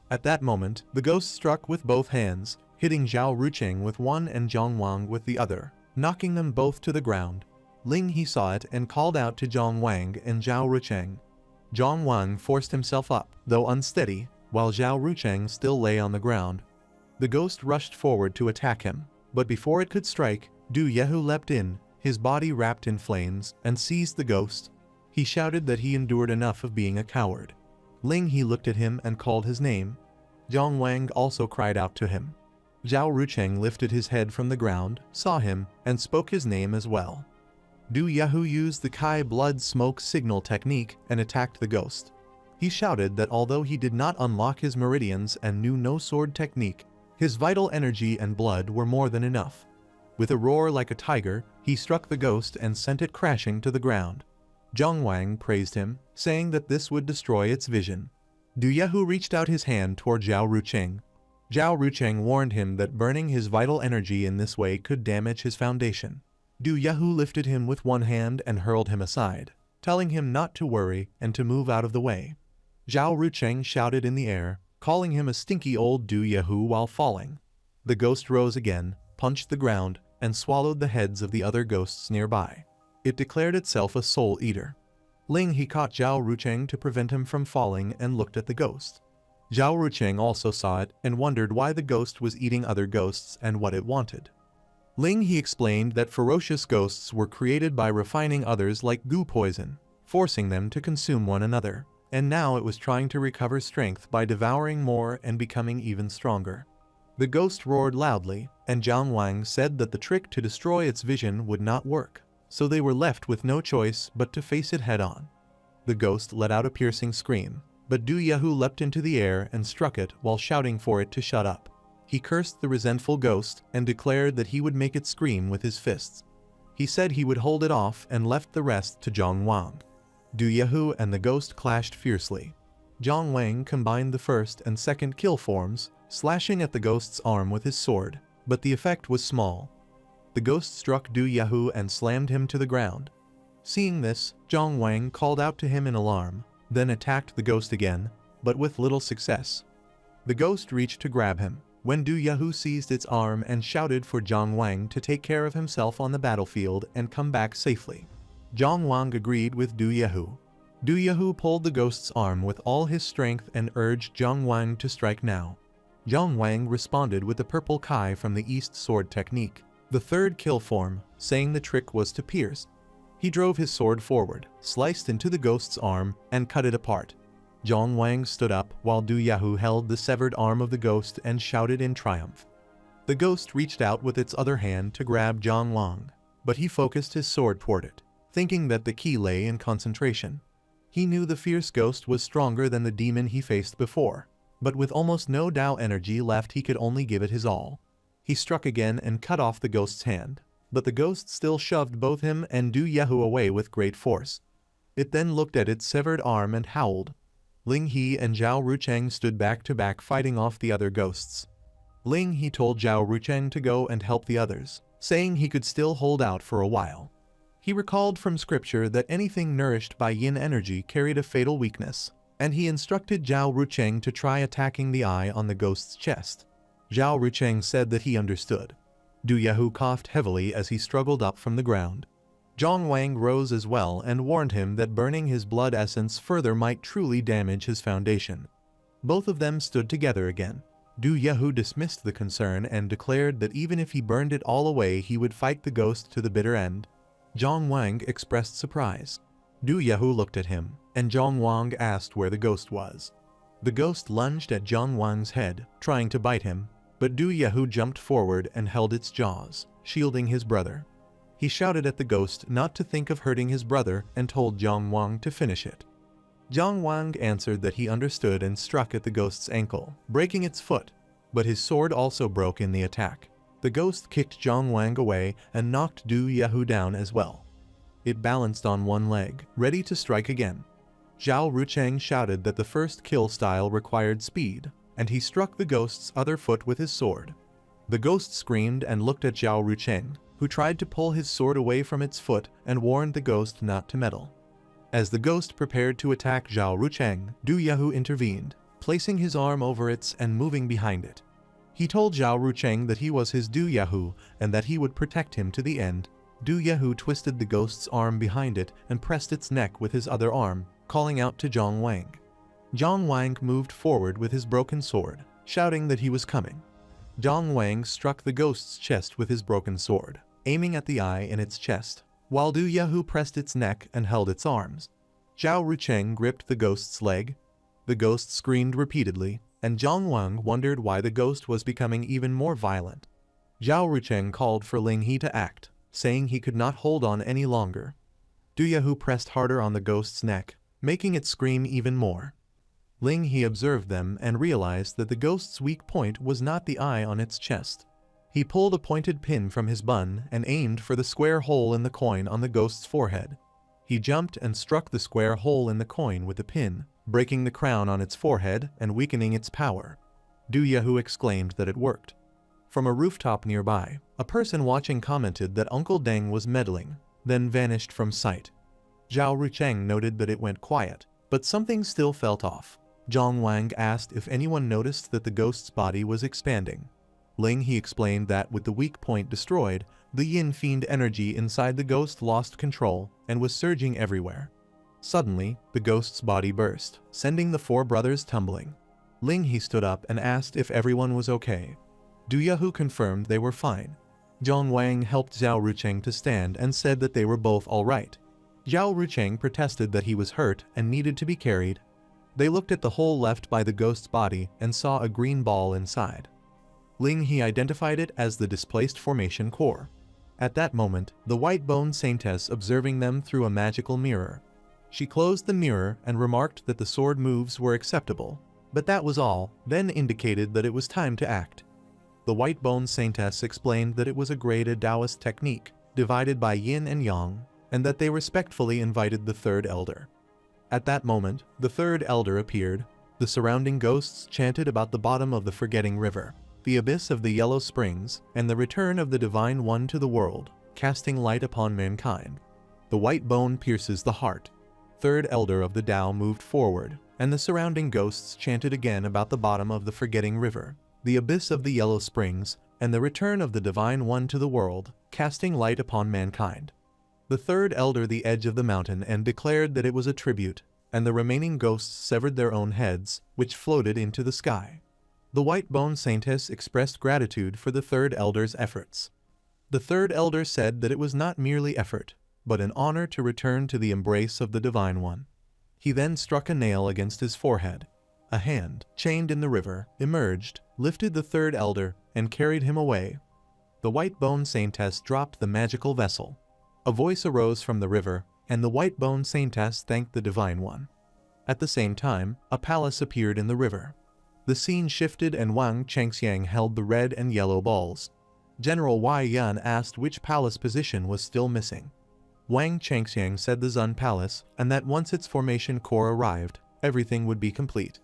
At that moment, the ghost struck with both hands, hitting Zhao Rucheng with one and Zhang Wang with the other, knocking them both to the ground. Ling He saw it and called out to Zhang Wang and Zhao Rucheng. Zhang Wang forced himself up, though unsteady, while Zhao Rucheng still lay on the ground. The ghost rushed forward to attack him, but before it could strike, Du Yehu leapt in, his body wrapped in flames, and seized the ghost. He shouted that he endured enough of being a coward. Ling He looked at him and called his name. Zhang Wang also cried out to him. Zhao Rucheng lifted his head from the ground, saw him, and spoke his name as well. Du Yehu used the Kai blood smoke signal technique and attacked the ghost. He shouted that although he did not unlock his meridians and knew no sword technique, his vital energy and blood were more than enough. With a roar like a tiger, he struck the ghost and sent it crashing to the ground. Zhang Wang praised him, saying that this would destroy its vision. Du Yehu reached out his hand toward Zhao Rucheng. Zhao Rucheng warned him that burning his vital energy in this way could damage his foundation. Du Yehu lifted him with one hand and hurled him aside, telling him not to worry and to move out of the way. Zhao Rucheng shouted in the air, calling him a stinky old Du Yehu while falling. The ghost rose again, punched the ground, and swallowed the heads of the other ghosts nearby. It declared itself a soul eater. Ling He caught Zhao Rucheng to prevent him from falling and looked at the ghost. Zhao Rucheng also saw it and wondered why the ghost was eating other ghosts and what it wanted. Ling He explained that ferocious ghosts were created by refining others like goo poison, forcing them to consume one another, and now it was trying to recover strength by devouring more and becoming even stronger. The ghost roared loudly, and Zhang Wang said that the trick to destroy its vision would not work, so they were left with no choice but to face it head-on. The ghost let out a piercing scream, but Du Yehu leapt into the air and struck it while shouting for it to shut up. He cursed the resentful ghost and declared that he would make it scream with his fists. He said he would hold it off and left the rest to Zhang Wang. Du Yehu and the ghost clashed fiercely. Zhang Wang combined the first and second kill forms, slashing at the ghost's arm with his sword, but the effect was small. The ghost struck Du Yehu and slammed him to the ground. Seeing this, Zhang Wang called out to him in alarm, then attacked the ghost again, but with little success. The ghost reached to grab him, when Du Yehu seized its arm and shouted for Zhang Wang to take care of himself on the battlefield and come back safely. Zhang Wang agreed with Du Yehu. Du Yehu pulled the ghost's arm with all his strength and urged Zhang Wang to strike now. Zhang Wang responded with the purple Kai from the East Sword technique, the third kill form, saying the trick was to pierce. He drove his sword forward, sliced into the ghost's arm, and cut it apart. Zhang Wang stood up while Du Yehu held the severed arm of the ghost and shouted in triumph. The ghost reached out with its other hand to grab Zhang Wang, but he focused his sword toward it, thinking that the key lay in concentration. He knew the fierce ghost was stronger than the demon he faced before, but with almost no Dao energy left he could only give it his all. He struck again and cut off the ghost's hand, but the ghost still shoved both him and Du Yehu away with great force. It then looked at its severed arm and howled. Ling He and Zhao Rucheng stood back to back fighting off the other ghosts. Ling He told Zhao Rucheng to go and help the others, saying he could still hold out for a while. He recalled from scripture that anything nourished by yin energy carried a fatal weakness, and he instructed Zhao Rucheng to try attacking the eye on the ghost's chest. Zhao Rucheng said that he understood. Du Yehu coughed heavily as he struggled up from the ground. Zhang Wang rose as well and warned him that burning his blood essence further might truly damage his foundation. Both of them stood together again. Du Yehu dismissed the concern and declared that even if he burned it all away he would fight the ghost to the bitter end. Zhang Wang expressed surprise. Du Yehu looked at him, and Zhang Wang asked where the ghost was. The ghost lunged at Zhang Wang's head, trying to bite him, But Du Yahu jumped forward and held its jaws, shielding his brother. He shouted at the ghost not to think of hurting his brother and told Jiang Wang to finish it. Jiang Wang answered that he understood and struck at the ghost's ankle, breaking its foot, but his sword also broke in the attack. The ghost kicked Jiang Wang away and knocked Du Yahu down as well. It balanced on one leg, ready to strike again. Zhao Rucheng shouted that the first kill style required speed, and he struck the ghost's other foot with his sword. The ghost screamed and looked at Zhao Rucheng, who tried to pull his sword away from its foot and warned the ghost not to meddle. As the ghost prepared to attack Zhao Rucheng, Du Yahu intervened, placing his arm over its and moving behind it. He told Zhao Rucheng that he was his Du Yahu and that he would protect him to the end. Du Yahu twisted the ghost's arm behind it and pressed its neck with his other arm, calling out to Jiang Wang. Jiang Wang moved forward with his broken sword, shouting that he was coming. Jiang Wang struck the ghost's chest with his broken sword, aiming at the eye in its chest, while Du Yahu pressed its neck and held its arms. Zhao Rucheng gripped the ghost's leg. The ghost screamed repeatedly, and Jiang Wang wondered why the ghost was becoming even more violent. Zhao Rucheng called for Ling He to act, saying he could not hold on any longer. Du Yahu pressed harder on the ghost's neck, making it scream even more. Ling He observed them and realized that the ghost's weak point was not the eye on its chest. He pulled a pointed pin from his bun and aimed for the square hole in the coin on the ghost's forehead. He jumped and struck the square hole in the coin with the pin, breaking the crown on its forehead and weakening its power. Du Yahu exclaimed that it worked. From a rooftop nearby, a person watching commented that Uncle Deng was meddling, then vanished from sight. Zhao Rucheng noted that it went quiet, but something still felt off. Jiang Wang asked if anyone noticed that the ghost's body was expanding. Ling He explained that with the weak point destroyed, the yin fiend energy inside the ghost lost control and was surging everywhere. Suddenly, the ghost's body burst, sending the four brothers tumbling. Ling He stood up and asked if everyone was okay. Du Yahu confirmed they were fine. Jiang Wang helped Zhao Rucheng to stand and said that they were both all right. Zhao Rucheng protested that he was hurt and needed to be carried. They looked at the hole left by the ghost's body and saw a green ball inside. Ling He identified it as the displaced formation core. At that moment, the white-boned saintess observing them through a magical mirror. She closed the mirror and remarked that the sword moves were acceptable, but that was all, then indicated that it was time to act. The white-boned saintess explained that it was a graded Taoist technique, divided by yin and yang, and that they respectfully invited the third elder. At that moment, the third elder appeared. The surrounding ghosts chanted about the bottom of the forgetting river, the abyss of the yellow springs, and the return of the Divine One to the world, casting light upon mankind. The white bone pierces the heart. Third elder of the Tao moved forward, and the surrounding ghosts chanted again about the bottom of the forgetting river, the abyss of the yellow springs, and the return of the Divine One to the world, casting light upon mankind. The third elder the edge of the mountain and declared that it was a tribute, and the remaining ghosts severed their own heads, which floated into the sky. The white-boned saintess expressed gratitude for the third elder's efforts. The third elder said that it was not merely effort, but an honor to return to the embrace of the Divine One. He then struck a nail against his forehead. A hand, chained in the river, emerged, lifted the third elder, and carried him away. The white-boned saintess dropped the magical vessel. A voice arose from the river, and the white-boned saintess thanked the Divine One. At the same time, a palace appeared in the river. The scene shifted and Wang Chengxiang held the red and yellow balls. General Wei Yan asked which palace position was still missing. Wang Chengxiang said the Zun Palace, and that once its formation core arrived, everything would be complete.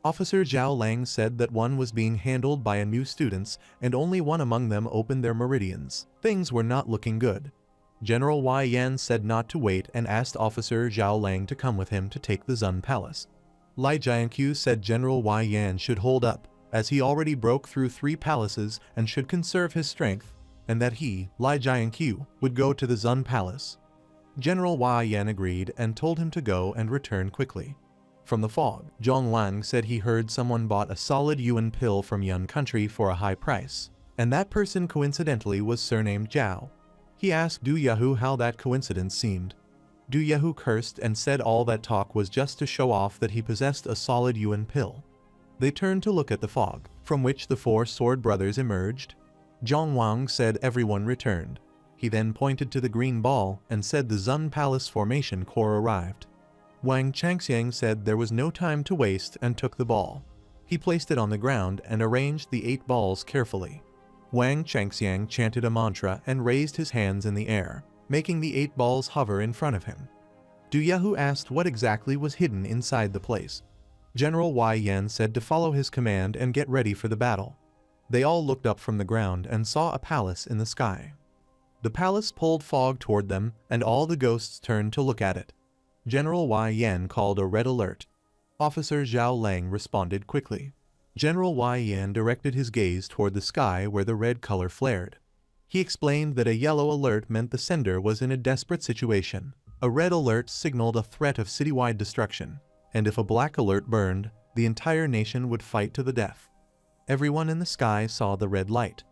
Officer Zhao Lang said that one was being handled by a new students and only one among them opened their meridians. Things were not looking good. General Wei Yan said not to wait and asked Officer Zhao Lang to come with him to take the Zun Palace. Lai Jianqiu said General Wei Yan should hold up, as he already broke through 3 palaces and should conserve his strength, and that he, Lai Jianqiu, would go to the Zun Palace. General Wei Yan agreed and told him to go and return quickly. From the fog, Zhong Lang said he heard someone bought a solid yuan pill from Yun country for a high price, and that person coincidentally was surnamed Zhao. He asked Du Yahu how that coincidence seemed. Du Yahu cursed and said all that talk was just to show off that he possessed a solid yuan pill. They turned to look at the fog. from which the four sword brothers emerged. Zhang Wang said everyone returned. He then pointed to the green ball and said the Zun Palace Formation Corps arrived. Wang Changxiang said there was no time to waste and took the ball. He placed it on the ground and arranged the 8 balls carefully. Wang Changxiang chanted a mantra and raised his hands in the air, making the 8 balls hover in front of him. Du Yahu asked what exactly was hidden inside the place. General Wei Yan said to follow his command and get ready for the battle. They all looked up from the ground and saw a palace in the sky. The palace pulled fog toward them, and all the ghosts turned to look at it. General Wei Yan called a red alert. Officer Zhao Lang responded quickly. General Wei Yan directed his gaze toward the sky where the red color flared. He explained that a yellow alert meant the sender was in a desperate situation. A red alert signaled a threat of citywide destruction, and if a black alert burned, the entire nation would fight to the death. Everyone in the sky saw the red light.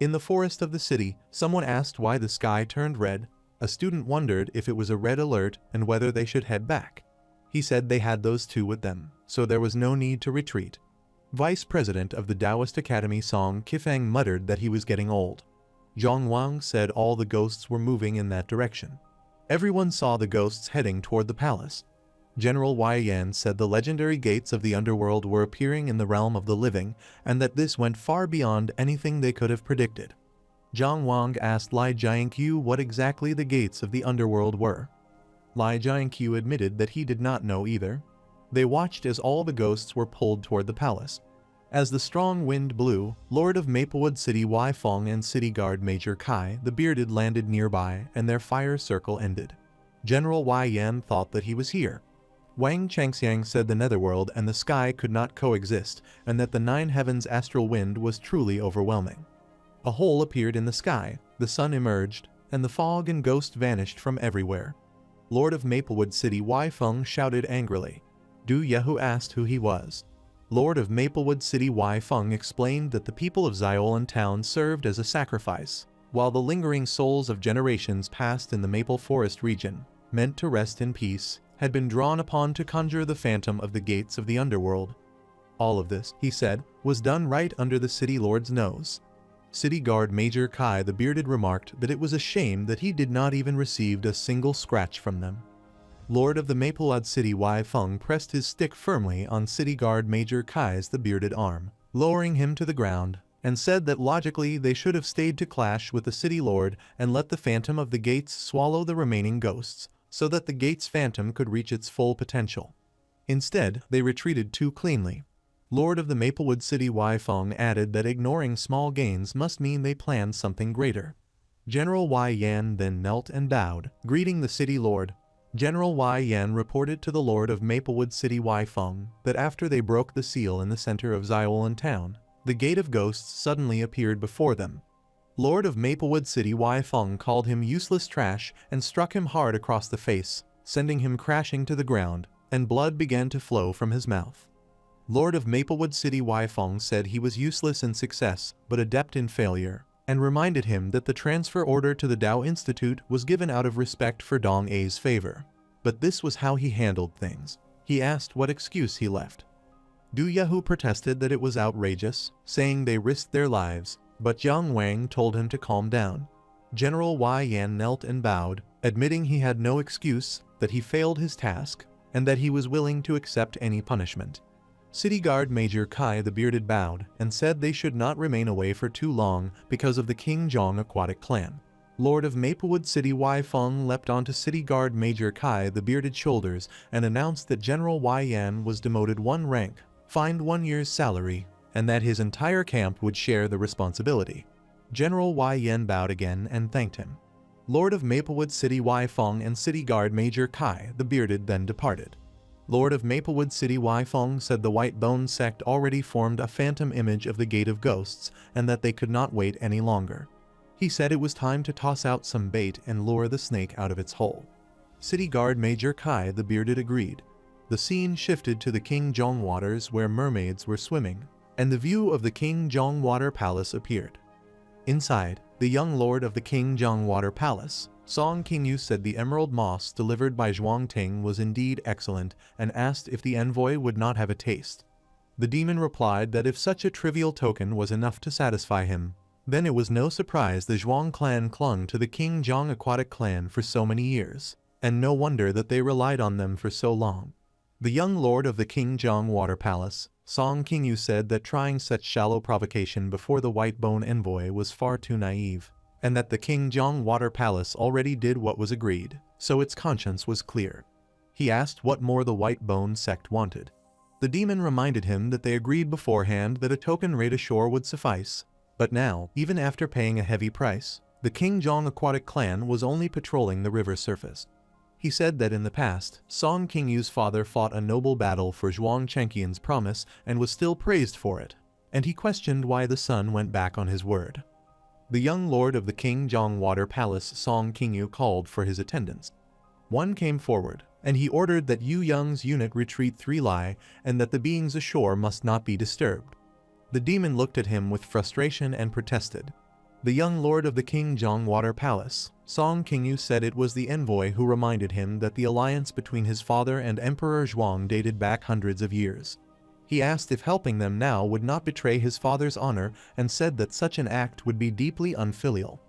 In the forest of the city, someone asked why the sky turned red. A student wondered if it was a red alert and whether they should head back. He said they had those two with them, so there was no need to retreat. Vice President of the Taoist Academy Song Qifeng muttered that he was getting old. Zhang Wang said all the ghosts were moving in that direction. Everyone saw the ghosts heading toward the palace. General Wei Yan said the legendary gates of the underworld were appearing in the realm of the living, and that this went far beyond anything they could have predicted. Zhang Wang asked Lai Jianqiu what exactly the gates of the underworld were. Lai Jianqiu admitted that he did not know either. They watched as all the ghosts were pulled toward the palace. As the strong wind blew, Lord of Maplewood City Wei Feng and City Guard Major Kai the Bearded landed nearby, and their fire circle ended. General Wei Yan thought that he was here. Wang Changxiang said the netherworld and the sky could not coexist, and that the 9 heavens astral wind was truly overwhelming. A hole appeared in the sky, the sun emerged, and the fog and ghost vanished from everywhere. Lord of Maplewood City Wei Feng shouted angrily. Du Yahu asked who he was. Lord of Maplewood City Wei Feng explained that the people of Xiaolan Town served as a sacrifice, while the lingering souls of generations past in the Maple Forest region, meant to rest in peace, had been drawn upon to conjure the phantom of the gates of the underworld. All of this, he said, was done right under the city lord's nose. City Guard Major Kai the Bearded remarked that it was a shame that he did not even receive a single scratch from them. Lord of the Maplewood City Wei Feng pressed his stick firmly on City Guard Major Kai's the bearded arm, lowering him to the ground, and said that logically they should have stayed to clash with the city lord and let the phantom of the gates swallow the remaining ghosts, so that the gate's phantom could reach its full potential. Instead, they retreated too cleanly. Lord of the Maplewood City Wei Feng added that ignoring small gains must mean they planned something greater. General Wei Yan then knelt and bowed, greeting the city lord. General Wei Yan reported to the Lord of Maplewood City Wei Feng that after they broke the seal in the center of Xiaolan Town, the Gate of Ghosts suddenly appeared before them. Lord of Maplewood City Wei Feng called him useless trash and struck him hard across the face, sending him crashing to the ground, and blood began to flow from his mouth. Lord of Maplewood City Wei Feng said he was useless in success but adept in failure, and reminded him that the transfer order to the Tao Institute was given out of respect for Dong A's favor. But this was how he handled things. He asked what excuse he left. Du Yahu protested that it was outrageous, saying they risked their lives, but Jiang Wang told him to calm down. General Wei Yan knelt and bowed, admitting he had no excuse, that he failed his task, and that he was willing to accept any punishment. City Guard Major Kai the Bearded bowed and said they should not remain away for too long because of the King Zhong aquatic clan. Lord of Maplewood City Wei Feng leapt onto City Guard Major Kai the Bearded shoulders and announced that General Wei Yan was demoted 1 rank, fined 1 year's salary, and that his entire camp would share the responsibility. General Wei Yan bowed again and thanked him. Lord of Maplewood City Wei Feng and City Guard Major Kai the Bearded then departed. Lord of Maplewood City Wei Feng said the White Bone sect already formed a phantom image of the Gate of Ghosts and that they could not wait any longer. He said it was time to toss out some bait and lure the snake out of its hole. City Guard Major Kai the Bearded agreed. The scene shifted to the King Zhong waters where mermaids were swimming, and the view of the King Zhong Water Palace appeared. Inside, the young lord of the King Zhong Water Palace, Song Qingyu, said the emerald moss delivered by Zhuang Ting was indeed excellent and asked if the envoy would not have a taste. The demon replied that if such a trivial token was enough to satisfy him, then it was no surprise the Zhuang clan clung to the King Zhang aquatic clan for so many years, and no wonder that they relied on them for so long. The young lord of the King Zhang water palace, Song Qingyu, said that trying such shallow provocation before the White Bone envoy was far too naive, and that the King Zhang water palace already did what was agreed, so its conscience was clear. He asked what more the White Bone sect wanted. The demon reminded him that they agreed beforehand that a token raid ashore would suffice, but now, even after paying a heavy price, the King Zhang aquatic clan was only patrolling the river surface. He said that in the past, Song Qingyu's father fought a noble battle for Zhuang Chenqian's promise and was still praised for it, and he questioned why the son went back on his word. The young lord of the King Zhang water palace, Song Qingyu, called for his attendants. One came forward, and he ordered that Yu Yang's unit retreat 3 li, and that the beings ashore must not be disturbed. The demon looked at him with frustration and protested. The young lord of the King Zhang water palace, Song Qingyu, said it was the envoy who reminded him that the alliance between his father and Emperor Zhuang dated back hundreds of years. He asked if helping them now would not betray his father's honor and said that such an act would be deeply unfilial.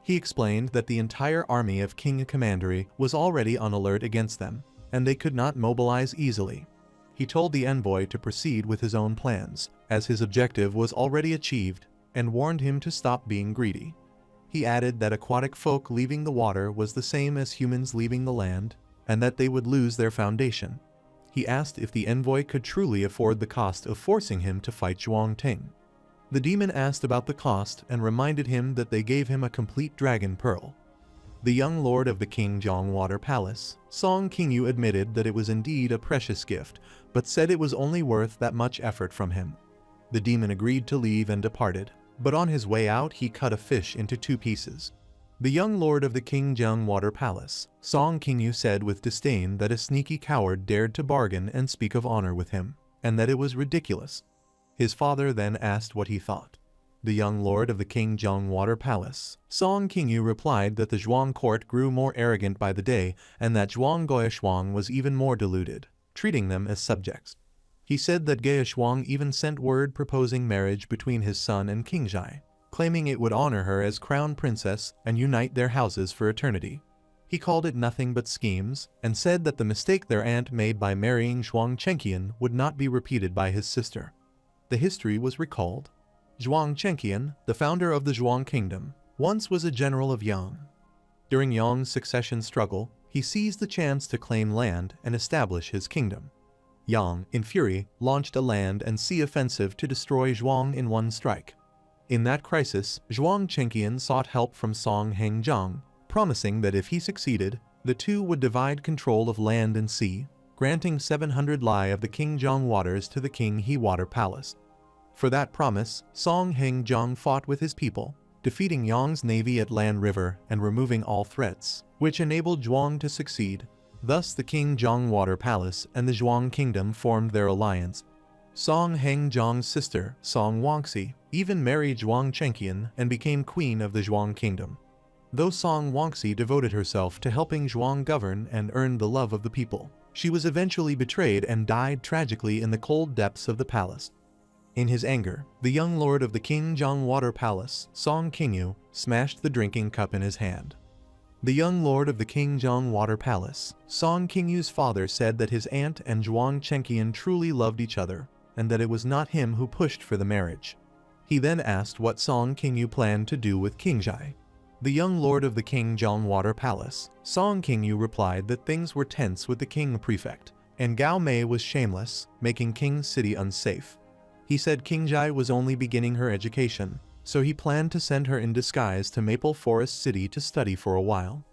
He explained that the entire army of King Commandery was already on alert against them, and they could not mobilize easily. He told the envoy to proceed with his own plans, as his objective was already achieved, and warned him to stop being greedy. He added that aquatic folk leaving the water was the same as humans leaving the land, and that they would lose their foundation. He asked if the envoy could truly afford the cost of forcing him to fight Zhuang Ting. The demon asked about the cost and reminded him that they gave him a complete dragon pearl. The young lord of the King Zhang water palace, Song Qingyu, admitted that it was indeed a precious gift, but said it was only worth that much effort from him. The demon agreed to leave and departed, but on his way out he cut a fish into 2 pieces. The young lord of the King Zhang water palace, Song Qingyu, said with disdain that a sneaky coward dared to bargain and speak of honor with him, and that it was ridiculous. His father then asked what he thought. The young lord of the King Zhang water palace, Song Qingyu, replied that the Zhuang court grew more arrogant by the day and that Zhuang Goyeshuang was even more deluded, treating them as subjects. He said that Goyeshuang even sent word proposing marriage between his son and Qingzhai, claiming it would honor her as crown princess and unite their houses for eternity. He called it nothing but schemes, and said that the mistake their aunt made by marrying Zhuang Chenqian would not be repeated by his sister. The history was recalled. Zhuang Chenqian, the founder of the Zhuang kingdom, once was a general of Yang. During Yang's succession struggle, he seized the chance to claim land and establish his kingdom. Yang, in fury, launched a land and sea offensive to destroy Zhuang in one strike. In that crisis, Zhuang Chenqian sought help from Song Hengzhang, promising that if he succeeded, the two would divide control of land and sea, granting 700 li of the King Zhang waters to the King He water palace. For that promise, Song Hengzhang fought with his people, defeating Yang's navy at Lan River and removing all threats, which enabled Zhuang to succeed. Thus the King Zhang water palace and the Zhuang kingdom formed their alliance. Song Hengzhang's sister, Song Wangxi, even married Zhuang Chenqian and became queen of the Zhuang kingdom. Though Song Wangxi devoted herself to helping Zhuang govern and earned the love of the people, she was eventually betrayed and died tragically in the cold depths of the palace. In his anger, the young lord of the King Zhang water palace, Song Qingyu, smashed the drinking cup in his hand. The young lord of the King Zhang water palace, Song Qingyu's father, said that his aunt and Zhuang Chenqian truly loved each other, and that it was not him who pushed for the marriage. He then asked what Song Qingyu planned to do with Qingzhai. The young lord of the King Zhang water palace, Song Qingyu, replied that things were tense with the king prefect, and Gao Mei was shameless, making King's city unsafe. He said Qingzhai was only beginning her education, so he planned to send her in disguise to Maple Forest City to study for a while.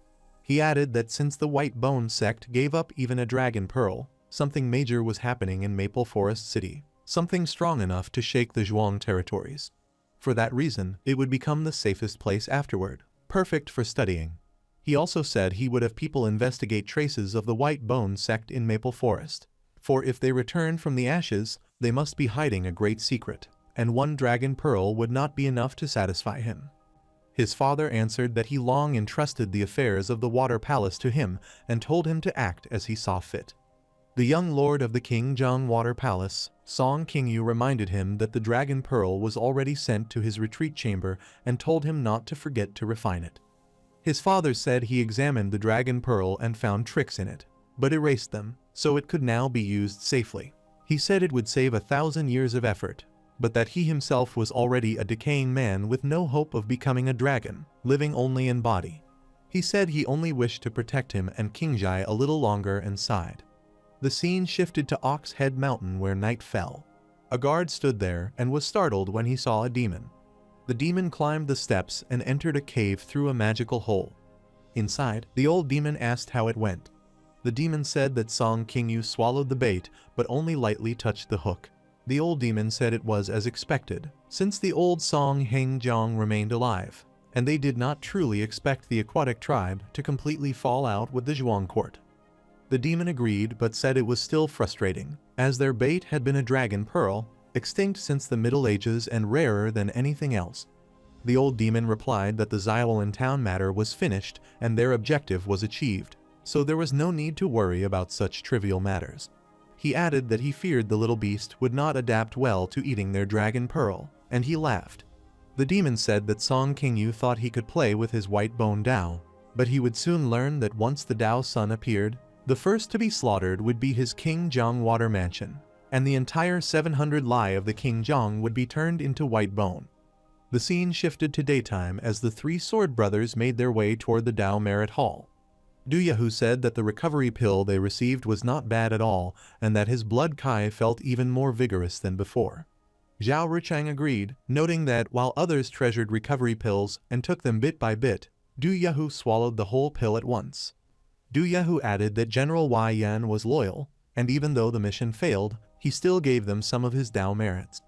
He added that since the White Bone sect gave up even a dragon pearl, something major was happening in Maple Forest City, something strong enough to shake the Zhuang territories. For that reason, it would become the safest place afterward, perfect for studying. He also said he would have people investigate traces of the White Bone sect in Maple Forest, for if they returned from the ashes, they must be hiding a great secret, and one dragon pearl would not be enough to satisfy him. His father answered that he long entrusted the affairs of the water palace to him and told him to act as he saw fit. The young lord of the King Zhang Water Palace, Song Qingyu, reminded him that the dragon pearl was already sent to his retreat chamber and told him not to forget to refine it. His father said he examined the dragon pearl and found tricks in it, but erased them, so it could now be used safely. He said it would save 1,000 years of effort, but that he himself was already a decaying man with no hope of becoming a dragon, living only in body. He said he only wished to protect him and King Zhai a little longer and sighed. The scene shifted to Ox Head Mountain where night fell. A guard stood there and was startled when he saw a demon. The demon climbed the steps and entered a cave through a magical hole. Inside, the old demon asked how it went. The demon said that Song Qingyu swallowed the bait but only lightly touched the hook. The old demon said it was as expected, since the old Song Hengjiang remained alive, and they did not truly expect the aquatic tribe to completely fall out with the Zhuang court. The demon agreed but said it was still frustrating, as their bait had been a dragon pearl, extinct since the Middle Ages and rarer than anything else. The old demon replied that the Xiaolan town matter was finished and their objective was achieved, so there was no need to worry about such trivial matters. He added that he feared the little beast would not adapt well to eating their dragon pearl, and he laughed. The demon said that Song Qingyu thought he could play with his white bone Dao, but he would soon learn that once the Dao sun appeared, the first to be slaughtered would be his King Zhang water mansion, and the entire 700 Lai of the King Zhang would be turned into white bone. The scene shifted to daytime as the three sword brothers made their way toward the Dao Merit Hall. Du Yahu said that the recovery pill they received was not bad at all, and that his blood Kai felt even more vigorous than before. Zhao Ruchang agreed, noting that while others treasured recovery pills and took them bit by bit, Du Yahu swallowed the whole pill at once. Du Yahu added that General Wei Yan was loyal, and even though the mission failed, he still gave them some of his Dao merits.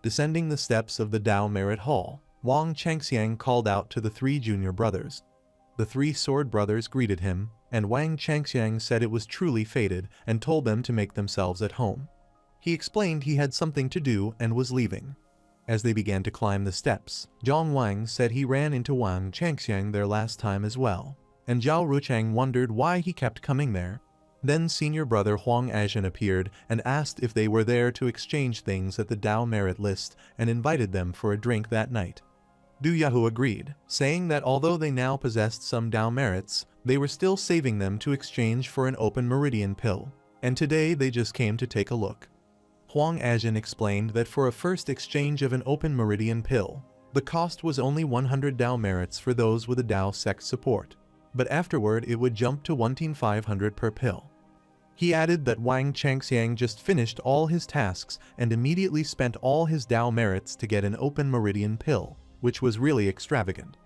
Descending the steps of the Dao Merit Hall, Wang Changxiang called out to the three junior brothers. The three sword brothers greeted him, and Wang Changxiang said it was truly fated and told them to make themselves at home. He explained he had something to do and was leaving. As they began to climb the steps, Zhang Wang said he ran into Wang Changxiang there last time as well, and Zhao Ruchang wondered why he kept coming there. Then senior brother Huang Azhen appeared and asked if they were there to exchange things at the Dao Merit list and invited them for a drink that night. Du Yahu agreed, saying that although they now possessed some Dao merits, they were still saving them to exchange for an open meridian pill, and today they just came to take a look. Huang Azhen explained that for a first exchange of an open meridian pill, the cost was only 100 Dao merits for those with a Dao sect support, but afterward it would jump to 1,500 per pill. He added that Wang Changxiang just finished all his tasks and immediately spent all his Dao merits to get an open meridian pill, which was really extravagant.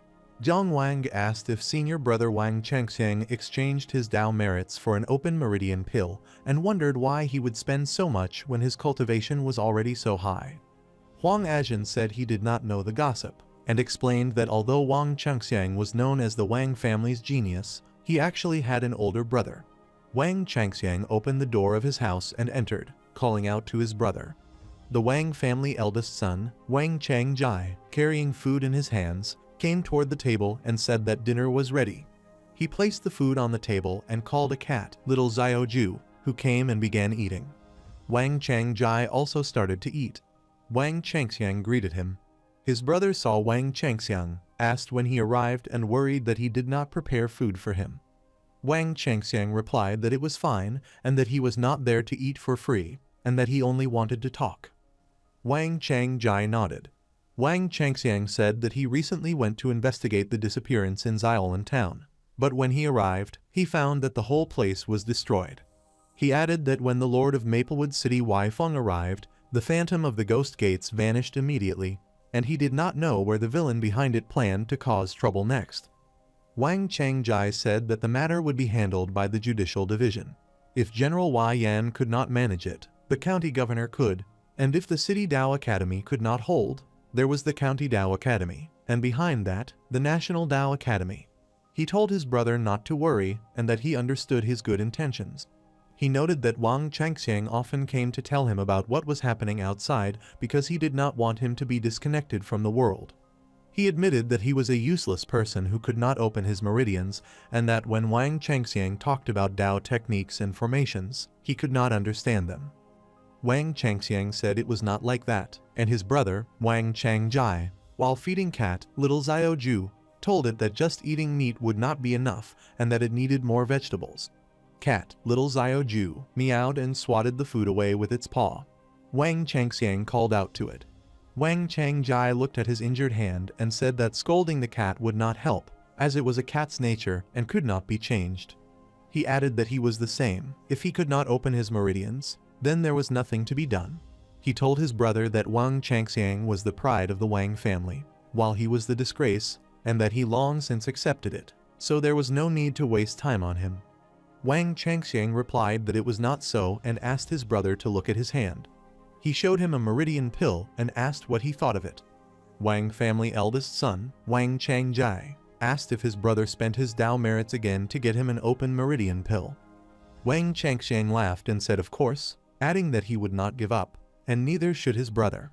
Zhang Wang asked if senior brother Wang Changxiang exchanged his Dao merits for an open meridian pill and wondered why he would spend so much when his cultivation was already so high. Huang Azhen said he did not know the gossip, and explained that although Wang Changxiang was known as the Wang family's genius, he actually had an older brother. Wang Changxiang opened the door of his house and entered, calling out to his brother. The Wang family eldest son, Wang Changjai, carrying food in his hands, came toward the table and said that dinner was ready. He placed the food on the table and called a cat, little Xiaoju, who came and began eating. Wang Changjai also started to eat. Wang Changxiang greeted him. His brother saw Wang Changxiang, asked when he arrived and worried that he did not prepare food for him. Wang Changxiang replied that it was fine and that he was not there to eat for free, and that he only wanted to talk. Wang Changjai nodded. Wang Changxiang said that he recently went to investigate the disappearance in Xiaolan town, but when he arrived, he found that the whole place was destroyed. He added that when the Lord of Maplewood City Wei Feng arrived, the phantom of the Ghost Gates vanished immediately, and he did not know where the villain behind it planned to cause trouble next. Wang Changjai said that the matter would be handled by the Judicial Division. If General Wei Yan could not manage it, the county governor could, and if the City Dao Academy could not hold, there was the County Dao Academy, and behind that, the National Dao Academy. He told his brother not to worry and that he understood his good intentions. He noted that Wang Changxiang often came to tell him about what was happening outside because he did not want him to be disconnected from the world. He admitted that he was a useless person who could not open his meridians, and that when Wang Changxiang talked about Dao techniques and formations, he could not understand them. Wang Changxiang said it was not like that, and his brother, Wang Changjai, while feeding cat, little Xiao Ju, told it that just eating meat would not be enough and that it needed more vegetables. Cat, little Xiao Ju, meowed and swatted the food away with its paw. Wang Changxiang called out to it. Wang Changjai looked at his injured hand and said that scolding the cat would not help, as it was a cat's nature and could not be changed. He added that he was the same. If he could not open his meridians, then there was nothing to be done. He told his brother that Wang Changxiang was the pride of the Wang family, while he was the disgrace, and that he long since accepted it, so there was no need to waste time on him. Wang Changxiang replied that it was not so and asked his brother to look at his hand. He showed him a meridian pill and asked what he thought of it. Wang family eldest son, Wang Changjai, asked if his brother spent his Dao merits again to get him an open meridian pill. Wang Changxiang laughed and said of course, adding that he would not give up, and neither should his brother.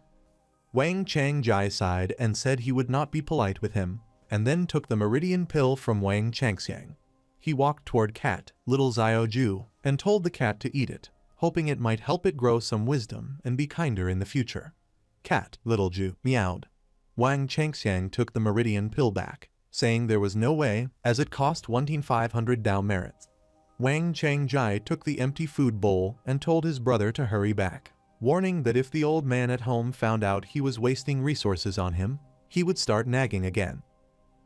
Wang Changjai sighed and said he would not be polite with him, and then took the meridian pill from Wang Changxiang. He walked toward cat, little Xiao Ju, and told the cat to eat it, hoping it might help it grow some wisdom and be kinder in the future. Cat, little Ju, meowed. Wang Changxiang took the meridian pill back, saying there was no way, as it cost 1,500 Dao merits. Wang Changjai took the empty food bowl and told his brother to hurry back, warning that if the old man at home found out he was wasting resources on him, he would start nagging again.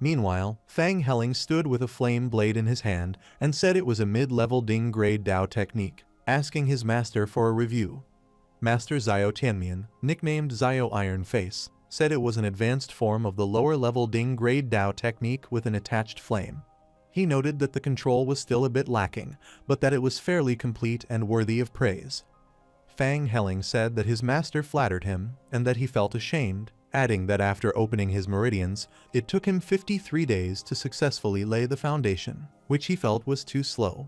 Meanwhile, Fang Helling stood with a flame blade in his hand and said it was a mid-level Ding-grade Dao technique, asking his master for a review. Master Xiao Tianmian, nicknamed Xiao Iron Face, said it was an advanced form of the lower-level Ding-grade Dao technique with an attached flame. He noted that the control was still a bit lacking, but that it was fairly complete and worthy of praise. Fang Helling said that his master flattered him and that he felt ashamed, adding that after opening his meridians, it took him 53 days to successfully lay the foundation, which he felt was too slow.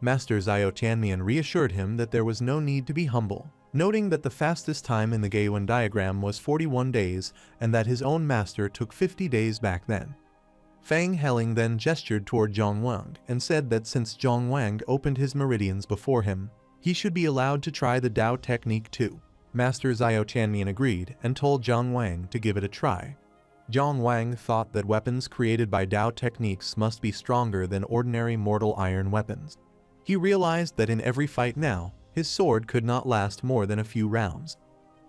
Master Xiao Tianmian reassured him that there was no need to be humble, noting that the fastest time in the Gaiwan diagram was 41 days and that his own master took 50 days back then. Fang Helling then gestured toward Zhang Wang and said that since Zhang Wang opened his meridians before him, he should be allowed to try the Dao technique too. Master Xiao Tianmian agreed and told Zhang Wang to give it a try. Zhang Wang thought that weapons created by Dao techniques must be stronger than ordinary mortal iron weapons. He realized that in every fight now, his sword could not last more than a few rounds.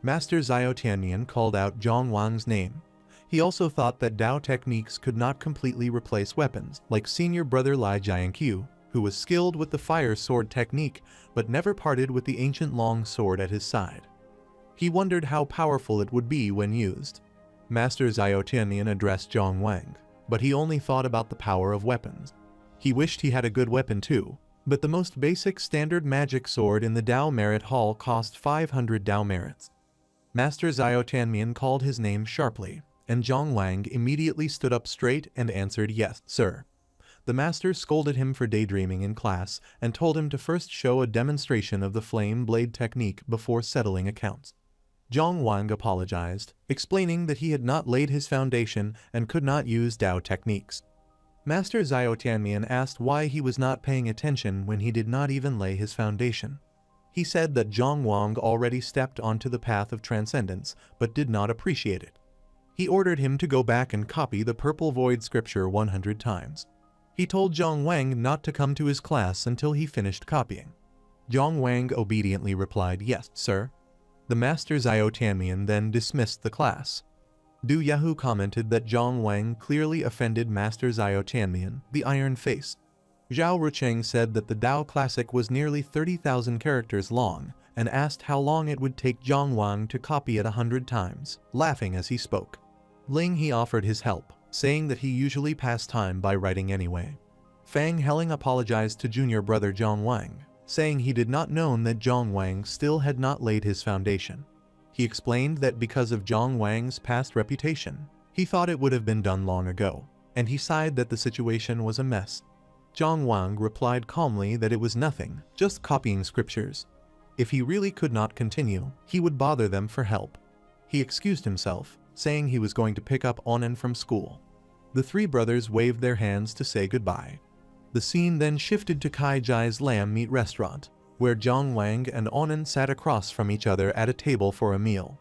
Master Xiao Tianmian called out Zhang Wang's name. He also thought that Dao techniques could not completely replace weapons, like senior brother Li Jianqiu, who was skilled with the fire sword technique but never parted with the ancient long sword at his side. He wondered how powerful it would be when used. Master Xiao Tianmian addressed Zhang Wang, but he only thought about the power of weapons. He wished he had a good weapon too, but the most basic standard magic sword in the Dao Merit Hall cost 500 Dao merits. Master Xiao Tianmian called his name sharply, and Zhang Wang immediately stood up straight and answered yes, sir. The master scolded him for daydreaming in class and told him to first show a demonstration of the flame blade technique before settling accounts. Zhang Wang apologized, explaining that he had not laid his foundation and could not use Dao techniques. Master Xiao Tianmian asked why he was not paying attention when he did not even lay his foundation. He said that Zhang Wang already stepped onto the path of transcendence but did not appreciate it. He ordered him to go back and copy the Purple Void scripture 100 times. He told Zhang Wang not to come to his class until he finished copying. Zhang Wang obediently replied, "Yes, sir." The Master Xiao Tianmian then dismissed the class. Du Yahoo commented that Zhang Wang clearly offended Master Xiao Tianmian, the Iron Face. Zhao Rucheng said that the Dao Classic was nearly 30,000 characters long and asked how long it would take Zhang Wang to copy it 100 times, laughing as he spoke. Ling He offered his help, saying that he usually passed time by writing anyway. Fang Helling apologized to junior brother Zhang Wang, saying he did not know that Zhang Wang still had not laid his foundation. He explained that because of Zhang Wang's past reputation, he thought it would have been done long ago, and he sighed that the situation was a mess. Zhang Wang replied calmly that it was nothing, just copying scriptures. If he really could not continue, he would bother them for help. He excused himself, saying he was going to pick up Onan from school. The three brothers waved their hands to say goodbye. The scene then shifted to Kai Jai's lamb meat restaurant, where Jiang Wang and Onan sat across from each other at a table for a meal.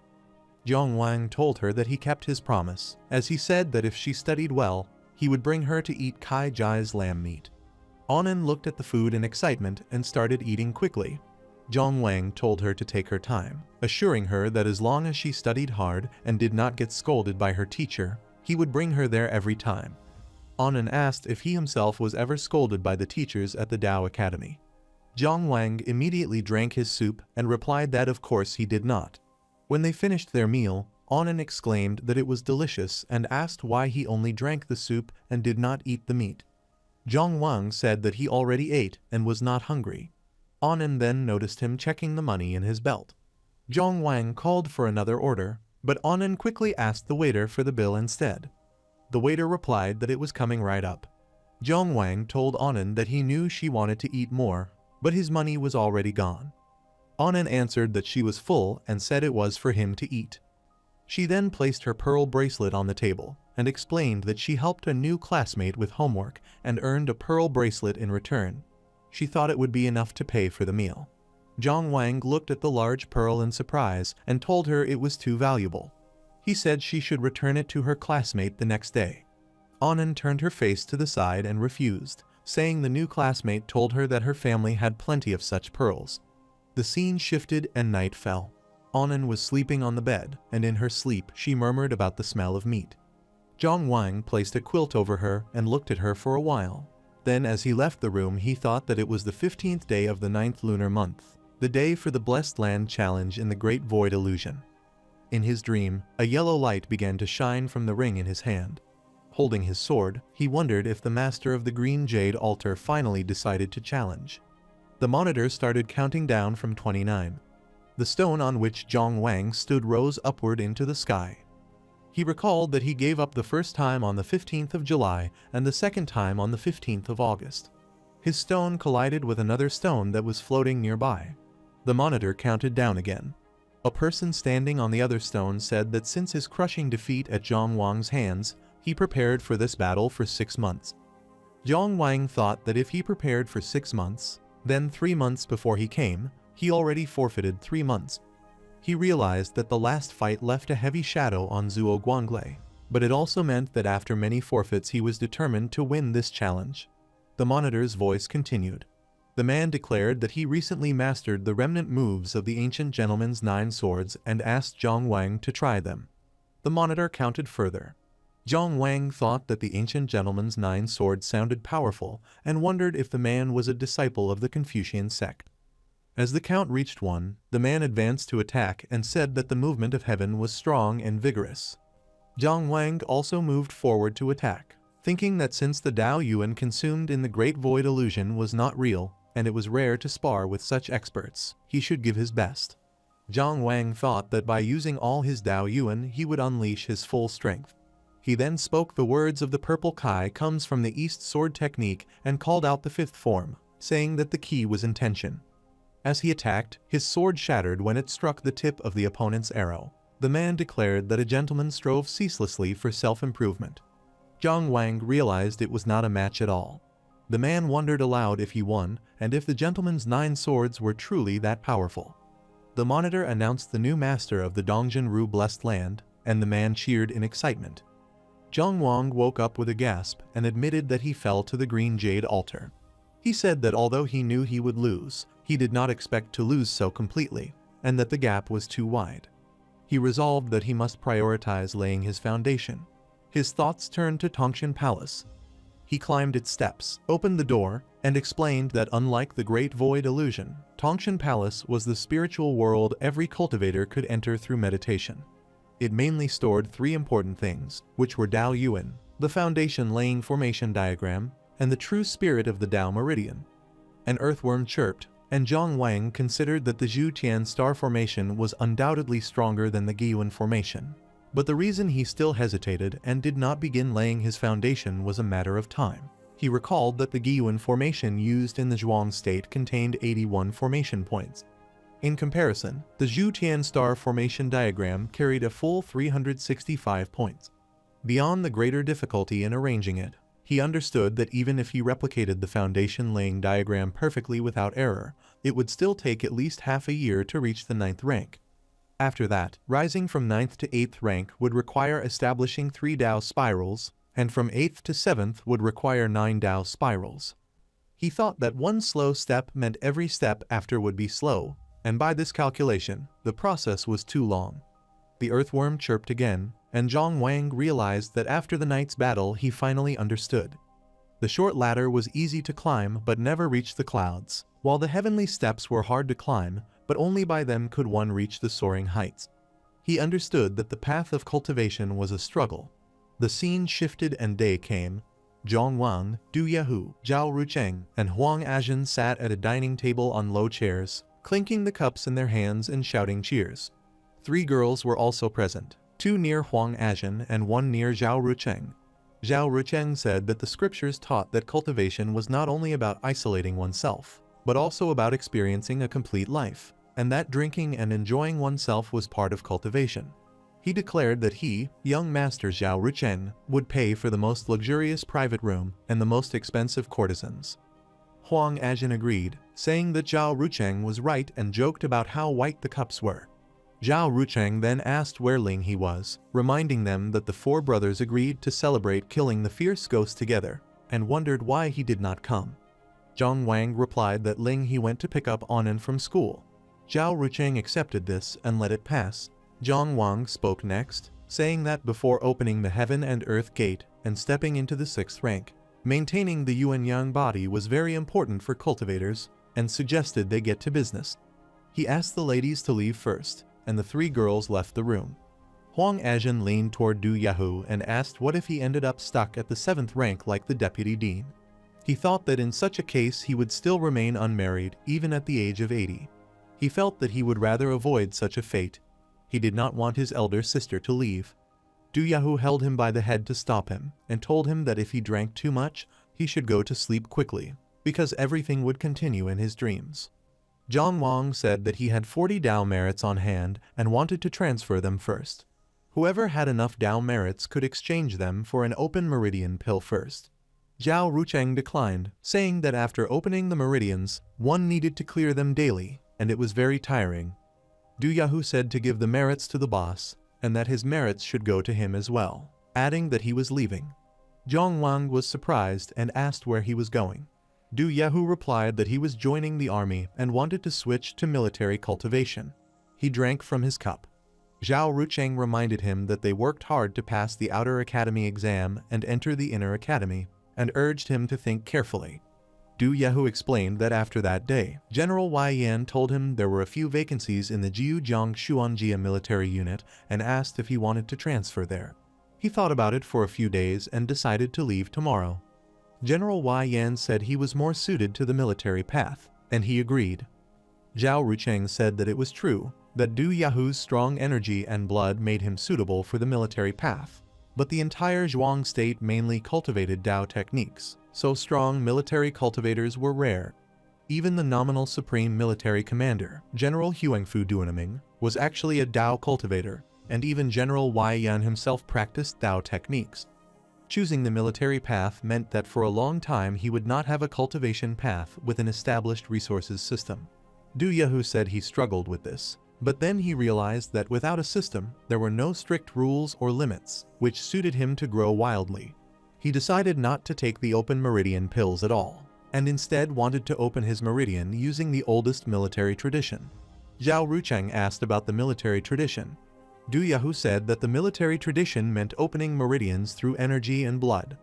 Jiang Wang told her that he kept his promise, as he said that if she studied well, he would bring her to eat Kai Jai's lamb meat. Onan looked at the food in excitement and started eating quickly. Jiang Wang told her to take her time, assuring her that as long as she studied hard and did not get scolded by her teacher, he would bring her there every time. Onan asked if he himself was ever scolded by the teachers at the Dao Academy. Jiang Wang immediately drank his soup and replied that of course he did not. When they finished their meal, Onan exclaimed that it was delicious and asked why he only drank the soup and did not eat the meat. Jiang Wang said that he already ate and was not hungry. Onan then noticed him checking the money in his belt. Jiang Wang called for another order, but Onan quickly asked the waiter for the bill instead. The waiter replied that it was coming right up. Jiang Wang told Onan that he knew she wanted to eat more, but his money was already gone. Onan answered that she was full and said it was for him to eat. She then placed her pearl bracelet on the table and explained that she helped a new classmate with homework and earned a pearl bracelet in return. She thought it would be enough to pay for the meal. Jiang Wang looked at the large pearl in surprise and told her it was too valuable. He said she should return it to her classmate the next day. Onan turned her face to the side and refused, saying the new classmate told her that her family had plenty of such pearls. The scene shifted and night fell. Onan was sleeping on the bed, and in her sleep she murmured about the smell of meat. Jiang Wang placed a quilt over her and looked at her for a while. Then as he left the room he thought that it was the 15th day of the 9th lunar month, the day for the Blessed Land Challenge in the Great Void Illusion. In his dream, a yellow light began to shine from the ring in his hand. Holding his sword, he wondered if the master of the green jade altar finally decided to challenge. The monitor started counting down from 29. The stone on which Jiang Wang stood rose upward into the sky. He recalled that he gave up the first time on the 15th of July and the second time on the 15th of August. His stone collided with another stone that was floating nearby. The monitor counted down again. A person standing on the other stone said that since his crushing defeat at Jiang Wang's hands, he prepared for this battle for 6 months. Jiang Wang thought that if he prepared for 6 months, then 3 months before he came, he already forfeited 3 months. He realized that the last fight left a heavy shadow on Zuo Guangle, but it also meant that after many forfeits he was determined to win this challenge. The monitor's voice continued. The man declared that he recently mastered the remnant moves of the ancient gentleman's 9 swords and asked Jiang Wang to try them. The monitor counted further. Jiang Wang thought that the ancient gentleman's 9 swords sounded powerful and wondered if the man was a disciple of the Confucian sect. As the count reached 1, the man advanced to attack and said that the movement of heaven was strong and vigorous. Jiang Wang also moved forward to attack, thinking that since the Dao Yuan consumed in the Great Void Illusion was not real, and it was rare to spar with such experts, he should give his best. Jiang Wang thought that by using all his Dao Yuan he would unleash his full strength. He then spoke the words of the purple Kai comes from the East sword technique and called out the 5th form, saying that the key was intention. As he attacked, his sword shattered when it struck the tip of the opponent's arrow. The man declared that a gentleman strove ceaselessly for self-improvement. Jiang Wang realized it was not a match at all. The man wondered aloud if he won, and if the gentleman's 9 swords were truly that powerful. The monitor announced the new master of the Dongjin-Ru Blessed Land, and the man cheered in excitement. Jiang Wang woke up with a gasp and admitted that he fell to the green jade altar. He said that although he knew he would lose, he did not expect to lose so completely, and that the gap was too wide. He resolved that he must prioritize laying his foundation. His thoughts turned to Tongshan Palace. He climbed its steps, opened the door, and explained that unlike the Great Void Illusion, Tongshan Palace was the spiritual world every cultivator could enter through meditation. It mainly stored 3 important things, which were Dao Yuan, the foundation-laying formation diagram, and the true spirit of the Dao Meridian. An earthworm chirped, and Jiang Wang considered that the Zhu Tian star formation was undoubtedly stronger than the Giyuan formation. But the reason he still hesitated and did not begin laying his foundation was a matter of time. He recalled that the Giyuan formation used in the Zhuang state contained 81 formation points. In comparison, the Zhu-Tian star formation diagram carried a full 365 points. Beyond the greater difficulty in arranging it, he understood that even if he replicated the foundation-laying diagram perfectly without error, it would still take at least half a year to reach the 9th rank. After that, rising from 9th to 8th rank would require establishing 3 Dao spirals, and from 8th to 7th would require 9 Dao spirals. He thought that one slow step meant every step after would be slow, and by this calculation, the process was too long. The earthworm chirped again, and Zhang Wang realized that after the night's battle he finally understood. The short ladder was easy to climb but never reached the clouds, while the heavenly steps were hard to climb, but only by them could one reach the soaring heights. He understood that the path of cultivation was a struggle. The scene shifted and day came. Zhang Wang, Du Yahu, Zhao Rucheng, and Huang Azhen sat at a dining table on low chairs, clinking the cups in their hands and shouting cheers. 3 girls were also present, 2 near Huang Azhen and 1 near Zhao Rucheng. Zhao Rucheng said that the scriptures taught that cultivation was not only about isolating oneself, but also about experiencing a complete life, and that drinking and enjoying oneself was part of cultivation. He declared that he, young master Zhao Rucheng, would pay for the most luxurious private room and the most expensive courtesans. Huang Azhen agreed, saying that Zhao Rucheng was right and joked about how white the cups were. Zhao Rucheng then asked where Ling He was, reminding them that the 4 brothers agreed to celebrate killing the fierce ghost together, and wondered why he did not come. Zhang Wang replied that Ling He went to pick up Annan from school. Zhao Rucheng accepted this and let it pass. Zhang Wang spoke next, saying that before opening the heaven and earth gate and stepping into the 6th rank, maintaining the yin-yang body was very important for cultivators, and suggested they get to business. He asked the ladies to leave first, and the 3 girls left the room. Huang Azhen leaned toward Du Yahu and asked what if he ended up stuck at the 7th rank like the deputy dean. He thought that in such a case he would still remain unmarried even at the age of 80. He felt that he would rather avoid such a fate. He did not want his elder sister to leave. Du Yahu held him by the head to stop him, and told him that if he drank too much, he should go to sleep quickly, because everything would continue in his dreams. Zhang Wang said that he had 40 Dao merits on hand and wanted to transfer them first. Whoever had enough Dao merits could exchange them for an open meridian pill first. Zhao Rucheng declined, saying that after opening the meridians, one needed to clear them daily, and it was very tiring. Du Yahu said to give the merits to the boss, and that his merits should go to him as well, adding that he was leaving. Zhang Wang was surprised and asked where he was going. Du Yahu replied that he was joining the army and wanted to switch to military cultivation. He drank from his cup. Zhao Rucheng reminded him that they worked hard to pass the outer academy exam and enter the inner academy, and urged him to think carefully. Du Yahu explained that after that day, General Wei Yan told him there were a few vacancies in the Jiujiang Xuanjia military unit and asked if he wanted to transfer there. He thought about it for a few days and decided to leave tomorrow. General Wei Yan said he was more suited to the military path, and he agreed. Zhao Rucheng said that it was true, that Du Yahu's strong energy and blood made him suitable for the military path, but the entire Zhuang state mainly cultivated Dao techniques, so strong military cultivators were rare. Even the nominal supreme military commander, General Huangfu Duanming, was actually a Dao cultivator, and even General Wei Yan himself practiced Dao techniques. Choosing the military path meant that for a long time he would not have a cultivation path with an established resources system. Du Yahu said he struggled with this, but then he realized that without a system, there were no strict rules or limits, which suited him to grow wildly. He decided not to take the open meridian pills at all, and instead wanted to open his meridian using the oldest military tradition. Zhao Rucheng asked about the military tradition. Du Yahu said that the military tradition meant opening meridians through energy and blood.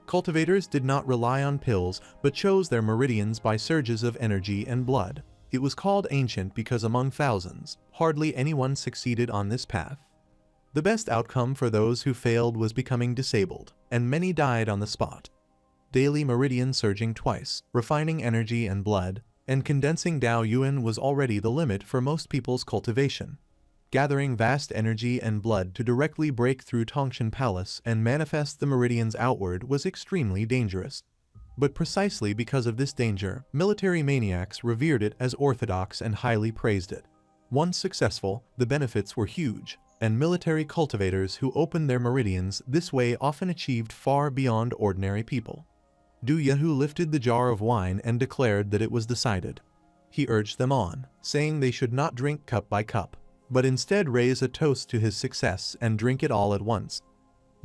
Cultivators did not rely on pills but chose their meridians by surges of energy and blood. It was called ancient because among thousands, hardly anyone succeeded on this path. The best outcome for those who failed was becoming disabled, and many died on the spot. Daily meridian surging twice, refining energy and blood, and condensing Dao Yuan was already the limit for most people's cultivation. Gathering vast energy and blood to directly break through Tongshan Palace and manifest the meridians outward was extremely dangerous. But precisely because of this danger, military maniacs revered it as orthodox and highly praised it. Once successful, the benefits were huge, and military cultivators who opened their meridians this way often achieved far beyond ordinary people. Du Yehu lifted the jar of wine and declared that it was decided. He urged them on, saying they should not drink cup by cup, but instead raise a toast to his success and drink it all at once.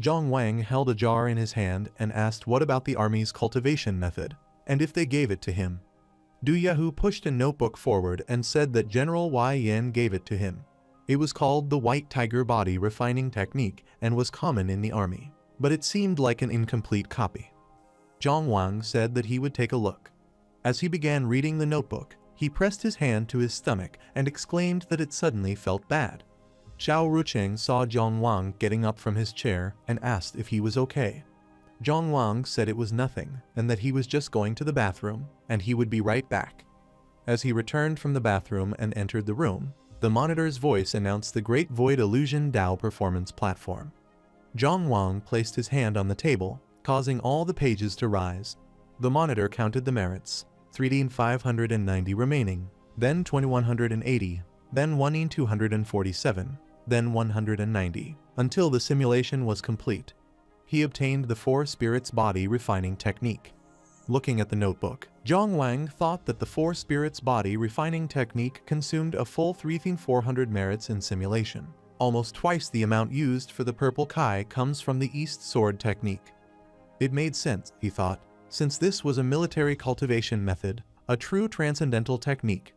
Zhang Wang held a jar in his hand and asked what about the army's cultivation method, and if they gave it to him. Du Yehu pushed a notebook forward and said that General Wei Yan gave it to him. It was called the White Tiger Body Refining Technique and was common in the army, but it seemed like an incomplete copy. Zhang Wang said that he would take a look. As he began reading the notebook, he pressed his hand to his stomach and exclaimed that it suddenly felt bad. Zhao Rucheng saw Zhang Wang getting up from his chair and asked if he was okay. Zhang Wang said it was nothing and that he was just going to the bathroom and he would be right back. As he returned from the bathroom and entered the room, the monitor's voice announced the Great Void Illusion Dao Performance Platform. Zhang Wang placed his hand on the table, causing all the pages to rise. The monitor counted the merits, 3,590 remaining, then 2,180, then 1,247, then 190, until the simulation was complete. He obtained the Four Spirits Body Refining Technique. Looking at the notebook, Zhang Wang thought that the Four Spirits Body Refining Technique consumed a full 3,400 merits in simulation. Almost twice the amount used for the Purple Kai comes from the East Sword Technique. It made sense, he thought, since this was a military cultivation method, a true transcendental technique.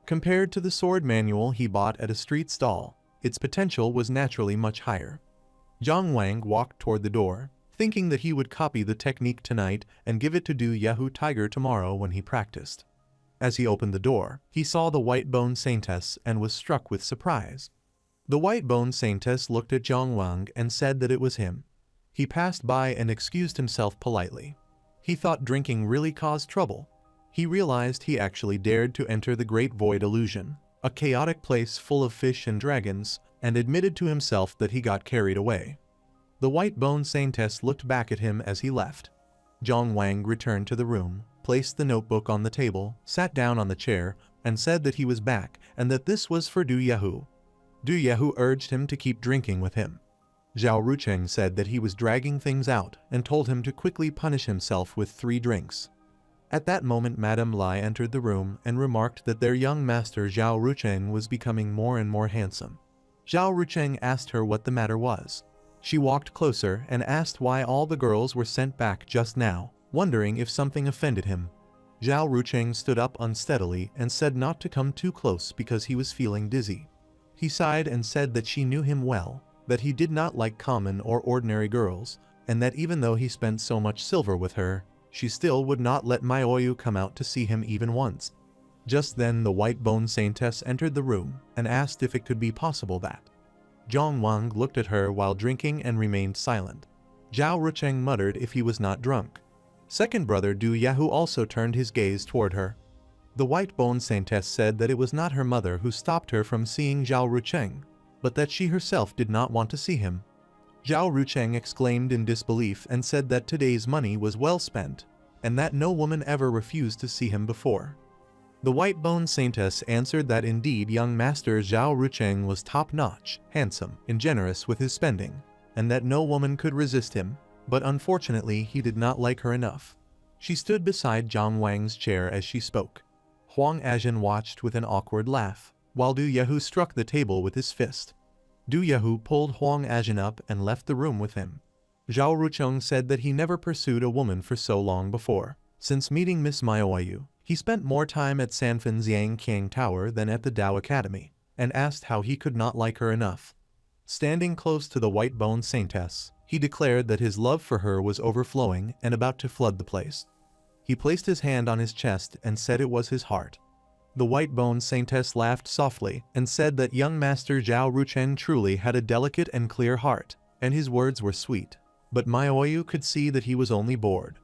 Compared to the sword manual he bought at a street stall, its potential was naturally much higher. Zhang Wang walked toward the door, thinking that he would copy the technique tonight and give it to Du Yehu Tiger tomorrow when he practiced. As he opened the door, he saw the White Bone Saintess and was struck with surprise. The White Bone Saintess looked at Zhang Wang and said that it was him. He passed by and excused himself politely. He thought drinking really caused trouble. He realized he actually dared to enter the Great Void Illusion, a chaotic place full of fish and dragons, and admitted to himself that he got carried away. The White Bone Saintess looked back at him as he left. Zhang Wang returned to the room, placed the notebook on the table, sat down on the chair, and said that he was back and that this was for Du Yehu. Du Yehu urged him to keep drinking with him. Zhao Rucheng said that he was dragging things out and told him to quickly punish himself with 3 drinks. At that moment Madame Lai entered the room and remarked that their young master Zhao Rucheng was becoming more and more handsome. Zhao Rucheng asked her what the matter was. She walked closer and asked why all the girls were sent back just now, wondering if something offended him. Zhao Rucheng stood up unsteadily and said not to come too close because he was feeling dizzy. He sighed and said that she knew him well, that he did not like common or ordinary girls, and that even though he spent so much silver with her, she still would not let Maioyu come out to see him even once. Just then the White Bone Saintess entered the room and asked if it could be possible that. Zhang Wang looked at her while drinking and remained silent. Zhao Rucheng muttered if he was not drunk. Second brother Du Yehu also turned his gaze toward her. The White Bone Saintess said that it was not her mother who stopped her from seeing Zhao Rucheng, but that she herself did not want to see him. Zhao Rucheng exclaimed in disbelief and said that today's money was well spent, and that no woman ever refused to see him before. The White Bone Saintess answered that indeed young master Zhao Rucheng was top-notch, handsome, and generous with his spending, and that no woman could resist him, but unfortunately he did not like her enough. She stood beside Zhang Wang's chair as she spoke. Huang Azhen watched with an awkward laugh, while Du Yehu struck the table with his fist. Du Yehu pulled Huang Azhen up and left the room with him. Zhao Rucheng said that he never pursued a woman for so long before. Since meeting Miss Maioyu, he spent more time at Sanfan's Yang Qiang Tower than at the Dao Academy, and asked how he could not like her enough. Standing close to the White Bone Saintess, he declared that his love for her was overflowing and about to flood the place. He placed his hand on his chest and said it was his heart. The White Bone Saintess laughed softly and said that young master Zhao Rucheng truly had a delicate and clear heart, and his words were sweet. But Maioyu could see that he was only bored.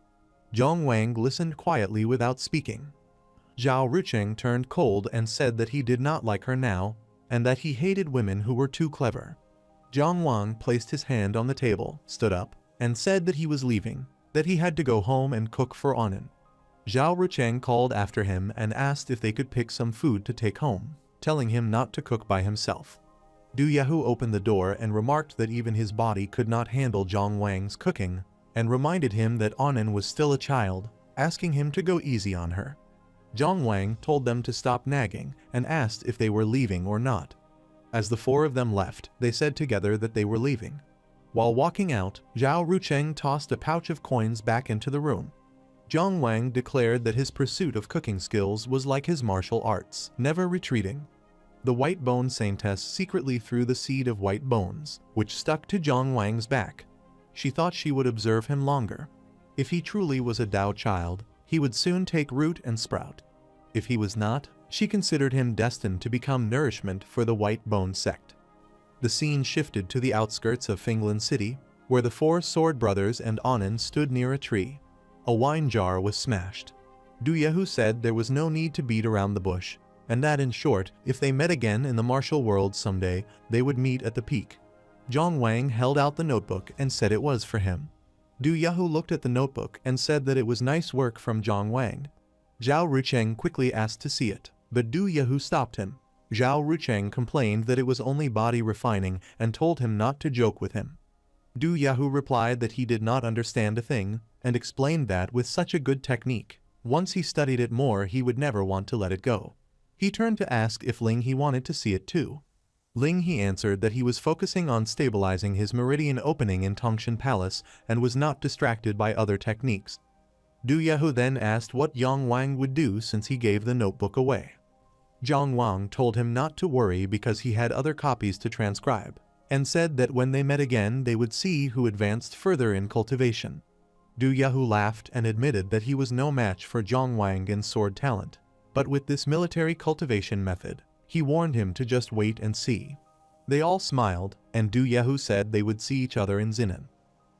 Zhang Wang listened quietly without speaking. Zhao Rucheng turned cold and said that he did not like her now, and that he hated women who were too clever. Zhang Wang placed his hand on the table, stood up, and said that he was leaving. that he had to go home and cook for Anan. Zhao Rucheng called after him and asked if they could pick some food to take home, telling him not to cook by himself. Du Yahu opened the door and remarked that even his body could not handle Zhang Wang's cooking, and reminded him that Anan was still a child, asking him to go easy on her. Zhang Wang told them to stop nagging and asked if they were leaving or not. As the four of them left, they said together that they were leaving. While walking out, Zhao Rucheng tossed a pouch of coins back into the room. Zhang Wang declared that his pursuit of cooking skills was like his martial arts, never retreating. The white bone saintess secretly threw the seed of white bones, which stuck to Zhang Wang's back. She thought she would observe him longer. If he truly was a Dao child, he would soon take root and sprout. If he was not, she considered him destined to become nourishment for the White Bone sect. The scene shifted to the outskirts of Finglan City, where the four sword brothers and Anan stood near a tree. A wine jar was smashed. Du Yahu said there was no need to beat around the bush, and that in short, if they met again in the martial world someday, they would meet at the peak. Zhang Wang held out the notebook and said it was for him. Du Yahu looked at the notebook and said that it was nice work from Zhang Wang. Zhao Rucheng quickly asked to see it, but Du Yahu stopped him. Zhao Rucheng complained that it was only body refining and told him not to joke with him. Du Yahu replied that he did not understand a thing, and explained that with such a good technique, once he studied it more he would never want to let it go. He turned to ask if Ling He wanted to see it too. Ling He answered that he was focusing on stabilizing his meridian opening in Tongshan Palace and was not distracted by other techniques. Du Yahu then asked what Zhang Wang would do since he gave the notebook away. Zhang Wang told him not to worry because he had other copies to transcribe, and said that when they met again they would see who advanced further in cultivation. Du Yahu laughed and admitted that he was no match for Zhang Wang in sword talent, but with this military cultivation method, he warned him to just wait and see. They all smiled, and Du Yahu said they would see each other in Xinan.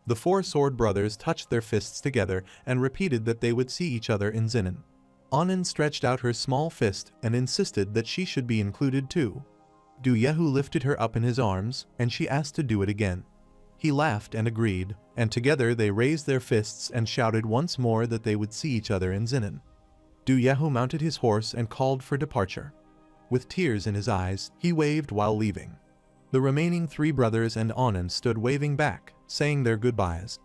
The four sword brothers touched their fists together and repeated that they would see each other in Xinan. Anan stretched out her small fist and insisted that she should be included too. Du Yahu lifted her up in his arms, and she asked to do it again. He laughed and agreed, and together they raised their fists and shouted once more that they would see each other in Xinan. Du Yahu mounted his horse and called for departure. With tears in his eyes, he waved while leaving. The remaining three brothers and Anan stood waving back, saying their goodbyes.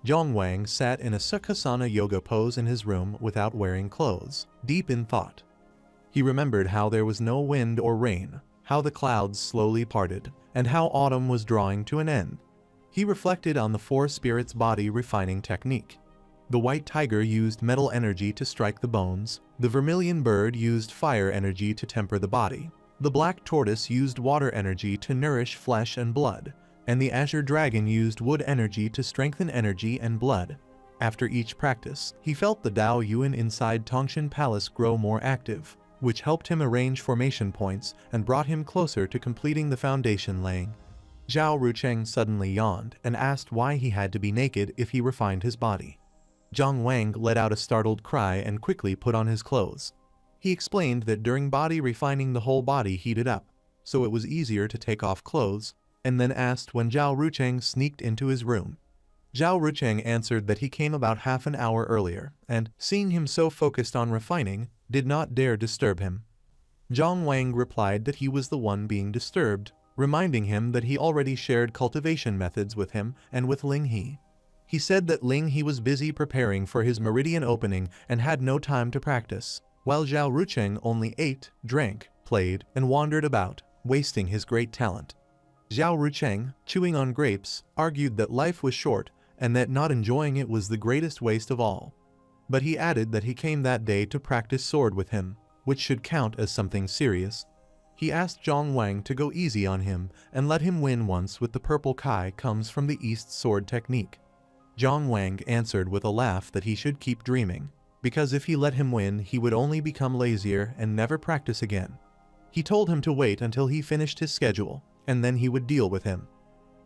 Zhang Wang sat in a Sukhasana yoga pose in his room without wearing clothes, deep in thought. He remembered how there was no wind or rain, how the clouds slowly parted, and how autumn was drawing to an end. He reflected on the four spirits' body refining technique. The white tiger used metal energy to strike the bones, the vermilion bird used fire energy to temper the body, the black tortoise used water energy to nourish flesh and blood, and the azure dragon used wood energy to strengthen energy and blood. After each practice, he felt the Dao Yuan inside Tongshan Palace grow more active, which helped him arrange formation points and brought him closer to completing the foundation laying. Zhao Rucheng suddenly yawned and asked why he had to be naked if he refined his body. Zhang Wang let out a startled cry and quickly put on his clothes. He explained that during body refining the whole body heated up, so it was easier to take off clothes, and then asked when Zhao Rucheng sneaked into his room. Zhao Rucheng answered that he came about half an hour earlier, and, seeing him so focused on refining, did not dare disturb him. Zhang Wang replied that he was the one being disturbed, reminding him that he already shared cultivation methods with him and with Ling He. He said that Ling He was busy preparing for his meridian opening and had no time to practice, while Zhao Rucheng only ate, drank, played, and wandered about, wasting his great talent. Zhao Rucheng, chewing on grapes, argued that life was short and that not enjoying it was the greatest waste of all. But he added that he came that day to practice sword with him, which should count as something serious. He asked Zhang Wang to go easy on him and let him win once with the purple kai comes from the East sword technique. Zhang Wang answered with a laugh that he should keep dreaming, because if he let him win he would only become lazier and never practice again. He told him to wait until he finished his schedule, and then he would deal with him.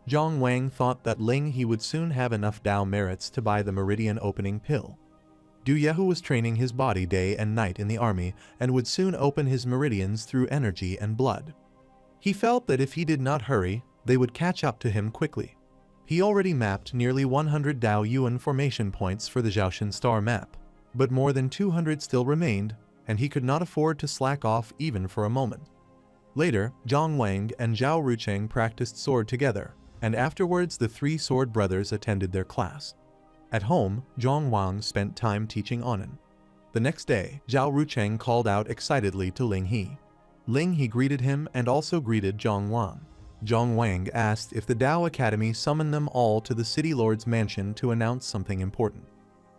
Zhang Wang thought that Ling He would soon have enough Dao merits to buy the meridian opening pill. Du Yahu was training his body day and night in the army and would soon open his meridians through energy and blood. He felt that if he did not hurry, they would catch up to him quickly. He already mapped nearly 100 Dao Yuan formation points for the Zhaoshan star map, but more than 200 still remained, and he could not afford to slack off even for a moment. Later, Zhang Wang and Zhao Rucheng practiced sword together, and afterwards the three sword brothers attended their class. At home, Zhang Wang spent time teaching Anan. The next day, Zhao Rucheng called out excitedly to Ling He. Ling He greeted him and also greeted Zhang Wang. Zhang Wang asked if the Dao Academy summoned them all to the city lord's mansion to announce something important.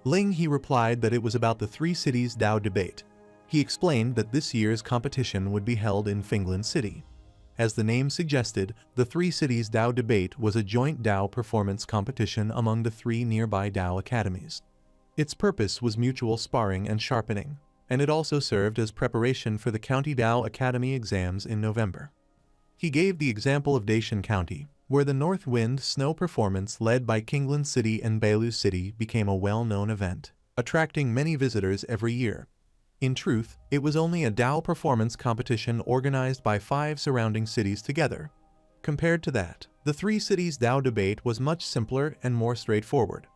Ling He replied that it was about the three cities Dao debate. He explained that this year's competition would be held in Finland City. As the name suggested, the three cities Dao debate was a joint Dao performance competition among the three nearby Dao academies. Its purpose was mutual sparring and sharpening, and it also served as preparation for the County Dao Academy exams in November. He gave the example of Daishan County, where the North Wind snow performance led by Kingland City and Beilu City became a well-known event, attracting many visitors every year. In truth, it was only a Dao performance competition organized by 5 surrounding cities together. Compared to that, the three cities Dao debate was much simpler and more straightforward.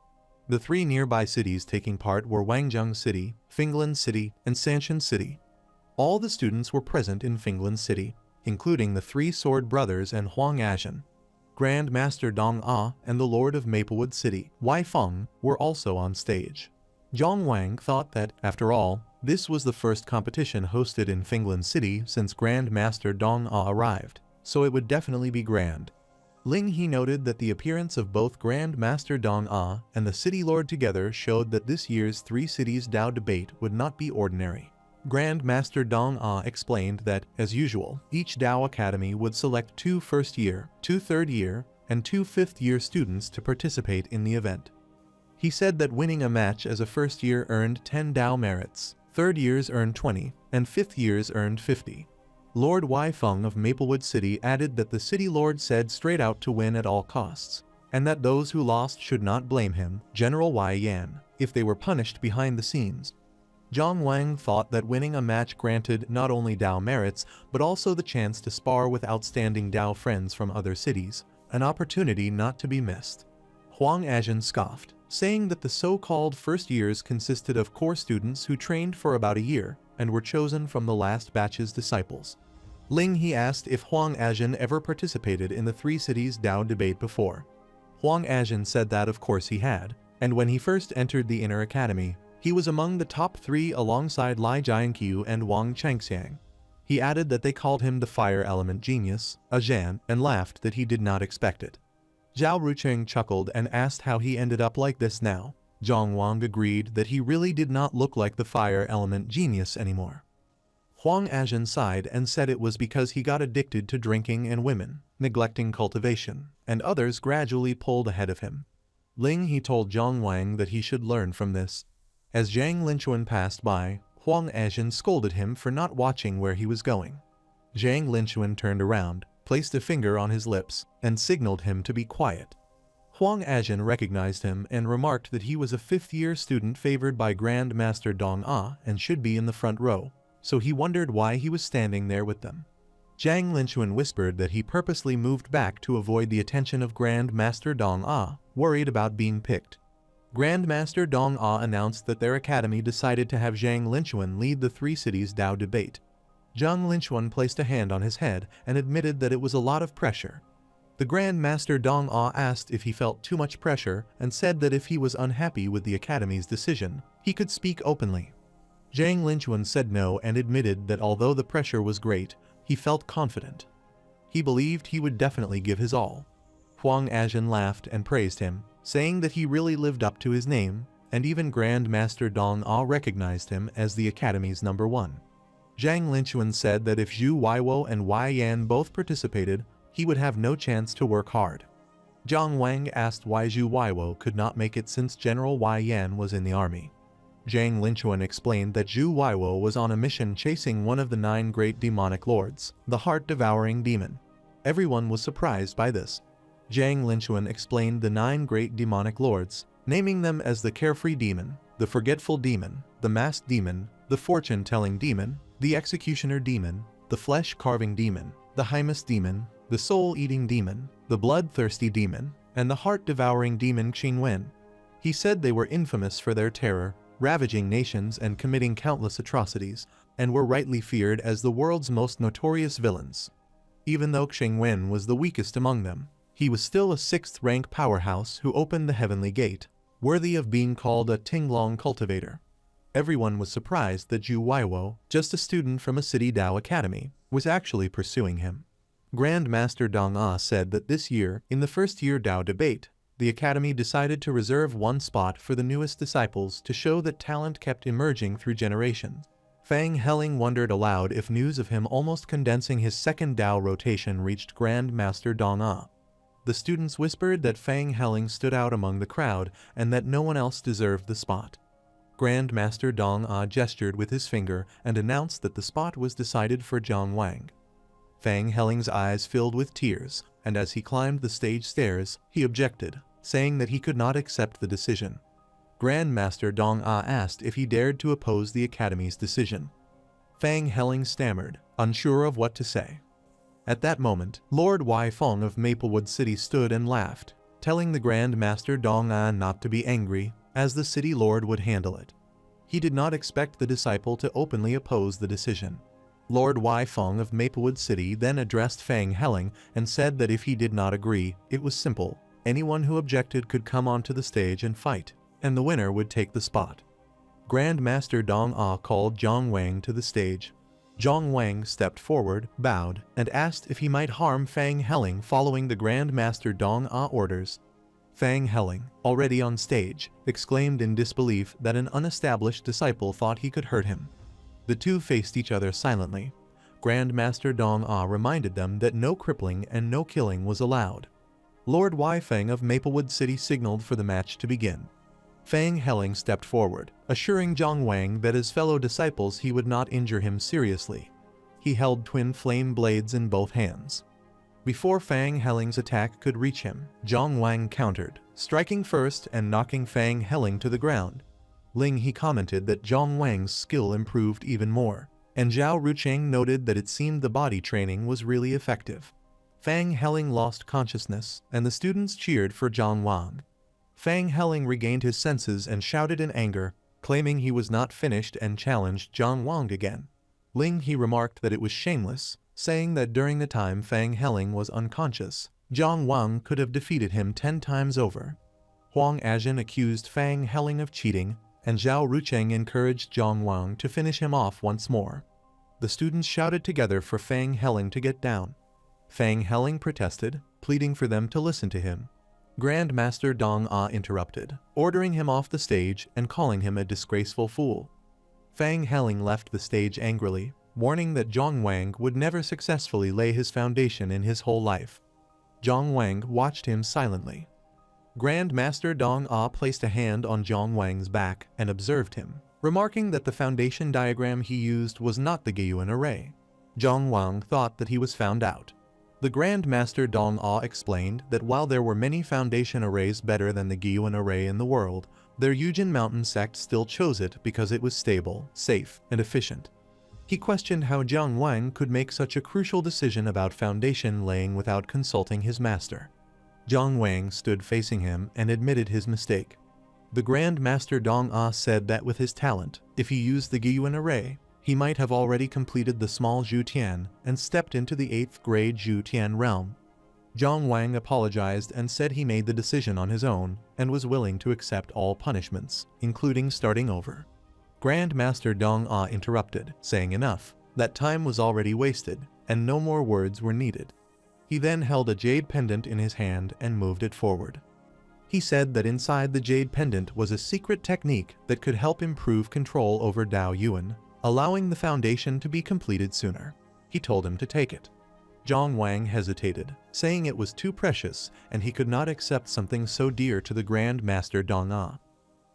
The three nearby cities taking part were Wangzhong City, Finland City, and Sanshan City. All the students were present in Finland City, including the three sword brothers and Huang Azhen. Grand Master Dong Ah and the Lord of Maplewood City, Wei Feng, were also on stage. Zhang Wang thought that, after all, this was the first competition hosted in Finland City since Grand Master Dong Ah arrived, so it would definitely be grand. Ling He noted that the appearance of both Grand Master Dong Ah and the City Lord together showed that this year's three cities Dao debate would not be ordinary. Grand Master Dong Ah explained that, as usual, each Dao Academy would select 2 first-year, 2 third-year, and 2 fifth-year students to participate in the event. He said that winning a match as a first year earned 10 Dao merits, third years earned 20, and fifth years earned 50. Lord Wei Feng of Maplewood City added that the city lord said straight out to win at all costs, and that those who lost should not blame him, General Wei Yan, if they were punished behind the scenes. Zhang Wang thought that winning a match granted not only Dao merits, but also the chance to spar with outstanding Dao friends from other cities, an opportunity not to be missed. Huang Azhen scoffed, saying that the so-called first years consisted of core students who trained for about a year and were chosen from the last batch's disciples. Ling He asked if Huang Azhen ever participated in the three cities Dao debate before. Huang Azhen said that of course he had, and when he first entered the inner academy, he was among the top 3 alongside Lai Jianqiu and Wang Changxiang. He added that they called him the fire element genius, a Zhan, and laughed that he did not expect it. Zhao Rucheng chuckled and asked how he ended up like this now. Zhang Wang agreed that he really did not look like the fire element genius anymore. Huang Azhen sighed and said it was because he got addicted to drinking and women, neglecting cultivation, and others gradually pulled ahead of him. Ling He told Zhang Wang that he should learn from this. As Zhang Linchuan passed by, Huang Azhen scolded him for not watching where he was going. Zhang Linchuan turned around, placed a finger on his lips, and signaled him to be quiet. Huang Azhen recognized him and remarked that he was a fifth-year student favored by Grand Master Dong Ah and should be in the front row, so he wondered why he was standing there with them. Zhang Linchuan whispered that he purposely moved back to avoid the attention of Grand Master Dong Ah, worried about being picked. Grand Master Dong Ah announced that their academy decided to have Zhang Linchuan lead the three cities Dao debate. Zhang Linchuan placed a hand on his head and admitted that it was a lot of pressure. The Grand Master Dong Ah asked if he felt too much pressure and said that if he was unhappy with the academy's decision, he could speak openly. Zhang Linchuan said no and admitted that although the pressure was great, he felt confident. He believed he would definitely give his all. Huang Azhen laughed and praised him, saying that he really lived up to his name, and even Grand Master Dong Ah recognized him as the academy's #1. Zhang Linchuan said that if Zhu Weiwo and Wei Yan both participated, he would have no chance to work hard. Zhang Wang asked why Zhu Weiwo could not make it since General Wei Yan was in the army. Zhang Linchuan explained that Zhu Weiwo was on a mission chasing one of the 9 great demonic lords, the heart-devouring demon. Everyone was surprised by this. Zhang Linchuan explained the 9 great demonic lords, naming them as the carefree demon, the forgetful demon, the masked demon, the fortune-telling demon, the executioner demon, the flesh-carving demon, the hymus demon, the soul-eating demon, the bloodthirsty demon, and the heart-devouring demon Qingwen. He said they were infamous for their terror, ravaging nations and committing countless atrocities, and were rightly feared as the world's most notorious villains. Even though Qingwen was the weakest among them, he was still a 6th-rank powerhouse who opened the heavenly gate, worthy of being called a Tinglong cultivator. Everyone was surprised that Zhu Weiwo, just a student from a city Dao academy, was actually pursuing him. Grand Master Dong Ah said that this year, in the first-year Dao debate, the academy decided to reserve one spot for the newest disciples to show that talent kept emerging through generations. Fang Heling wondered aloud if news of him almost condensing his second Dao rotation reached Grand Master Dong Ah. The students whispered that Fang Heling stood out among the crowd and that no one else deserved the spot. Grand Master Dong Ah gestured with his finger and announced that the spot was decided for Zhang Wang. Fang Heling's eyes filled with tears, and as he climbed the stage stairs, he objected, saying that he could not accept the decision. Grand Master Dong Ah asked if he dared to oppose the academy's decision. Fang Heling stammered, unsure of what to say. At that moment, Lord Wai Feng of Maplewood City stood and laughed, telling the Grand Master Dong Ah not to be angry, as the city lord would handle it. He did not expect the disciple to openly oppose the decision. Lord Wai Feng of Maplewood City then addressed Fang Heling and said that if he did not agree, it was simple. Anyone who objected could come onto the stage and fight, and the winner would take the spot. Grand Master Dong Ah called Zhang Wang to the stage. Zhang Wang stepped forward, bowed, and asked if he might harm Fang Heling following the Grand Master Dong Ah orders. Fang Heling, already on stage, exclaimed in disbelief that an unestablished disciple thought he could hurt him. The two faced each other silently. Grand Master Dong Ah reminded them that no crippling and no killing was allowed. Lord Wai Feng of Maplewood City signaled for the match to begin. Fang Heling stepped forward, assuring Zhang Wang that as fellow disciples he would not injure him seriously. He held twin flame blades in both hands. Before Fang Heling's attack could reach him, Zhang Wang countered, striking first and knocking Fang Heling to the ground. Ling He commented that Zhang Wang's skill improved even more, and Zhao Rucheng noted that it seemed the body training was really effective. Fang Heling lost consciousness, and the students cheered for Zhang Wang. Fang Heling regained his senses and shouted in anger, claiming he was not finished, and challenged Zhang Wang again. Ling He remarked that it was shameless, saying that during the time Fang Heling was unconscious, Zhang Wang could have defeated him 10 times over. Huang Ajin accused Fang Heling of cheating, and Zhao Rucheng encouraged Zhang Wang to finish him off once more. The students shouted together for Fang Heling to get down. Fang Heling protested, pleading for them to listen to him. Grand Master Dong Ah interrupted, ordering him off the stage and calling him a disgraceful fool. Fang Heling left the stage angrily, warning that Zhang Wang would never successfully lay his foundation in his whole life. Zhang Wang watched him silently. Grand Master Dong Ah placed a hand on Zhang Wang's back and observed him, remarking that the foundation diagram he used was not the Gyuan array. Zhang Wang thought that he was found out. The Grand Master Dong Ah explained that while there were many foundation arrays better than the Gyuan array in the world, their Yujin Mountain sect still chose it because it was stable, safe, and efficient. He questioned how Zhang Wang could make such a crucial decision about foundation laying without consulting his master. Zhang Wang stood facing him and admitted his mistake. The Grand Master Dong Ah said that with his talent, if he used the Gyuan array, he might have already completed the small Zhu Tian and stepped into the 8th grade Zhu Tian realm. Zhang Wang apologized and said he made the decision on his own and was willing to accept all punishments, including starting over. Grand Master Dong Ah interrupted, saying enough, that time was already wasted, and no more words were needed. He then held a jade pendant in his hand and moved it forward. He said that inside the jade pendant was a secret technique that could help improve control over Dao Yuan, allowing the foundation to be completed sooner. He told him to take it. Zhang Wang hesitated, saying it was too precious and he could not accept something so dear to the Grand Master Dong Ah.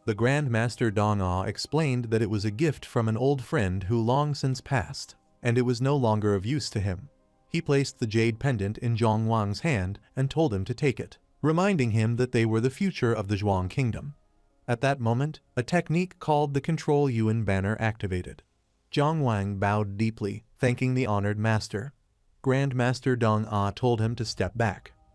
The Grand Master Dong Ah explained that it was a gift from an old friend who long since passed, and it was no longer of use to him. He placed the jade pendant in Zhang Wang's hand and told him to take it, reminding him that they were the future of the Zhuang kingdom. At that moment, a technique called the Control Yuan banner activated. Zhang Wang bowed deeply, thanking the honored master. Grand Master Dong Ah told him to step back.